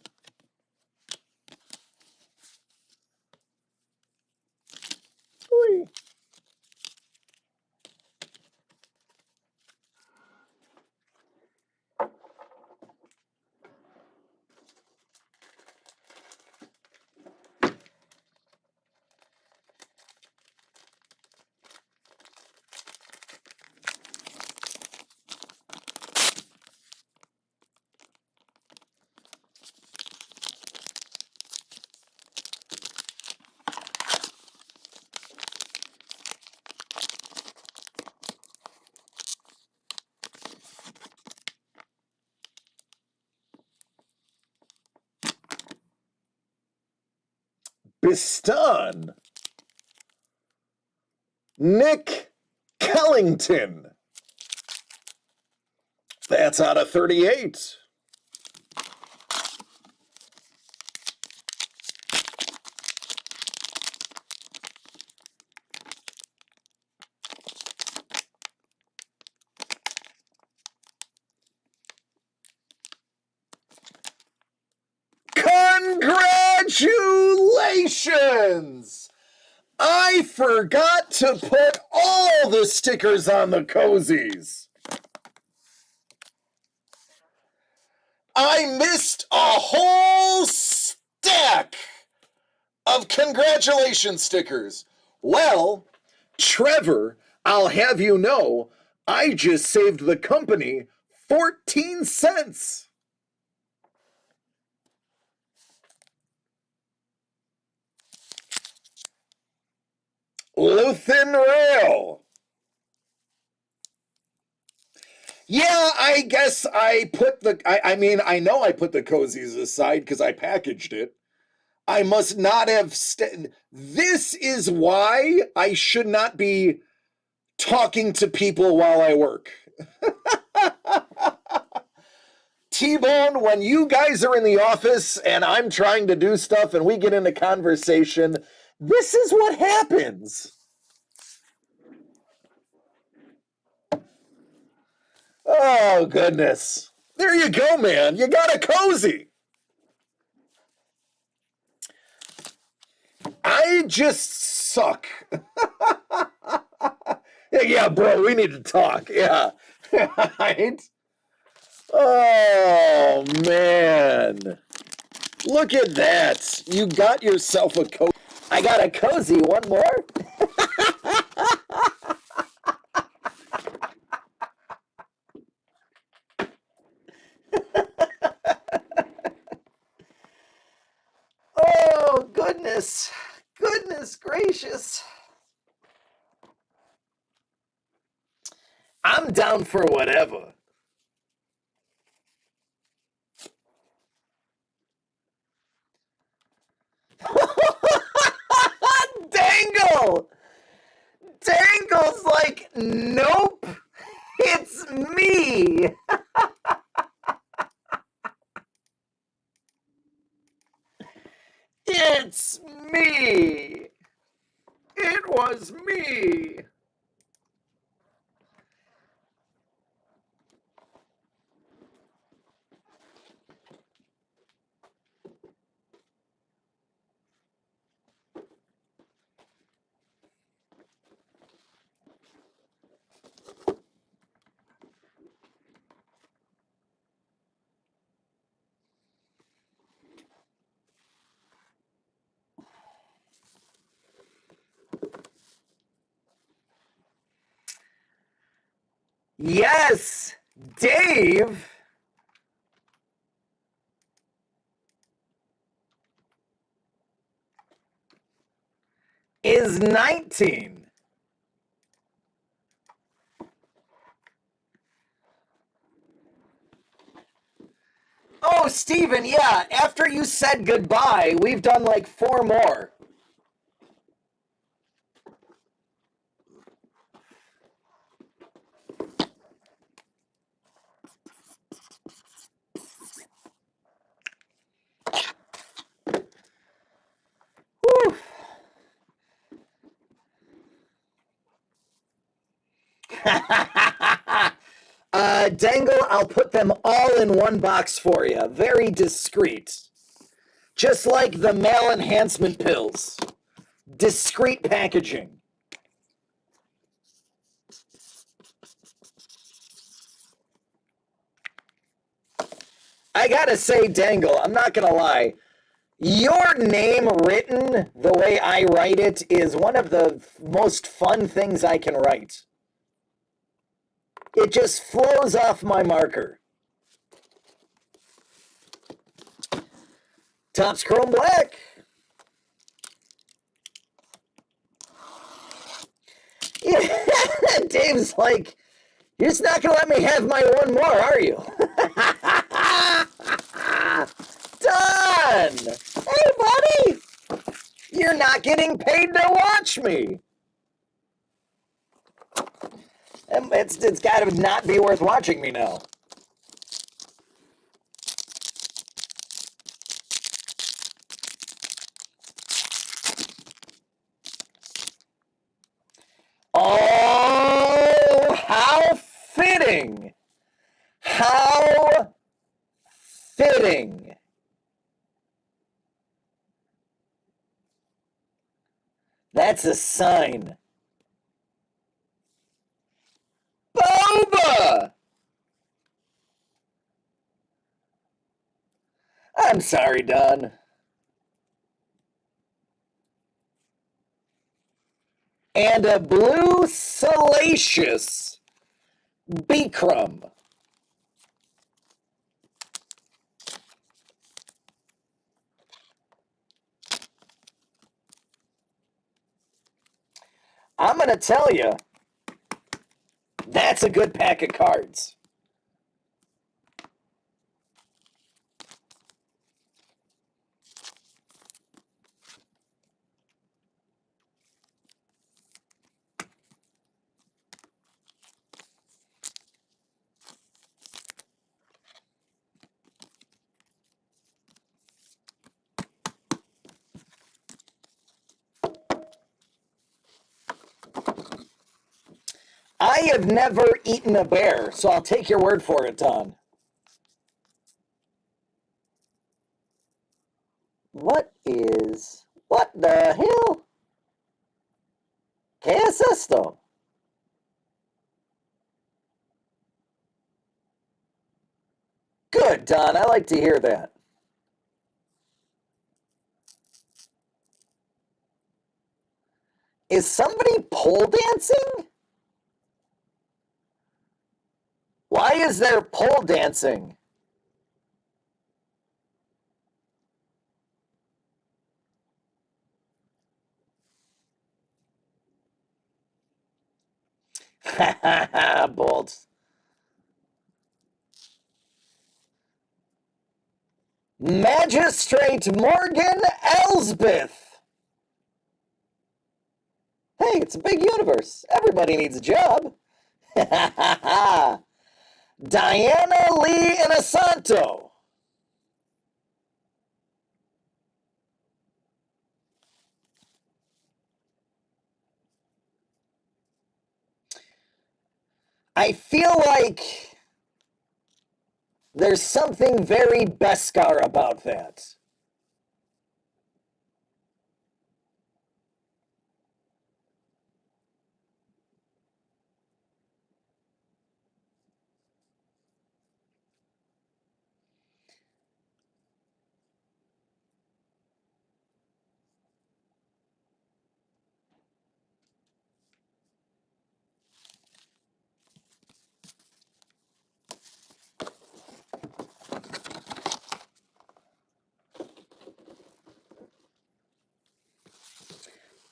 Whee. Bistan. Nick Kellington. That's out of 38. Congratulations! I forgot to put all the stickers on the cozies. I missed a whole stack of congratulations stickers. Well, Trevor, I'll have you know, I just saved the company 14 cents. Luthen Rail. Yeah, I guess I put the, I mean, I know I put the cozies aside because I packaged it. I must not have, this is why I should not be talking to people while I work. T-Bone, when you guys are in the office and I'm trying to do stuff and we get into conversation, this is what happens. Oh, goodness. There you go, man. You got a cozy. I just suck. Yeah, bro, we need to talk. Yeah. Right? Oh, man. Look at that. You got yourself a cozy. I got a cozy. One more? goodness. Goodness gracious. I'm down for whatever. Dangle! Dangle's like, nope, it's me. It's me. It was me. Yes, Dave is 19. Oh, Steven, yeah, after you said goodbye, we've done like 4 more. Whew. Dangle, I'll put them all in one box for you. Very discreet. Just like the male enhancement pills. Discreet packaging. I gotta say, Dangle, I'm not gonna lie. Your name written the way I write it is one of the most fun things I can write. It just flows off my marker. Topps Chrome Black. Dave's like, you're just not going to let me have my one more, are you? Done! Hey, buddy! You're not getting paid to watch me. It's got to not be worth watching me now. Oh, how fitting! How fitting! That's a sign. Boba! I'm sorry, Don. And a blue salacious Bikram. I'm going to tell you, that's a good pack of cards. I have never eaten a bear, so I'll take your word for it, Don. What the hell? ¿Qué es esto? Good, Don. I like to hear that. Is somebody pole dancing? Why is there pole dancing? Ha ha ha, Bolt. Magistrate Morgan Elsbeth. Hey, it's a big universe. Everybody needs a job. Ha ha ha. Diana Lee Inosanto. I feel like there's something very Beskar about that.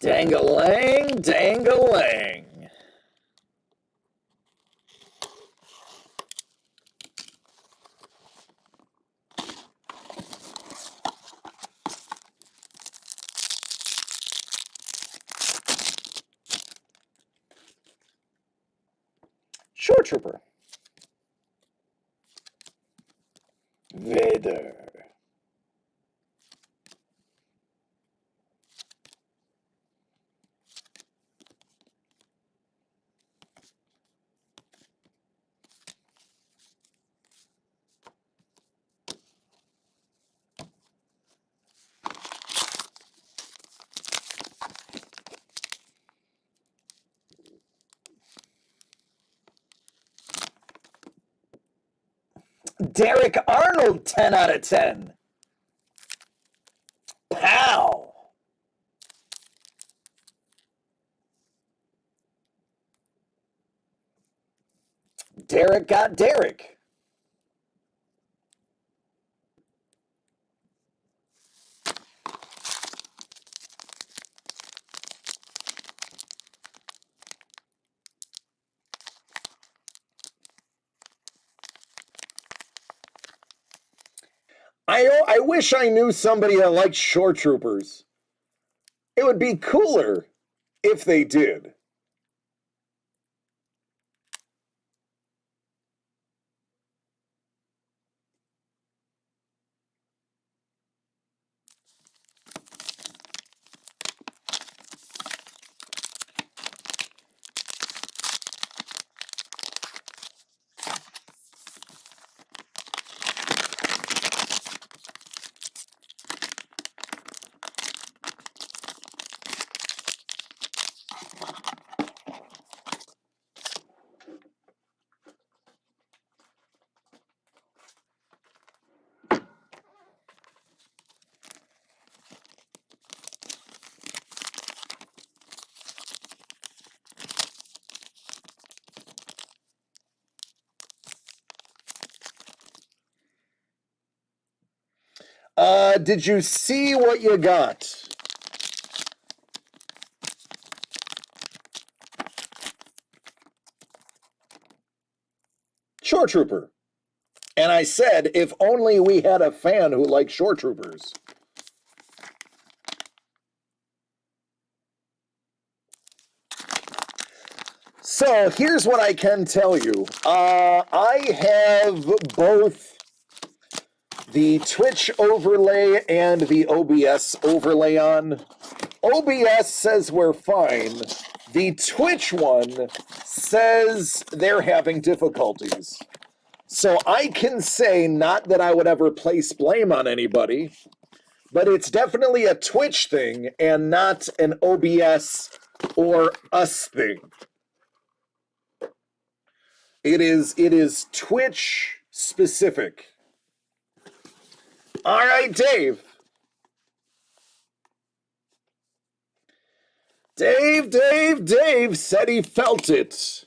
Dang-a-lang, dang-a-lang. Shore Trooper. Vader. Derek Arnold, 10 out of 10. Pow. Derek got Derek. I wish I knew somebody that liked Shore Troopers. It would be cooler if they did. Did you see what you got? Shore Trooper. And I said, if only we had a fan who liked Shore Troopers. So here's what I can tell you. I have both the Twitch overlay and the OBS overlay on. OBS says we're fine. The Twitch one says they're having difficulties. So I can say, not that I would ever place blame on anybody, but it's definitely a Twitch thing and not an OBS or us thing. It is Twitch specific. All right, Dave. Dave said he felt it.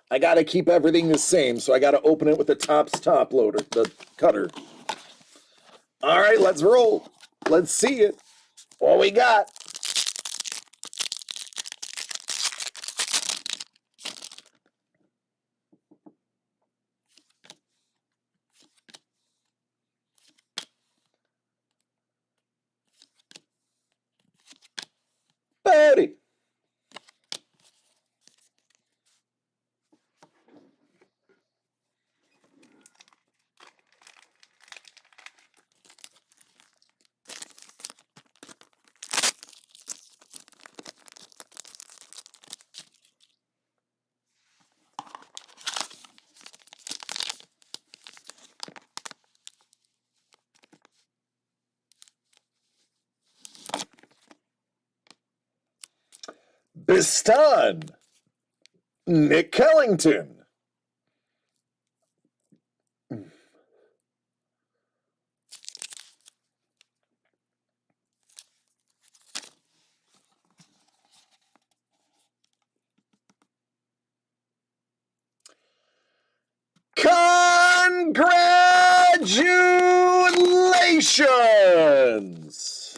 I got to keep everything the same, so I got to open it with the top loader, the cutter. All right, let's roll. Let's see it. What we got? Bistan, Nick Kellington, congratulations!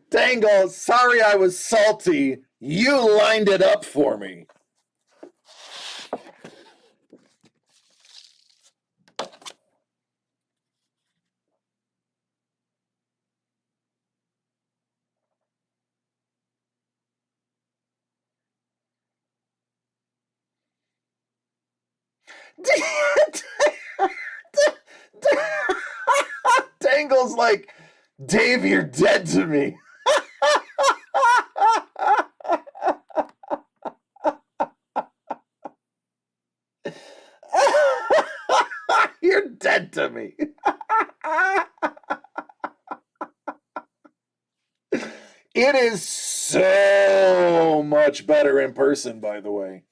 Dangle, sorry I was salty. You lined it up for me. Dangle's like, Dave, you're dead to me. You're dead to me. It is so much better in person, by the way.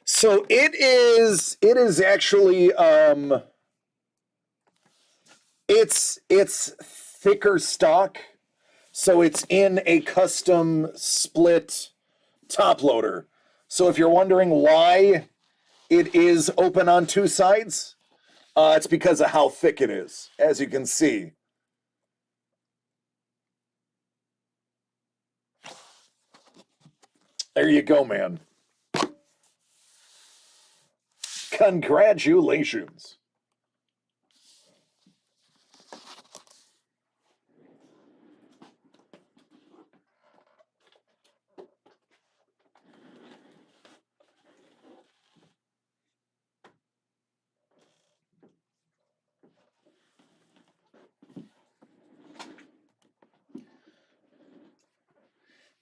So it is actually it's thicker stock, so it's in a custom split top loader. So if you're wondering why it is open on two sides, it's because of how thick it is, as you can see. There you go, man. Congratulations.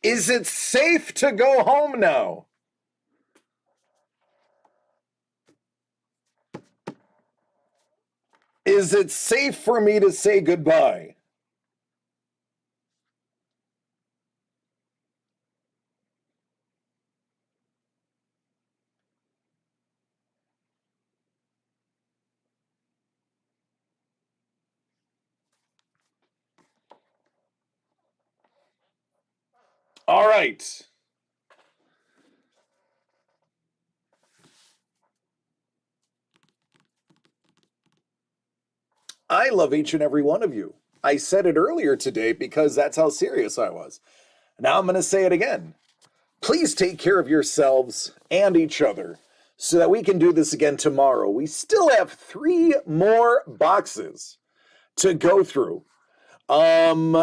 Is it safe to go home now? Is it safe for me to say goodbye? All right. I love each and every one of you. I said it earlier today because that's how serious I was. Now I'm going to say it again. Please take care of yourselves and each other so that we can do this again tomorrow. We still have 3 more boxes to go through. And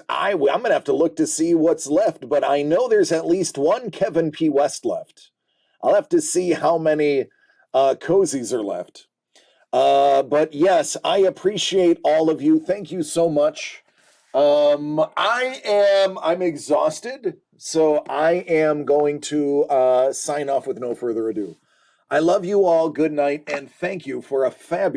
I'm going to have to look to see what's left, but I know there's at least one Kevin P. West left. I'll have to see how many cozies are left. But yes, I appreciate all of you. Thank you so much. I'm exhausted, so I am going to sign off with no further ado. I love you all. Good night, and thank you for a fabulous